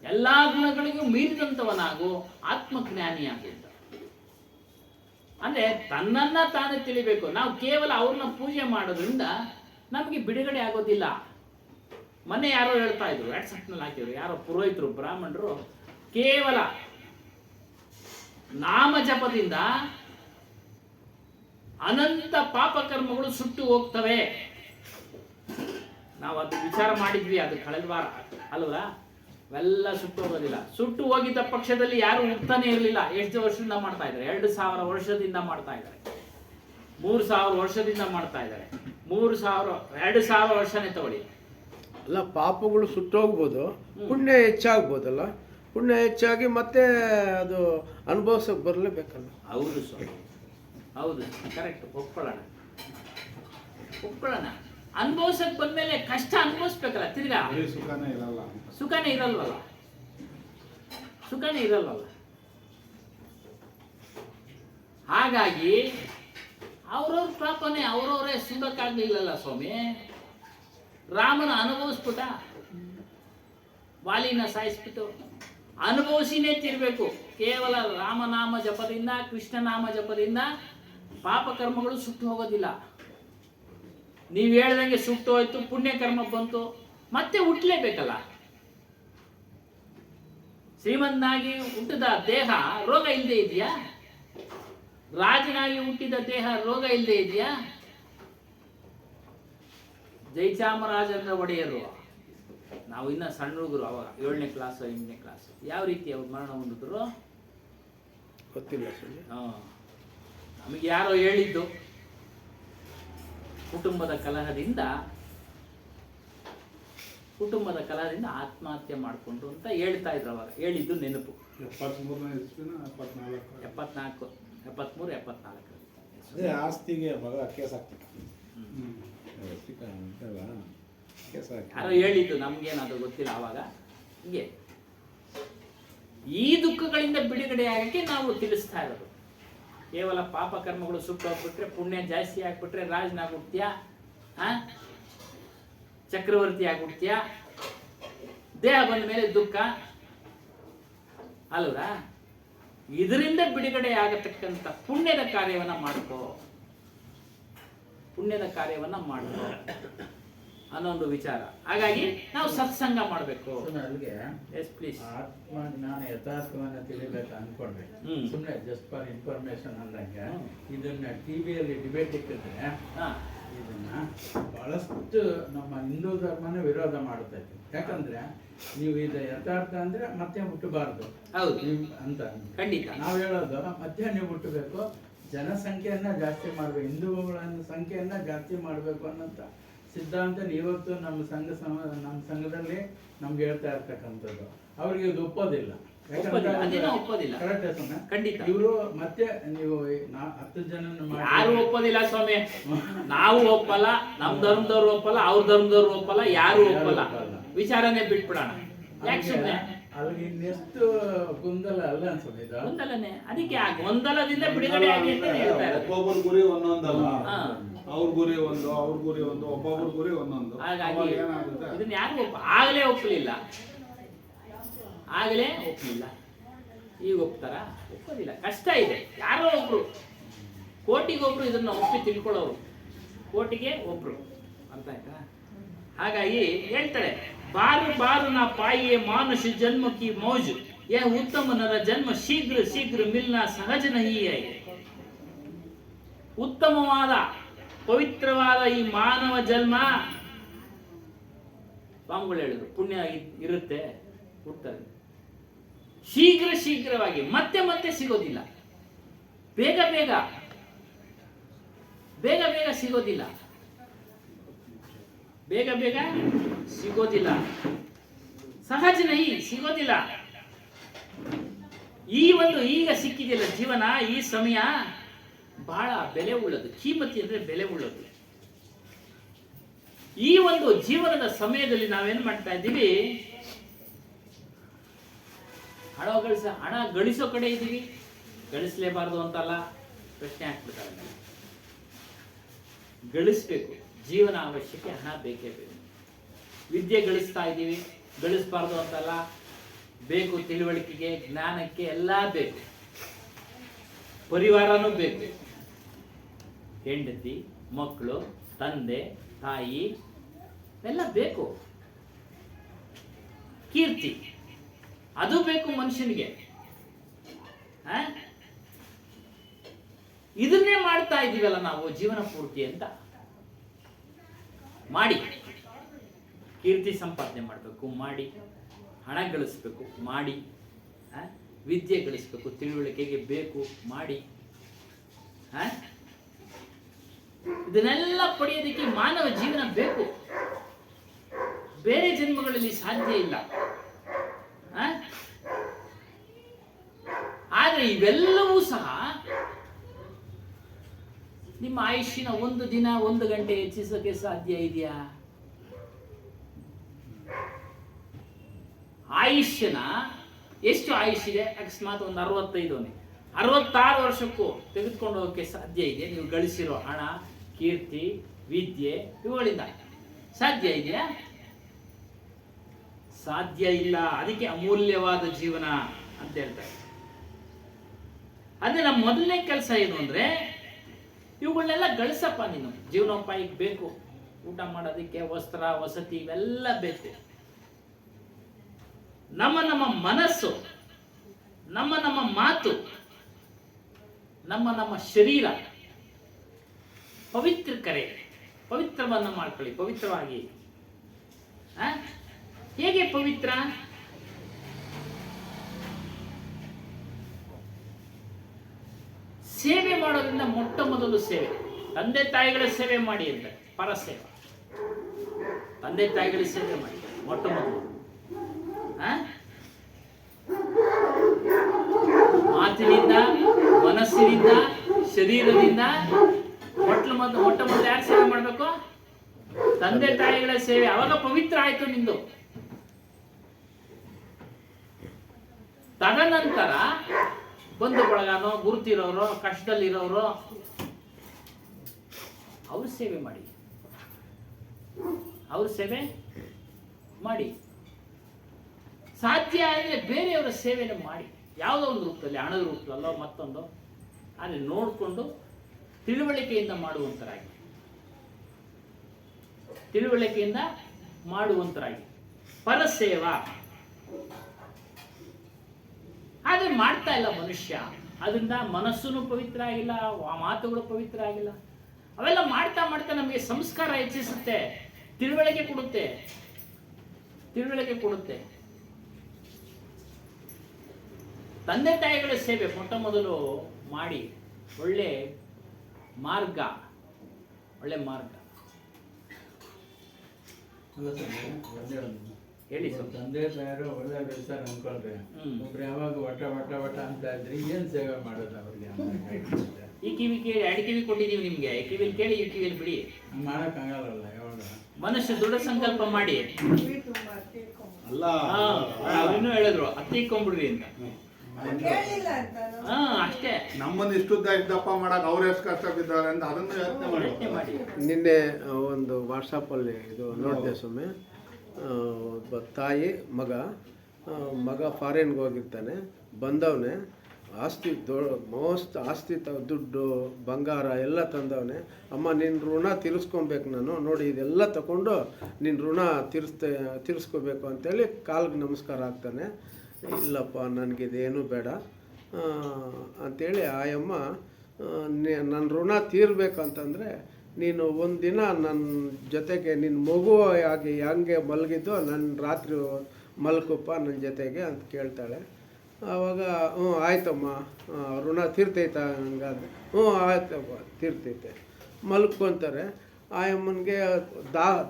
ಎಲ್ಲಾ ಗುಣಗಳಿಗೂ ಮೀರಿದಂಥವನಾಗು, ಆತ್ಮಜ್ಞಾನಿಯಾಗು ಅಂತ. ಅಂದ್ರೆ ತನ್ನನ್ನ ತಾನೇ ತಿಳಿಬೇಕು. ನಾವು ಕೇವಲ ಅವ್ರನ್ನ ಪೂಜೆ ಮಾಡೋದ್ರಿಂದ ನಮಗೆ ಬಿಡುಗಡೆ ಆಗೋದಿಲ್ಲ. ಮೊನ್ನೆ ಯಾರೋ ಹೇಳ್ತಾ ಇದ್ರು, ವಾಟ್ಸಪ್ನಲ್ಲಿ ಹಾಕಿದ್ರು, ಯಾರೋ ಪುರೋಹಿತರು ಬ್ರಾಹ್ಮಣರು, ಕೇವಲ ನಾಮ ಜಪದಿಂದ ಅನಂತ ಪಾಪಕರ್ಮಗಳು ಸುಟ್ಟು ಹೋಗ್ತವೆ. ನಾವು ಅದು ವಿಚಾರ ಮಾಡಿದ್ವಿ, ಅದು ಕಳೆದ ವಾರ ಅಲ್ವಾ? ಅವೆಲ್ಲ ಸುಟ್ಟು ಹೋಗೋದಿಲ್ಲ. ಸುಟ್ಟು ಹೋಗಿದ್ದ ಪಕ್ಷದಲ್ಲಿ ಯಾರು ಹುಡ್ತಾನೆ ಇರಲಿಲ್ಲ. ಎಷ್ಟು ವರ್ಷದಿಂದ ಮಾಡ್ತಾ ಇದ್ದಾರೆ? 2000 ವರ್ಷದಿಂದ ಮಾಡ್ತಾ ಇದ್ದಾರೆ, 3000 ವರ್ಷದಿಂದ ಮಾಡ್ತಾ ಇದ್ದಾರೆ. 2000 ವರ್ಷನೇ ತಗೊಳ್ಳಿ. ಅಲ್ಲ, ಪಾಪಗಳು ಸುಟ್ಟೋಗ್ಬೋದು, ಪುಣ್ಯ ಹೆಚ್ಚಾಗ್ಬೋದಲ್ಲ. ಪುಣ್ಯ ಹೆಚ್ಚಾಗಿ ಮತ್ತೆ ಅದು ಅನುಭವಿಸೋಕೆ ಬರಲೇಬೇಕಲ್ಲ. ಹೌದು ಸ್ವಾಮಿ, ಹೌದು, ಕರೆಕ್ಟ್, ಒಪ್ಕೊಳ್ಳೋಣ. ಅನುಭವಿಸಕ್ ಬಂದ್ಮೇಲೆ ಕಷ್ಟ ಅನುಭವಿಸ್ಬೇಕಲ್ಲ, ತಿರ್ಗಾ ಬರೀ ಸುಖನೇ ಇರಲ್ಲ. ಸುಖನೇ ಇರಲ್ವಲ್ಲ. ಹಾಗಾಗಿ ಅವ್ರವ್ರ ಪಾಪನೇ ಅವ್ರವರೇ ಸುಖಕ್ಕಾಗ್ಲಿಲ್ಲಲ್ಲ ಸ್ವಾಮಿ. ರಾಮನ ಅನುಭವಿಸ್ಬಿಟ್ಟ, ವಾಲಿನ ಸಾಯಿಸ್ಬಿಟ್ಟು ಅನುಭವಿಸಿನೇ ತಿರ್ಬೇಕು. ಕೇವಲ ರಾಮನಾಮ ಜಪದಿಂದ, ಕೃಷ್ಣನಾಮ ಜಪದಿಂದ ಪಾಪಕರ್ಮಗಳು ಸುಟ್ಟು ಹೋಗೋದಿಲ್ಲ. ನೀವು ಹೇಳ್ದಂಗೆ ಸುಟ್ಟು ಹೋಯ್ತು, ಪುಣ್ಯಕರ್ಮ ಬಂತು, ಮತ್ತೆ ಹುಟ್ಟಲೇಬೇಕಲ್ಲ. ಶ್ರೀಮಂತನಾಗಿ ಹುಟ್ಟಿದ ದೇಹ ರೋಗ ಇಲ್ಲದೆ ಇದೆಯಾ? ರಾಜನಾಗಿ ಹುಟ್ಟಿದ ದೇಹ ರೋಗ ಇಲ್ಲದೆ ಇದೆಯಾ? ಜಯಚಾಮರಾಜೇಂದ್ರ ಒಡೆಯರು, ನಾವು ಇನ್ನ ಸಣ್ಣ ಹುಡುಗರು, ಅವಾಗ 7ನೇ ಕ್ಲಾಸ್ 8ನೇ ಕ್ಲಾಸ್, ಯಾವ ರೀತಿ ಅವ್ರು ಮರಣ ಹೊಂದಿದ್ರು ಗೊತ್ತಿಲ್ಲ. ನಮಗೆ ಯಾರೋ ಹೇಳಿದ್ದು, ಕುಟುಂಬದ ಕಲಹದಿಂದ ಆತ್ಮಹತ್ಯೆ ಮಾಡಿಕೊಂಡ್ರು ಅಂತ ಹೇಳ್ತಾ ಇದ್ರು. ಅವಾಗ ಹೇಳಿದ್ದು ನೆನಪು. 73ನೇ ಇಸ್ವಿನ 74 74 ಅದೇ ಆಸ್ತಿಗೆ ಮಗ ಕೇಸ್ ಹಾಕ್ತಿದ್ದ. ಯಾರೋ ಹೇಳಿದ್ದು, ನಮ್ಗೇನದು ಗೊತ್ತಿಲ್ಲ ಅವಾಗ. ಹೀಗೆ ಈ ದುಃಖಗಳಿಂದ ಬಿಡುಗಡೆ ಆಗಕ್ಕೆ ನಾವು ತಿಳಿಸ್ತಾ ಇರೋದು. ಕೇವಲ ಪಾಪ ಕರ್ಮಗಳು ಸುಟ್ಟು ಹೋಗ್ಬಿಟ್ರೆ, ಪುಣ್ಯ ಜಾಸ್ತಿ ಆಗ್ಬಿಟ್ರೆ ರಾಜನಾಗ್ಬಿಡ್ತೀಯಾ, ಚಕ್ರವರ್ತಿ ಆಗ್ಬಿಡ್ತೀಯಾ, ದೇಹ ಬಂದ ಮೇಲೆ ದುಃಖ ಅಲ್ವಾ? ಇದರಿಂದ ಬಿಡುಗಡೆ ಆಗತಕ್ಕಂಥ ಪುಣ್ಯದ ಕಾರ್ಯವನ್ನ ಮಾಡ್ಕೋ ಅನ್ನೋ ಒಂದು ವಿಚಾರ. ಹಾಗಾಗಿ ನಾವು ಸತ್ಸಂಗ ಮಾಡಬೇಕು. ಅಲ್ಲಿಗೆ ಎಸ್ ಪ್ಲೀಸ್. ಆತ್ಮಜ್ಞಾನ ಯಥಾರ್ಥವನ್ನ ತಿಳಿಬೇಕು ಅನ್ಕೊಂಡ್ರೆ ಸುಮ್ಮನೆ ಜಸ್ಟ್ ಫಾರ್ ಇನ್ಫಾರ್ಮೇಶನ್ ಅಂದಂಗೆ ಇದನ್ನ ಟಿವಿಯಲ್ಲಿ ಡಿಬೇಟ್ ಇಟ್ಟಿದ್ರೆ ಇದನ್ನ ಬಹಳಷ್ಟು ನಮ್ಮ ಹಿಂದೂ ಧರ್ಮನ ವಿರೋಧ ಮಾಡ್ತಾ ಇತ್ತು. ಯಾಕಂದ್ರೆ ನೀವು ಇದು ಯಥಾರ್ಥ ಅಂದ್ರೆ ಮತ್ತೆ ಹುಟ್ಟಬಾರ್ದು ಅಂತ ಖಂಡಿತ ನಾವು ಹೇಳೋದು, ಮಧ್ಯ ನೀವು ಹುಟ್ಟಬೇಕು, ಜನಸಂಖ್ಯೆಯನ್ನ ಜಾಸ್ತಿ ಮಾಡ್ಬೇಕು, ಹಿಂದೂಗಳ ಸಂಖ್ಯೆಯನ್ನ ಜಾಸ್ತಿ ಮಾಡ್ಬೇಕು ಅನ್ನೋಂಥ ಸಿದ್ಧಾಂತ ಇವತ್ತು ನಮ್ಮ ಸಂಘದಲ್ಲಿ ನಮ್ಗೆ ಹೇಳ್ತಾ ಇರ್ತಕ್ಕಂಥದ್ದು. ಅವ್ರಿಗೆ ಇದು ಒಪ್ಪೋದಿಲ್ಲ. ಇವರು ಮತ್ತೆ ನೀವು 10 ಜನ ಯಾರು ಒಪ್ಪೋದಿಲ್ಲ ಸ್ವಾಮಿ. ನಾವು ಒಪ್ಪಲ್ಲ, ನಮ್ ಧರ್ಮದವ್ರು ಒಪ್ಪಲ್ಲ, ಅವ್ರ ಧರ್ಮದವ್ರು ಒಪ್ಪಲ್ಲ, ಯಾರು ಒಪ್ಪಲ್ಲ. ವಿಚಾರನೆ ಬಿಟ್ಬಿಡೋಣ. ಅಲ್ಲಿಗೆ ಇನ್ನೆಷ್ಟು ಗೊಂದಲ ಅಲ್ಲ ಅನ್ಸುತ್ತೆ. ಗೊಂದಲನೇ. ಅದಕ್ಕೆ ಆ ಗೊಂದಲದಿಂದ ಬಿಡುಗಡೆ ಆಗಿ ಅಂತ ಹೇಳ್ತಾರೆ. ಒಬ್ಬೊಬ್ಬರ ಗುರಿ ಒಂದೊಂದಲ್ಲ, ಅವ್ರ ಗುರಿ ಒಂದು, ಅವ್ರ ಗುರಿ ಒಂದು, ಒಬ್ಬೊಬ್ಬರ ಗುರಿ ಒಂದೊಂದು. ಹಾಗಾಗಿ ಇದನ್ನ ಯಾರು ಆಗಲೇ ಒಪ್ಪಲಿಲ್ಲ. ಈಗ ಒಪ್ತಾರ? ಒಪ್ಪೋದಿಲ್ಲ. ಕಷ್ಟ ಇದೆ. ಯಾರೋ ಒಬ್ರು, ಕೋಟಿಗೊಬ್ರು ಇದನ್ನ ಒಪ್ಪಿ ತಿಳ್ಕೊಳ್ಳೋರು, ಕೋಟಿಗೆ ಒಬ್ರು. ಅರ್ಥ ಆಯ್ತಾ? ಹಾಗಾಗಿ ಹೇಳ್ತಾರೆ, ಬಾರು ಬಾರು ನಾ ಪಾಯಿಯೇ ಮಾನುಷ ಜನ್ಮ ಕಿ ಮೌಜ್, ಯಹ ಉತ್ತಮ ನರ ಜನ್ಮ ಶೀಘ್ರ ಶೀಘ್ರ ಮಿಲ್ನ ಸಹಜ ನಹಿ ಹೈ. ಉತ್ತಮವಾದ ಪವಿತ್ರವಾದ ಈ ಮಾನವ ಜನ್ಮ, ಸ್ವಾಮಿಗಳು ಹೇಳಿದ್ರು, ಪುಣ್ಯ ಇರುತ್ತೆ, ಹುಡ್ತಾರೆ. ಶೀಘ್ರವಾಗಿ ಮತ್ತೆ ಸಿಗೋದಿಲ್ಲ, ಬೇಗ ಸಿಗೋದಿಲ್ಲ, ಬೇಗ ಸಿಗೋದಿಲ್ಲ, ಸಹಜ ನಹಿ, ಸಿಗೋದಿಲ್ಲ. ಈ ಒಂದು ಈಗ ಸಿಕ್ಕಿದೆಯಲ್ಲ ಜೀವನ, ಈ ಸಮಯ ಬಹಳ ಬೆಲೆ ಉಳ್ಳದು. ಕೀಮತಿ ಅಂದ್ರೆ ಬೆಲೆ ಉಳ್ಳದು. ಈ ಒಂದು ಜೀವನದ ಸಮಯದಲ್ಲಿ ನಾವೇನ್ ಮಾಡ್ತಾ ಇದ್ದೀವಿ, ಹಣ ಗಳಿಸೋ ಕಡೆ ಇದ್ದೀವಿ. ಗಳಿಸಲೇಬಾರ್ದು ಅಂತಲ್ಲ, ಪ್ರಶ್ನೆ ಹಾಕ್ಬಿಡ್ತಾರೆ. ಗಳಿಸ್ಬೇಕು, ಜೀವನ ಅವಶ್ಯಕ್ಕೆ ಹಣ ಬೇಕೇ ಬೇಕು. ವಿದ್ಯೆ ಗಳಿಸ್ತಾ ಇದ್ದೀವಿ, ಗಳಿಸಬಾರ್ದು ಅಂತಲ್ಲ, ಬೇಕು. ತಿಳುವಳಿಕೆಗೆ, ಜ್ಞಾನಕ್ಕೆ ಎಲ್ಲ ಬೇಕು. ಪರಿವಾರನೂ ಬೇಕು. ಹೆಂಡತಿ, ಮಕ್ಕಳು, ತಂದೆ, ತಾಯಿ ಎಲ್ಲ ಬೇಕು. ಕೀರ್ತಿ ಅದು ಬೇಕು ಮನುಷ್ಯನಿಗೆ. ಇದನ್ನೇ ಮಾಡ್ತಾ ಇದೀವಲ್ಲ ನಾವು ಜೀವನ ಪೂರ್ತಿ ಅಂತ. ಮಾಡಿ, ಕೀರ್ತಿ ಸಂಪಾದನೆ ಮಾಡಬೇಕು, ಮಾಡಿ. ಹಣ ಗಳಿಸ್ಬೇಕು, ಮಾಡಿ. ವಿದ್ಯೆ ಗಳಿಸ್ಬೇಕು, ತಿಳುವಳಿಕೆಗೆ ಬೇಕು, ಮಾಡಿ. ಇದನ್ನೆಲ್ಲ ಪಡೆಯೋದಕ್ಕೆ ಮಾನವ ಜೀವನ ಬೇಕು. ಬೇರೆ ಜನ್ಮಗಳಲ್ಲಿ ಸಾಧ್ಯ ಇಲ್ಲ. ಆದ್ರೆ ಇವೆಲ್ಲವೂ ಸಹ ನಿಮ್ಮ ಆಯುಷ್ಯನ 1 ದಿನ 1 ಗಂಟೆ ಹೆಚ್ಚಿಸೋಕೆ ಸಾಧ್ಯ ಇದೆಯಾ? ಆಯುಷ್ಯನ ಎಷ್ಟು ಆಯುಷ್ಯಿದೆ? ಅಕಸ್ಮಾತ್ ಒಂದು 65 66 ವರ್ಷಕ್ಕೂ ತೆಗೆದುಕೊಂಡು ಹೋಗೋಕ್ಕೆ ಸಾಧ್ಯ ಇದೆ. ನೀವು ಗಳಿಸಿರೋ ಹಣ, ಕೀರ್ತಿ, ವಿದ್ಯೆ ಇವುಗಳಿಂದ ಸಾಧ್ಯ ಇದೆಯಾ? ಸಾಧ್ಯ ಇಲ್ಲ. ಅದಕ್ಕೆ ಅಮೂಲ್ಯವಾದ ಜೀವನ ಅಂತ ಹೇಳ್ತಾರೆ. ಅಂದ್ರೆ ನಮ್ಮ ಮೊದಲನೇ ಕೆಲಸ ಏನು ಅಂದ್ರೆ, ಇವುಗಳನ್ನೆಲ್ಲ ಗಳಿಸಪ್ಪ. ನೀನು ಜೀವನೋಪಾಯಕ್ಕೆ ಬೇಕು, ಊಟ ಮಾಡೋದಕ್ಕೆ, ವಸ್ತ್ರ, ವಸತಿ ಇವೆಲ್ಲ ಬೇಕು. ನಮ್ಮ ಮನಸ್ಸು, ನಮ್ಮ ಮಾತು, ನಮ್ಮ ಶರೀರ ಪವಿತ್ರವನ್ನು ಮಾಡ್ಕೊಳ್ಳಿ. ಪವಿತ್ರವಾಗಿ. ಹೇಗೆ ಪವಿತ್ರ? ಸೇವೆ ಮಾಡೋದ್ರಿಂದ ಮೊಟ್ಟ ಮೊದಲು ಸೇವೆ, ತಂದೆ ತಾಯಿಗಳ ಸೇವೆ ಮಾಡಿ ಅಂತ. ಪರಸೇವೆ, ತಂದೆ ತಾಯಿಗಳ ಸೇವೆ ಮಾಡಿ ಮೊಟ್ಟ ಮೊದಲು. ಮಾತಿನಿಂದ, ಮನಸ್ಸಿನಿಂದ, ಶರೀರದಿಂದ ಮೊಟ್ಟ ಮೊದಲು ಯಾರು ಸೇವೆ ಮಾಡಬೇಕು? ತಂದೆ ತಾಯಿಗಳ ಸೇವೆ. ಅವಾಗ ಪವಿತ್ರ ಆಯ್ತು ನಿಂದು. ತದನಂತರ ಬಂಧು ಬಳಗನೋ, ಗುರುತಿರೋರು, ಕಷ್ಟದಲ್ಲಿರೋರು, ಅವ್ರ ಸೇವೆ ಮಾಡಿ. ಸಾಧ್ಯ ಆದರೆ ಬೇರೆಯವರ ಸೇವೆನ ಮಾಡಿ. ಯಾವುದೋ ಒಂದು ರೂಪದಲ್ಲಿ, ಹಣದ ರೂಪದಲ್ಲೋ ಮತ್ತೊಂದು, ಆದರೆ ನೋಡಿಕೊಂಡು ತಿಳುವಳಿಕೆಯಿಂದ ಮಾಡುವಂತರಾಗಿ. ಪರಸೇವಾ. ಆದರೆ ಮಾಡ್ತಾ ಇಲ್ಲ ಮನುಷ್ಯ. ಅದರಿಂದ ಮನಸ್ಸು ಪವಿತ್ರ ಆಗಿಲ್ಲ, ಮಾತುಗಳು ಪವಿತ್ರ ಆಗಿಲ್ಲ. ಅವೆಲ್ಲ ಮಾಡ್ತಾ ನಮಗೆ ಸಂಸ್ಕಾರ ಹೆಚ್ಚಿಸುತ್ತೆ, ತಿಳುವಳಿಕೆ ಕೊಡುತ್ತೆ. ತಂದೆ ತಾಯಿಗಳ ಸೇವೆ ಮೊಟ್ಟ ಮೊದಲು ಮಾಡಿ. ಒಳ್ಳೆ ಮಾರ್ಗ. ಹೇಳಿ ಸರ್. ತಂದೆ ತಾಯಿರು ಒಳ್ಳೆ ಬೆಳೆಸ್ತಾರೆ ಅನ್ಕೊಳ್ರಿ. ಒಬ್ರು ಯಾವಾಗ ವಟ ಅಂತ ಇದ್ರಿ, ಏನ್ ಸೇವೆ ಮಾಡೋದು ಅವ್ರಿಗೆ? ಈ ಕಿವಿ ಕೇಳಿ, ಅಡಿಕಿವಿ ಕೊಟ್ಟಿದೀವಿ ನಿಮ್ಗೆ. ಈ ಕಿವಿಲಿ ಕೇಳಿ, ಈ ಕಿವಿಲಿ ಬಿಡಿ. ಮಾಡಕ್ ಆಗಲ್ಲ. ಯಾವಾಗ ಮನುಷ್ಯ ದೃಢ ಸಂಕಲ್ಪ ಮಾಡಿ. ಅಲ್ಲ, ಇನ್ನೂ ಹೇಳಿದ್ರು ಹತ್ತಿಕೊಂಡ್ಬಿಡ್ರಿ ಅಂತ. ಅಷ್ಟೇ. ನಮ್ಮನ್ನ ಇಷ್ಟುದ್ದ ಇದ್ದಪ್ಪ ಮಾಡಕ್ ಅವ್ರು ಎಷ್ಟು ಕಷ್ಟ ಬಿದ್ದಾರೆ ಅಂತ ಅದನ್ನು ಯೋಚನೆ ಮಾಡಿ. ನಿನ್ನೆ ಒಂದು ವಾಟ್ಸಪ್ಪಲ್ಲಿ ಇದು ನೋಡಿದೆ ಸ್ವಾಮಿ. ಒಬ್ಬ ತಾಯಿ ಮಗ ಫಾರಿನ್ಗೆ ಹೋಗಿರ್ತಾನೆ, ಬಂದವನೇ ಆಸ್ತಿ ಮೋಸ್ಟ್ ಆಸ್ತಿ ದುಡ್ಡು ಬಂಗಾರ ಎಲ್ಲ ತಂದವನೇ. ಅಮ್ಮ ನಿನ್ನ ಋಣ ತೀರಿಸ್ಕೊಬೇಕು, ನಾನು ನೋಡಿ ಇದೆಲ್ಲ ತಗೊಂಡು ನಿನ್ನ ಋಣ ತೀರಿಸ್ಕೋಬೇಕು ಅಂತೇಳಿ ಕಾಲ್ಗೆ ನಮಸ್ಕಾರ ಆಗ್ತಾನೆ. ಇಲ್ಲಪ್ಪ ನನಗಿದೇನು ಬೇಡ ಅಂಥೇಳಿ ಆಯಮ್ಮ ನನ್ನ ಋಣ ತೀರಬೇಕಂತಂದರೆ ನೀನು ಒಂದಿನ ನನ್ನ ಜೊತೆಗೆ ನಿನ್ನ ಮಗು ಆಗಿ ಹೆಂಗೆ ಮಲಗಿದ್ದು ನನ್ನ ರಾತ್ರಿ ಮಲ್ಕಪ್ಪ ನನ್ನ ಜೊತೆಗೆ ಅಂತ ಕೇಳ್ತಾಳೆ. ಆವಾಗ ಹ್ಞೂ ಆಯ್ತಮ್ಮ, ಋಣ ತೀರ್ತೈತ ಹಂಗಾದ್ರೆ? ಹ್ಞೂ ಆಯ್ತಪ್ಪ ತೀರ್ತೈತೆ. ಮಲ್ಕೊಂತಾರೆ. ಆಯಮ್ಮನಿಗೆ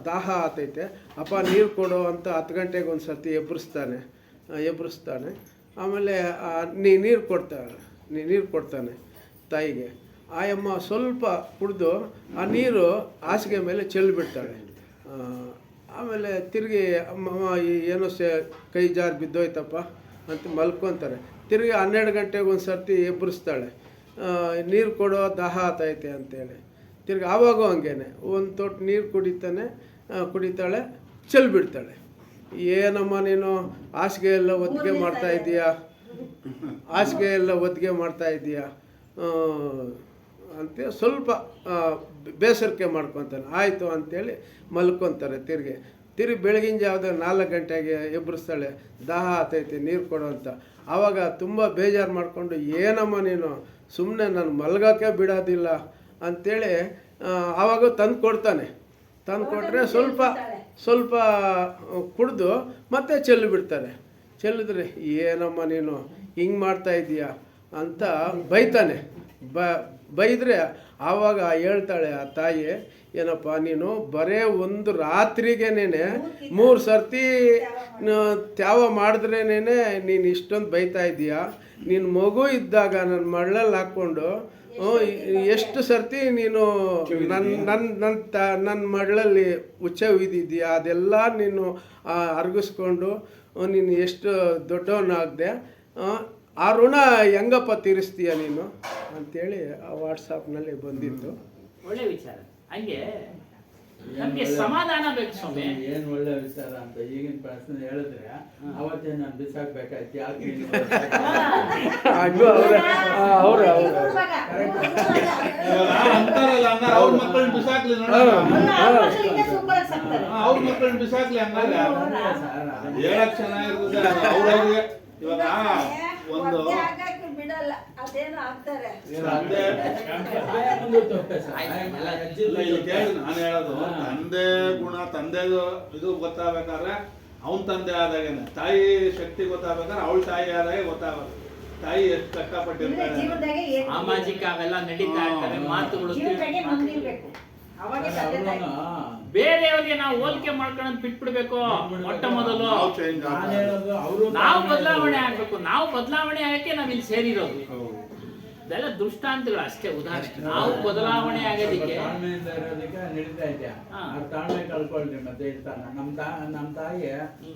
ದಾಹ ಆತೈತೆ. ಅಪ್ಪ ನೀರು ಕೊಡು ಅಂತ 10 ಗಂಟೆಗೆ ಒಂದು ಸರ್ತಿ ಎಬ್ಬರಿಸ್ತಾನೆ. ಆಮೇಲೆ ನೀರು ಕೊಡ್ತಾನೆ ತಾಯಿಗೆ. ಆಯಮ್ಮ ಸ್ವಲ್ಪ ಕುಡಿದು ಆ ನೀರು ಹಾಸಿಗೆ ಮೇಲೆ ಚೆಲ್ಲಿಬಿಡ್ತಾಳೆ. ಆಮೇಲೆ ತಿರುಗಿ ಅಮ್ಮ ಏನೋ ಕೈ ಜಾರಿ ಬಿದ್ದೋಯ್ತಪ್ಪ ಅಂತ ಮಲ್ಕೊತಾರೆ. ತಿರುಗಿ 12 ಗಂಟೆಗೆ ಒಂದು ಸರ್ತಿ ಎಬ್ಬರಿಸ್ತಾಳೆ, ನೀರು ಕೊಡೋ ದಾಹ ಆತೈತೆ ಅಂತೇಳಿ. ತಿರ್ಗಿ ಆವಾಗೂ ಹಂಗೇನೆ ಒಂದು ತೊಟ್ಟು ನೀರು ಕುಡಿತಾಳೆ, ಚೆಲ್ಬಿಡ್ತಾಳೆ. ಏನಮ್ಮ ನೀನು ಹಾಸಿಗೆ ಎಲ್ಲ ಒತ್ತಿಗೆ ಮಾಡ್ತಾ ಇದೀಯಾ ಅಂತ ಸ್ವಲ್ಪ ಬೇಸರಿಕೆ ಮಾಡ್ಕೊತಾನೆ. ಆಯಿತು ಅಂತೇಳಿ ಮಲ್ಕೊತಾರೆ. ತಿರುಗಿ ಬೆಳಗಿನ ಜಾವದ 4 ಗಂಟೆಗೆ ಎಬ್ಬರಿಸ್ತಾಳೆ, ದಾಹ ಆತೈತೆ ನೀರು ಕೊಡು ಅಂತ. ಆವಾಗ ತುಂಬ ಬೇಜಾರು ಮಾಡಿಕೊಂಡು, ಏನಮ್ಮ ನೀನು ಸುಮ್ಮನೆ ನಾನು ಮಲ್ಗೋಕ್ಕೆ ಬಿಡೋದಿಲ್ಲ ಅಂಥೇಳಿ ಆವಾಗ ತಂದು ಕೊಟ್ಟರೆ ಸ್ವಲ್ಪ ಕುಡಿದು ಮತ್ತೆ ಚೆಲ್ಲಿಬಿಡ್ತಾರೆ. ಚೆಲ್ಲಿದ್ರೆ ಏನಮ್ಮ ನೀನು ಹಿಂಗೆ ಮಾಡ್ತಾ ಇದೀಯಾ ಅಂತ ಬೈತಾನೆ. ಬೈದರೆ ಆವಾಗ ಹೇಳ್ತಾಳೆ ಆ ತಾಯಿ, ಏನಪ್ಪ ನೀನು ಬರೇ ಒಂದು ರಾತ್ರಿಗೇನೆ 3 ಸರ್ತಿ ತ್ಯಾವ ಮಾಡಿದ್ರೇನೆ ನೀನು ಇಷ್ಟೊಂದು ಬೈತಾ ಇದೀಯಾ? ನಿನ್ನ ಮಗು ಇದ್ದಾಗ ನನ್ನ ಮಳ್ಳಲ್ಲಿ ಹಾಕ್ಕೊಂಡು ಎಷ್ಟು ಸರ್ತಿ ನೀನು ನನ್ನ ಮಳ್ಳಲ್ಲಿ ಉಚ್ಚ ಉಯ್ದಿದ್ದೀಯಾ? ಅದೆಲ್ಲ ನೀನು ಅರಗಿಸ್ಕೊಂಡು ನೀನು ಎಷ್ಟು ದೊಡ್ಡವನಾಗದೆ, ಆ ಋಣ ಹೆಂಗಪ್ಪ ತೀರಿಸ್ತೀಯ ನೀನು ಅಂತೇಳಿ ಆ ವಾಟ್ಸಾಪ್ನಲ್ಲಿ ಬಂದಿತ್ತು. ಒಳ್ಳೆ ವಿಚಾರ. ಹಂಗೆ ನಮ್ಗೆ ಸಮಾಧಾನ ಬೇಕು ಸ್ವಾಮಿ. ಏನ್ ಒಳ್ಳೆ ವಿಚಾರ ಅಂತ ಈಗಿನ ಪ್ರಶ್ನೆ ಹೇಳಿದ್ರೆ ಅವತ್ತೇ ನಾನು ಬಿಸಾಕ್ಬೇಕಾಯ್ತು. ಯಾಕೆ ಅಂತಾರಲ್ಲ ಹಂಗಾರೆ ಅವ್ರ ಮಕ್ಕಳನ್ನ ಬಿಸಾಕ್ಲಿ, ಅವ್ರ ಮಕ್ಕಳನ್ನ ಬಿಸಾಕ್ಲಿ. ಹಂಗಾರೆ ಹೇಳಕ್ ಚೆನ್ನಾಗಿರುತ್ತೆ ಅವ್ರವ್ರಿಗೆ. ಇವಾಗ ಒಂದು ಬಿಡಲ್ಲ, ಅದೇನೋ ಆಗ್ತಾರೆ. ನಾನು ಹೇಳೋದು ತಂದೆ ಗುಣ, ತಂದೆದು ಇದು ಗೊತ್ತಾಗಬೇಕಾದ್ರೆ ಅವನ್ ತಂದೆ ಆದಾಗೇನೆ, ತಾಯಿ ಶಕ್ತಿ ಗೊತ್ತಾಗಬೇಕಾದ್ರೆ ಅವಳ ತಾಯಿ ಆದಾಗೆ ಗೊತ್ತಾಗಬೇಕು. ತಾಯಿ ಎಷ್ಟು ಕಷ್ಟಪಟ್ಟಿರ್ತಾರೆ. ಸಾಮಾಜಿಕ ಅವೆಲ್ಲ ನಡೀತಾ ಇರ್ತಾರೆ, ಮಾತುಗಳು ಬೇರೆಯವ್ರಿಗೆ ನಾವು ಹೋಲಿಕೆ ಮಾಡ್ಕೊಳ್ಳೋದು ಬಿಟ್ಬಿಡ್ಬೇಕು. ಮೊಟ್ಟ ಮೊದಲು ನಾವು ಬದಲಾವಣೆ ಆಗ್ಬೇಕು. ನಾವು ಬದಲಾವಣೆ ಆಗಕ್ಕೆ ನಾವ್ ಇಲ್ಲಿ ಸೇರಿರೋದು. ಇದೆಲ್ಲ ದೃಷ್ಟಾಂತಗಳು ಅಷ್ಟೇ, ಉದಾಹರಣೆ. ನಾವು ಬದಲಾವಣೆ ಆಗೋದಿಕ್ಕೆ ತಾಳ್ಮೆಯಿಂದ ಇರೋದಕ್ಕೆ ನಡೀತಾ ಇದೆಯಾ? ತಾಳ್ಮೆ ಕಳ್ಕೊಳ್ರಿ ಮತ್ತೆ ಇರ್ತಾನ. ನಮ್ಮ ತಾಯಿ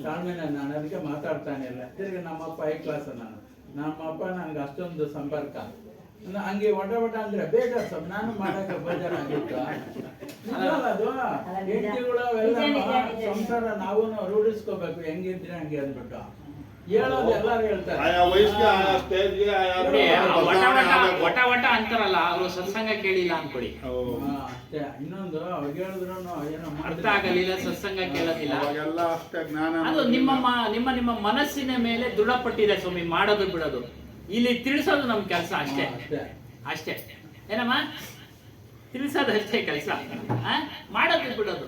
ತಾಳ್ಮೆನ ನಾನು ಅದಕ್ಕೆ ಮಾತಾಡ್ತಾನೆ ಇಲ್ಲ. ತಿರ್ಗಿ ನಮ್ಮಪ್ಪ ಹೈ ಕ್ಲಾಸ್. ನಮ್ಮಪ್ಪ ನನ್ಗೆ ಅಷ್ಟೊಂದು ಸಂಪರ್ಕ. ಹಂಗೆ ಒಟ ಅಂದ್ರೆ ಬೇಜಾರ್ ಸ್ವಲ್ಪ ನಾನು ಮಾಡಕ್ಕೆ ಬೇಜಾರಾಗಿತ್ತು. ಅದು ಹೆಂಡತಿಗಳು ಅವೆಲ್ಲ ಸಂಸಾರ ನಾವು ರೂಢಿಸ್ಕೋಬೇಕು. ಹೆಂಗಿದ್ರೆ ಹಂಗೆ ಅಂದ್ಬಿಟ್ಟು ಹೇಳೋದು ಎಲ್ಲಾರು ಹೇಳ್ತಾರೆ. ಒಟ ಅಂತಾರಲ್ಲ, ಅವರು ಸತ್ಸಂಗ ಕೇಳಿಲ್ಲ ಅನ್ಕೊಡಿ. ಇನ್ನೊಂದು ಹೇಳಿದ್ರು ಏನೋ ಅರ್ಥ ಆಗಲಿಲ್ಲ, ಸತ್ಸಂಗ ಕೇಳೋದಿಲ್ಲ. ಅದು ನಿಮ್ಮ ಮನಸ್ಸಿನ ಮೇಲೆ ದೃಢಪಟ್ಟಿದೆ ಸ್ವಾಮಿ. ಮಾಡೋದು ಬಿಡೋದು ಇಲ್ಲಿ ತಿಳಿಸೋದು ನಮ್ ಕೆಲಸ ಅಷ್ಟೇ. ಏನಮ್ಮ ತಿಳಿಸೋದು ಅಷ್ಟೇ ಕೆಲಸ. ಮಾಡೋದು ಬಿಡೋದು.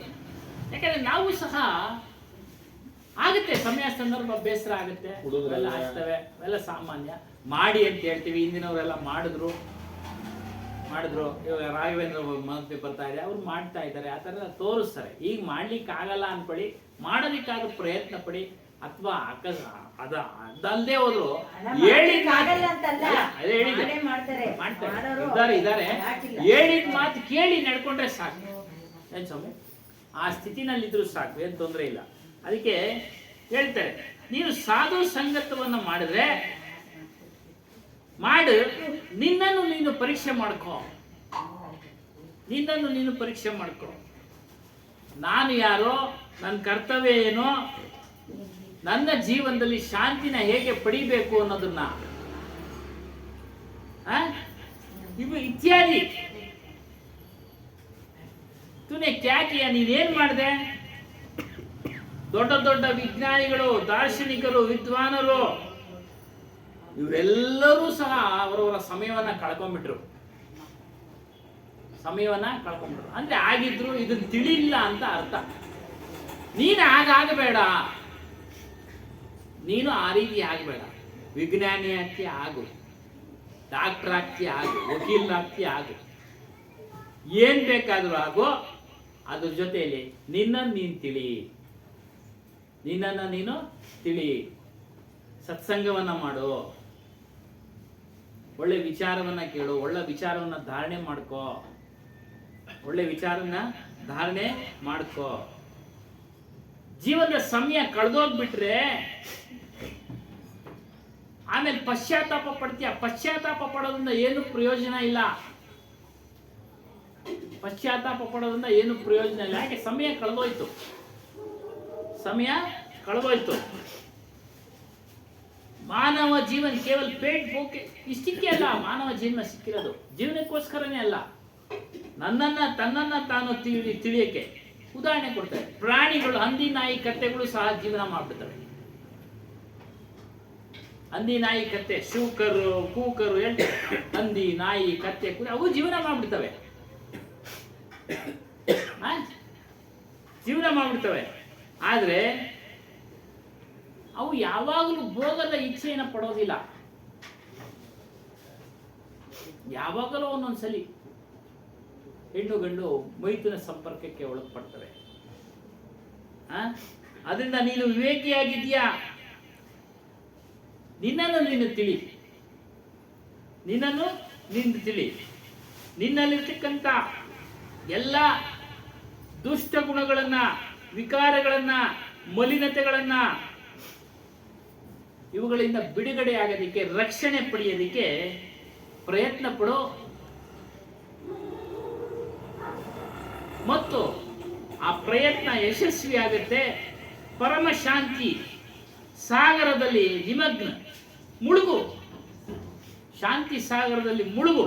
ಯಾಕಂದ್ರೆ ನಾವು ಸಹ ಆಗುತ್ತೆ, ಸಮಯ ಸಂದರ್ಭ ಬೇಸರ ಆಗುತ್ತೆ, ಎಲ್ಲ ಆಗ್ತವೆ, ಅವೆಲ್ಲ ಸಾಮಾನ್ಯ. ಮಾಡಿ ಅಂತ ಹೇಳ್ತೀವಿ. ಹಿಂದಿನವರೆಲ್ಲ ಮಾಡಿದ್ರು. ಇವಾಗ ರಾಘವೇಂದ್ರ ಮಹತ್ವ ಬರ್ತಾ ಇದೆ, ಅವ್ರು ಮಾಡ್ತಾ ಇದ್ದಾರೆ, ಆ ಥರ ತೋರಿಸ್ತಾರೆ. ಈಗ ಮಾಡ್ಲಿಕ್ಕೆ ಆಗಲ್ಲ ಅನ್ಕೊಳ್ಳಿ, ಮಾಡೋದಕ್ಕಾದ್ರೂ ಪ್ರಯತ್ನ ಪಡಿ. ಅಥವಾ ಅದಲ್ಲದೆ ಹೋದ್ರು ಹೇಳಿದ ಮಾತು ಕೇಳಿ ನಡ್ಕೊಂಡ್ರೆ ಸಾಕು. ಏನ್ ಸ್ವಾಮಿ, ಆ ಸ್ಥಿತಿನಲ್ಲಿದ್ರು ಸಾಕು, ಏನ್ ತೊಂದರೆ ಇಲ್ಲ. ಅದಕ್ಕೆ ಹೇಳ್ತಾರೆ, ನೀನು ಸಾಧು ಸಂಗತವನ್ನ ಮಾಡಿದ್ರೆ ನಿನ್ನನ್ನು ನೀನು ಪರೀಕ್ಷೆ ಮಾಡ್ಕೋ. ನಾನು ಯಾರೋ, ನನ್ನ ಕರ್ತವ್ಯ ಏನೋ, ನನ್ನ ಜೀವನದಲ್ಲಿ ಶಾಂತಿನ ಹೇಗೆ ಪಡಿಬೇಕು ಅನ್ನೋದನ್ನ ಇವು ಇತ್ಯಾದಿ. ತುನೆ ಕ್ಯಾಕಿಯ ನೀನೇನ್ ಮಾಡಿದೆ? ದೊಡ್ಡ ವಿಜ್ಞಾನಿಗಳು, ದಾರ್ಶನಿಕರು, ವಿದ್ವಾನರು ಇವರೆಲ್ಲರೂ ಸಹ ಅವರವರ ಸಮಯವನ್ನ ಕಳ್ಕೊಂಡ್ಬಿಟ್ರು. ಅಂದ್ರೆ ಆಗಿದ್ರು ಇದನ್ನ ತಿಳಿಲ್ಲ ಅಂತ ಅರ್ಥ. ನೀನು ಹಾಗಾಗಬೇಡ. ನೀನು ಆ ರೀತಿ ಆಗಬೇಡ. ವಿಜ್ಞಾನಿ ಆಗ್ತಿ ಆಗು, ಡಾಕ್ಟರ್ ಆಗ್ತಿ ಆಗು, ವಕೀಲ ಆಗ್ತಿ ಆಗು, ಏನ್ ಬೇಕಾದ್ರೂ ಆಗೋ. ಅದ್ರ ಜೊತೆಯಲ್ಲಿ ನಿನ್ನನ್ನು ನೀನು ತಿಳಿ, ನಿನ್ನನ್ನು ನೀನು ತಿಳಿ, ಸತ್ಸಂಗವನ್ನ ಮಾಡು, ಒಳ್ಳೆ ವಿಚಾರವನ್ನ ಕೇಳು, ಒಳ್ಳೆ ವಿಚಾರವನ್ನ ಧಾರಣೆ ಮಾಡ್ಕೋ, ಒಳ್ಳೆ ವಿಚಾರನ ಧಾರಣೆ ಮಾಡ್ಕೋ. ಜೀವನದ ಸಮಯ ಕಳೆದೋಗ್ಬಿಟ್ರೆ ಆಮೇಲೆ ಪಶ್ಚಾತ್ತಾಪ ಪಡ್ತೀಯ. ಪಶ್ಚಾತ್ತಾಪ ಪಡೋದ್ರಿಂದ ಏನು ಪ್ರಯೋಜನ ಇಲ್ಲ. ಪಶ್ಚಾತ್ತಾಪ ಪಡೋದ್ರಿಂದ ಏನು ಪ್ರಯೋಜನ ಇಲ್ಲ. ಯಾಕೆ? ಸಮಯ ಕಳೆದೋಯ್ತು, ಸಮಯ ಕಳೆದೋಯ್ತು. ಮಾನವ ಜೀವನ ಕೇವಲ ಪೇಟ್ ಬೋಕೆ ಇಷ್ಟಕ್ಕೆ ಅಲ್ಲ. ಮಾನವ ಜೀವನ ಸಿಕ್ಕಿರೋದು ಜೀವನಕ್ಕೋಸ್ಕರನೇ ಅಲ್ಲ, ತನ್ನನ್ನ ತಾನು ತಿಳಿಯಕ್ಕೆ. ಉದಾಹರಣೆ ಕೊಡ್ತಾರೆ. ಪ್ರಾಣಿಗಳು, ಹಂದಿ, ನಾಯಿ, ಕತ್ತೆಗಳು ಸಹ ಜೀವನ ಮಾಡ್ಬಿಡ್ತವೆ. ಹಂದಿ, ನಾಯಿ, ಕತ್ತೆ, ಶೂಕರು, ಕೂಕರು ಹೇಳ್ತಾರೆ. ಹಂದಿ, ನಾಯಿ, ಕತ್ತೆ, ಅವು ಜೀವನ ಮಾಡ್ಬಿಡ್ತವೆ, ಜೀವನ ಮಾಡ್ಬಿಡ್ತವೆ. ಆದ್ರೆ ಅವು ಯಾವಾಗಲೂ ಭೋಗದ ಇಚ್ಛೆಯನ್ನು ಪಡೋದಿಲ್ಲ. ಯಾವಾಗಲೂ ಒಂದೊಂದ್ಸಲಿ ಹೆಣ್ಣು ಗಂಡು ಮೈಥುನ ಸಂಪರ್ಕಕ್ಕೆ ಒಳಪಡ್ತವೆ. ಅದರಿಂದ ನೀನು ವಿವೇಕಿಯಾಗಿದ್ಯಾ, ನಿನ್ನನ್ನು ನೀನು ತಿಳಿ, ನಿನ್ನನ್ನು ನೀನು ತಿಳಿ. ನಿನ್ನಲ್ಲಿರ್ತಕ್ಕಂಥ ಎಲ್ಲ ದುಷ್ಟ ಗುಣಗಳನ್ನ, ವಿಕಾರಗಳನ್ನ, ಮಲಿನತೆಗಳನ್ನ, ಇವುಗಳಿಂದ ಬಿಡುಗಡೆ ಆಗೋದಕ್ಕೆ, ರಕ್ಷಣೆ ಪಡೆಯೋದಕ್ಕೆ ಪ್ರಯತ್ನ ಪಡು. ಮತ್ತು ಆ ಪ್ರಯತ್ನ ಯಶಸ್ವಿ ಆಗುತ್ತೆ. ಪರಮ ಶಾಂತಿ ಸಾಗರದಲ್ಲಿ ನಿಮಗ್ನ ಮುಳುಗು, ಶಾಂತಿ ಸಾಗರದಲ್ಲಿ ಮುಳುಗು.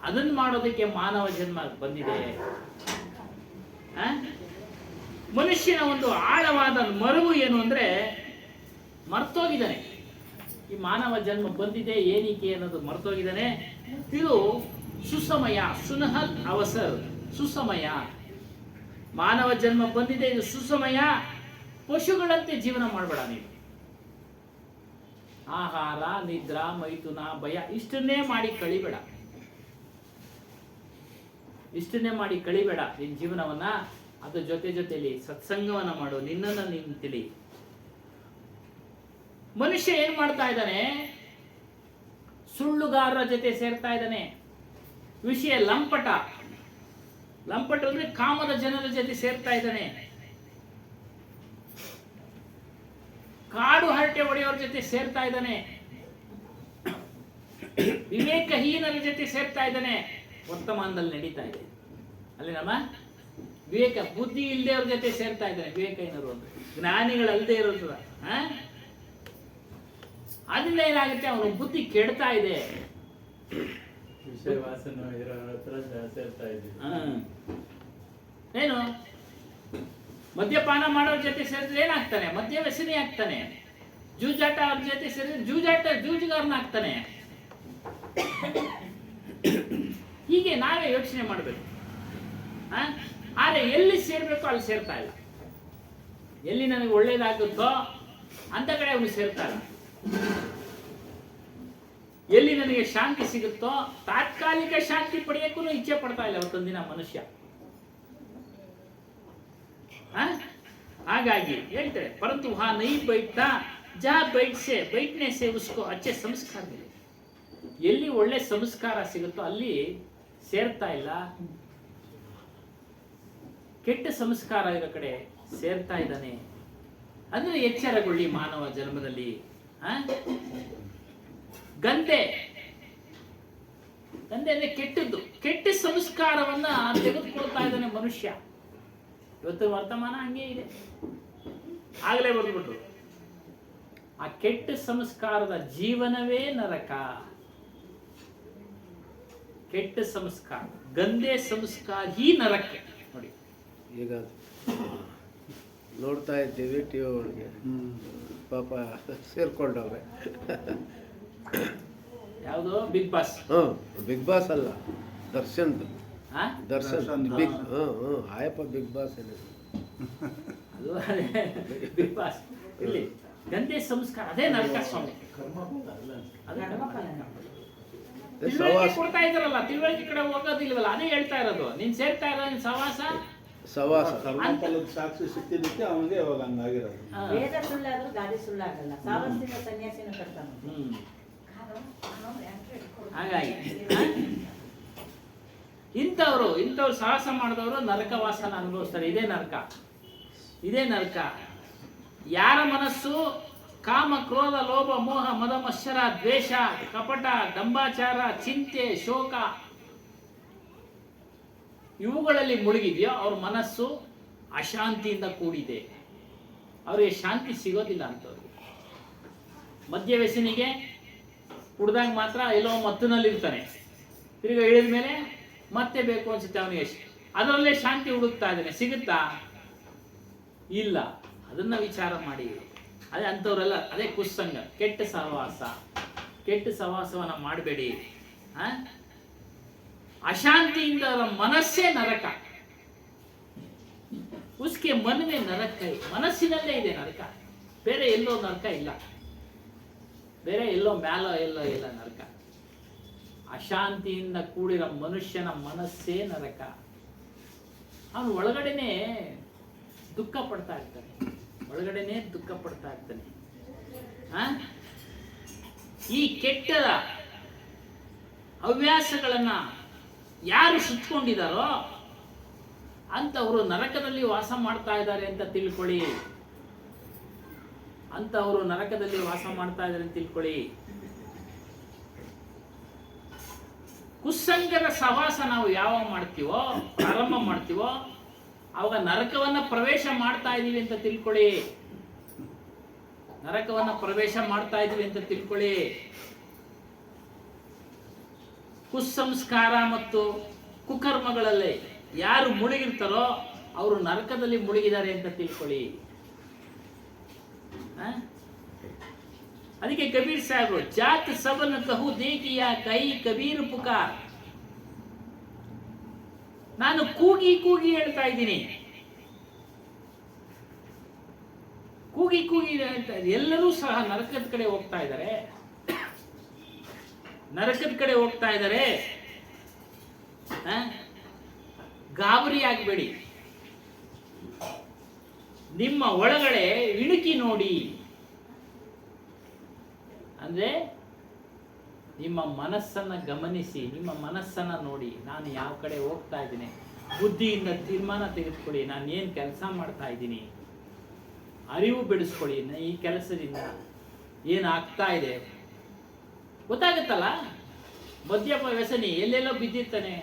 ಅದನ್ನು ಮಾಡೋದಕ್ಕೆ ಮಾನವ ಜನ್ಮ ಬಂದಿದೆ. ಮನುಷ್ಯನ ಒಂದು ಆಳವಾದ ಮರುವು ಏನು ಅಂದ್ರೆ ಮರ್ತೋಗಿದ್ದಾನೆ. ಈ ಮಾನವ ಜನ್ಮ ಬಂದಿದೆ ಏನಕ್ಕೆ ಅನ್ನೋದು ಮರ್ತೋಗಿದ್ದಾನೆ. ಇದು ಸುಸಮಯ, ಸುನಹಲ್ ಅವಸರ್, ಸುಸಮಯ. ಮಾನವ ಜನ್ಮ ಬಂದಿದೆ, ಇದು ಸುಸಮಯ. ಪಶುಗಳಂತೆ ಜೀವನ ಮಾಡಬೇಡ ನೀನು. ಆಹಾರ, ನಿದ್ರಾ, ಮೈಥುನ, ಭಯ ಇಷ್ಟನ್ನೇ ಮಾಡಿ ಕಳಿಬೇಡ, ಇಷ್ಟನ್ನೇ ಮಾಡಿ ಕಳಿಬೇಡ ನಿನ್ನ ಜೀವನವನ್ನ. ಅದ್ರ ಜೊತೆಯಲ್ಲಿ ಸತ್ಸಂಗವನ್ನ ಮಾಡು, ನಿನ್ನನ್ನು ನೀನು ತಿಳಿ. ಮನುಷ್ಯ ಏನ್ ಮಾಡ್ತಾ ಇದ್ದಾನೆ? ಸುಳ್ಳುಗಾರರ ಜೊತೆ ಸೇರ್ತಾ ಇದ್ದಾನೆ. ವಿಷಯ ಲಂಪಟ ಅಂದ್ರೆ ಕಾಮದ ಜನರ ಜೊತೆ ಸೇರ್ತಾ ಇದ್ದಾನೆ. ಕಾಡು ಹರಟೆ ಹೊಡೆಯೋರ ಜೊತೆ ಸೇರ್ತಾ ಇದ್ದಾನೆ. ವಿವೇಕಹೀನರ ಜೊತೆ ಸೇರ್ತಾ ಇದ್ದಾನೆ. ವರ್ತಮಾನದಲ್ಲಿ ನಡೀತಾ ಇದೆ ಅಲ್ಲಿ ನಮ್ಮ ವಿವೇಕ, ಬುದ್ಧಿ ಇಲ್ಲದೆ ಅವ್ರ ಜೊತೆ ಸೇರ್ತಾ ಇದ್ದಾನೆ. ವಿವೇಕಹೀನರು ಅಂದ್ರೆ ಜ್ಞಾನಿಗಳಲ್ಲದೆ ಇರೋದ್ರ. ಅದರಿಂದ ಏನಾಗುತ್ತೆ? ಅವನ ಬುದ್ಧಿ ಕೆಡ್ತಾ ಇದೆ. ವಿಷಯ ವಾಸನೆ ಇರೋ ಹತ್ರ ಸೇರ್ತಾ ಇದ್ದೀವಿ. ಏನು ಮದ್ಯಪಾನ ಮಾಡೋರ ಜೊತೆ ಸೇರಿದ್ರೆ ಏನಾಗ್ತಾನೆ? ಮದ್ಯ ವ್ಯಸನಿ ಆಗ್ತಾನೆ. ಜೂಜಾಟ ಅವ್ರ ಜೊತೆ ಸೇರಿದ್ರೆ ಜೂಜುಗಾರನಾಗ್ತಾನೆ. ಹೀಗೆ ನಾವೇ ಯೋಚನೆ ಮಾಡಬೇಕು. ಆದ್ರೆ ಎಲ್ಲಿ ಸೇರ್ಬೇಕು ಅಲ್ಲಿ ಸೇರ್ತಾ ಇಲ್ಲ. ಎಲ್ಲಿ ನನಗೆ ಒಳ್ಳೇದಾಗುತ್ತೋ ಅಂತ ಕಡೆ ಅವನು ಸೇರ್ತಾ ಇಲ್ಲ. ಎಲ್ಲಿ ನನಗೆ ಶಾಂತಿ ಸಿಗುತ್ತೋ, ತಾತ್ಕಾಲಿಕ ಶಾಂತಿ ಪಡೆಯಕ್ಕೂ ಇಚ್ಛೆ ಪಡ್ತಾ ಇಲ್ಲ ಅವತ್ತೊಂದಿನ ಮನುಷ್ಯ. ಹಾಗಾಗಿ ಹೇಳ್ತಾರೆ, ಪರಂತು ವಹಾ ನೈ ಬೈಠಾ ಜಹಾ ಬೈಠನೆ ಸೆ ಉಸ್ಕೋ ಅಚ್ಚೆ ಸಂಸ್ಕಾರ ಮಿಲೆ. ಎಲ್ಲಿ ಒಳ್ಳೆ ಸಂಸ್ಕಾರ ಸಿಗುತ್ತೋ ಅಲ್ಲಿ ಸೇರ್ತಾ ಇಲ್ಲ. ಕೆಟ್ಟ ಸಂಸ್ಕಾರ ಇರೋ ಕಡೆ ಸೇರ್ತಾ ಇದ್ದಾನೆ. ಅಂದ್ರೆ ಎಚ್ಚರಗೊಳ್ಳಿ ಮಾನವ ಜನ್ಮದಲ್ಲಿ. ಗಂಧೆ ಅಂದ್ರೆ ಕೆಟ್ಟದ್ದು. ಕೆಟ್ಟ ಸಂಸ್ಕಾರವನ್ನ ತೆಗೆದುಕೊಳ್ತಾ ಇದ್ದಾನೆ ಮನುಷ್ಯ. ಇವತ್ತು ವರ್ತಮಾನ ಹಂಗೆ ಇದೆ. ಆಗಲೇ ಬರ್ಬಿಟ್ರು, ಆ ಕೆಟ್ಟ ಸಂಸ್ಕಾರದ ಜೀವನವೇ ನರಕ. ಕೆಟ್ಟ ಸಂಸ್ಕಾರ, ಗಂಧೆ ಸಂಸ್ಕಾರ ಈ ನರಕ ನೋಡಿ. ಈಗ ನೋಡ್ತಾ ಇದ್ದೀವಿ ಟಿವಿ ಒಳಗೆ, ಪಾಪ ಸೇರ್ಕೊಂಡವ್ರೆ. ಯಾವುದು? Big boss. ಬಿಗ್ ಬಾಸ್ ಅಲ್ಲ, ದರ್ಶನ್ ಬಿಗ್. ಆಯಪ್ಪ ಬಿಗ್ ಬಾಸ್ ಅದು ಬಿಗ್ ಬಾಸ್ ಇಲ್ಲಿ ಗಂಧೆ ಸಂಸ್ಕಾರ ಅದೇ ನರಕ ಸ್ವಾಮಿ. ಕರ್ಮಫಲ ಅಲ್ಲ ಅದೇ ಕರ್ಮಫಲ. ತಿಳುವಳಿಕೆ ಕೊಡ್ತಾ ಇದ್ದಾರಲ್ಲ, ತಿಳುವಳಿಕೆ ಕಡೆ ಹೋಗೋದಿಲ್ವಲ್ಲ, ಅದೇ ಹೇಳ್ತಾ ಇರೋದು. ನೀನ್ ಸೇರ್ತಾ ಇರೋ ನಿನ್ ಸವಾಸ ಸವಾಸ. ಕರ್ಮಫಲದ ಸಾಕ್ಷಿ ಸಿಕ್ಕಿದ್ದಕ್ಕೆ ಅವನಿಗೆ ಅವಾಗ ಹಂಗಾಗಿರೋದು. ಆ, ವೇದ ಸುಳ್ಳಾದ್ರೂ ಗಾದೆ ಸುಳ್ಳಾಗಲ್ಲ. ಸಾವಸ್ತಿನ ಸನ್ಯಾಸಿನ ಕರ್ತಾನೆ. ಹ್ಮ್. ಹಾಗಾಗಿ ಇಂಥವ್ರು ಸಾಹಸ ಮಾಡಿದವರು ನರಕವಾಸನ ಅನುಭವಿಸ್ತಾರೆ. ಇದೇ ನರಕ. ಯಾರ ಮನಸ್ಸು ಕಾಮ, ಕ್ರೋಧ, ಲೋಭ, ಮೋಹ, ಮದ, ಮತ್ಸರ, ದ್ವೇಷ, ಕಪಟ, ದಂಬಾಚಾರ, ಚಿಂತೆ, ಶೋಕ ಇವುಗಳಲ್ಲಿ ಮುಳುಗಿದೆಯೋ ಅವ್ರ ಮನಸ್ಸು ಅಶಾಂತಿಯಿಂದ ಕೂಡಿದೆ. ಅವರಿಗೆ ಶಾಂತಿ ಸಿಗೋದಿಲ್ಲ ಅಂತವ್ರಿಗೆ. ಮದ್ಯ ವ್ಯಸನಿಗೆ ಕುಡ್ದಾಗ ಮಾತ್ರ ಎಲ್ಲೋ ಮತ್ತಿನಲ್ಲಿರ್ತಾನೆ, ತಿರ್ಗಿ ಇಳಿದ ಮೇಲೆ ಮತ್ತೆ ಬೇಕು ಅನ್ಸುತ್ತೆ ಅವನಿಗೆ. ಅದರಲ್ಲೇ ಶಾಂತಿ ಹುಡುಕ್ತಾ ಇದ್ದಾನೆ, ಸಿಗುತ್ತಾ? ಇಲ್ಲ. ಅದನ್ನ ವಿಚಾರ ಮಾಡಿ. ಅದೇ ಅಂಥವ್ರೆಲ್ಲ ಅದೇ ಕುಸ್ಸಂಗ, ಕೆಟ್ಟ ಸಹವಾಸವನ್ನ ಮಾಡಬೇಡಿ. ಅಶಾಂತಿಯಿಂದ ಮನಸ್ಸೇ ನರಕ. ಉಸ್ಕೆ ಮನವೇ ನರಕ. ಮನಸ್ಸಿನಲ್ಲೇ ಇದೆ ನರಕ, ಬೇರೆ ಎಲ್ಲೋ ನರಕ ಇಲ್ಲ. ಬೇರೆ ಎಲ್ಲೋ ಮ್ಯಾಲೋ ಎಲ್ಲೋ ಇಲ್ಲ ನರಕ. ಅಶಾಂತಿಯಿಂದ ಕೂಡಿರೋ ಮನುಷ್ಯನ ಮನಸ್ಸೇ ನರಕ. ಅವನು ಒಳಗಡೆನೆ ದುಃಖ ಪಡ್ತಾ ಇರ್ತಾನೆ. ಈ ಕೆಟ್ಟ ಹವ್ಯಾಸಗಳನ್ನ ಯಾರು ಸುತ್ತಕೊಂಡಿದಾರೋ ಅಂತವರು ನರಕದಲ್ಲಿ ವಾಸ ಮಾಡ್ತಾ ಇದ್ದಾರೆ ಅಂತ ತಿಳ್ಕೊಳ್ಳಿ. ಕುಸ್ಸಂಗದ ಸವಾಸ ನಾವು ಯಾವಾಗ ಪ್ರಾರಂಭ ಮಾಡ್ತೀವೋ ಅವಾಗ ನರಕವನ್ನ ಪ್ರವೇಶ ಮಾಡ್ತಾ ಇದೀವಿ ಅಂತ ತಿಳ್ಕೊಳ್ಳಿ. ಕುಸ್ಸಂಸ್ಕಾರ ಮತ್ತು ಕುಕರ್ಮಗಳಲ್ಲಿ ಯಾರು ಮುಳುಗಿರ್ತಾರೋ ಅವರು ನರಕದಲ್ಲಿ ಮುಳುಗಿದ್ದಾರೆ ಅಂತ ತಿಳ್ಕೊಳ್ಳಿ. ಅದಕ್ಕೆ ಕಬೀರ್ ಸಾಹೇಬರು ಜಾತ್ ಸಬನ್ ಕಹು ದೇಕಿಯ ಕೈ ಕಬೀರ್ ಪುಕಾರ್. ನಾನು ಕೂಗಿ ಹೇಳ್ತಾ ಇದ್ದೀನಿ, ಹೇಳ್ತಾ ಇದ್ದೀನಿ. ಎಲ್ಲರೂ ಸಹ ನರಕದ ಕಡೆ ಹೋಗ್ತಾ ಇದ್ದಾರೆ. ಗಾಬರಿ ಆಗಬೇಡಿ. ನಿಮ್ಮ ಒಳಗಡೆ ಇಣುಕಿ ನೋಡಿ. ಅಂದ್ರೆ ನಿಮ್ಮ ಮನಸ್ಸನ್ನ ಗಮನಿಸಿ, ನಿಮ್ಮ ಮನಸ್ಸನ್ನ ನೋಡಿ. ನಾನು ಯಾವ ಕಡೆ ಹೋಗ್ತಾ ಇದ್ದೀನಿ, ಬುದ್ಧಿಯಿಂದ ತೀರ್ಮಾನ ತೆಗೆದುಕೊಳ್ಳಿ. ನಾನು ಏನು ಕೆಲಸ ಮಾಡ್ತಾ ಇದ್ದೀನಿ, ಅರಿವು ಬೆಳೆಸ್ಕೊಳ್ಳಿ. ಈ ಕೆಲಸದಿಂದ ಏನಾಗ್ತಾ ಇದೆ ಗೊತ್ತಾಗುತ್ತಲ್ಲ. ಮದ್ಯಪ ವ್ಯಸನಿ ಎಲ್ಲೆಲ್ಲೋ ಬಿದ್ದಿರ್ತಾನೆ,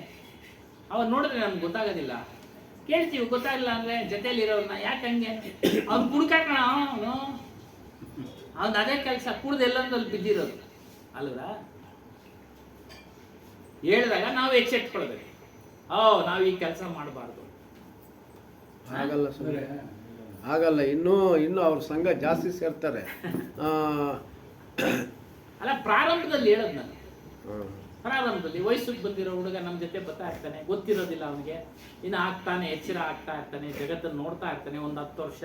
ಅವ ನೋಡಿದ್ರೆ ನಮ್ಗೆ ಗೊತ್ತಾಗೋದಿಲ್ಲ. ಕೇಳ್ತೀವಿ, ಗೊತ್ತಾಗಿಲ್ಲ ಅಂದ್ರೆ ಜೊತೆಯಲ್ಲಿರೋರ್ನ ಯಾಕೆ ಹಂಗೆ, ಅವ್ನು ಕುಡ್ಕಾಕಣ, ಅವನು ಅದೇ ಕೆಲಸ ಕುಡ್ದು ಎಲ್ಲೊಂದಲ್ಲಿ ಬಿದ್ದಿರೋದು ಅಲ್ವಾ. ಹೇಳಿದಾಗ ನಾವು ಎಚ್ಚೆತ್ಕೊಳ್ಬೇಕು, ನಾವು ಈ ಕೆಲಸ ಮಾಡಬಾರ್ದು. ಆಗಲ್ಲ ಸುಮ್ಮನೆ ಆಗಲ್ಲ. ಇನ್ನೂ ಅವ್ರ ಸಂಘ ಜಾಸ್ತಿ ಸೇರ್ತಾರೆ. ಅಲ್ಲ, ಪ್ರಾರಂಭದಲ್ಲಿ ಹೇಳೋದು ನಾನು. ಪ್ರಾರಂಭದಲ್ಲಿ ವಯಸ್ಸಿಗೆ ಬಂದಿರೋ ಹುಡುಗ ನಮ್ಮ ಜೊತೆ ಬರ್ತಾ ಇರ್ತಾನೆ, ಗೊತ್ತಿರೋದಿಲ್ಲ ಅವನಿಗೆ, ಇನ್ನು ಎಚ್ಚರ ಆಗ್ತಾ ಇರ್ತಾನೆ, ಜಗತ್ತನ್ನು ನೋಡ್ತಾ ಇರ್ತಾನೆ. ಒಂದು 10 ವರ್ಷ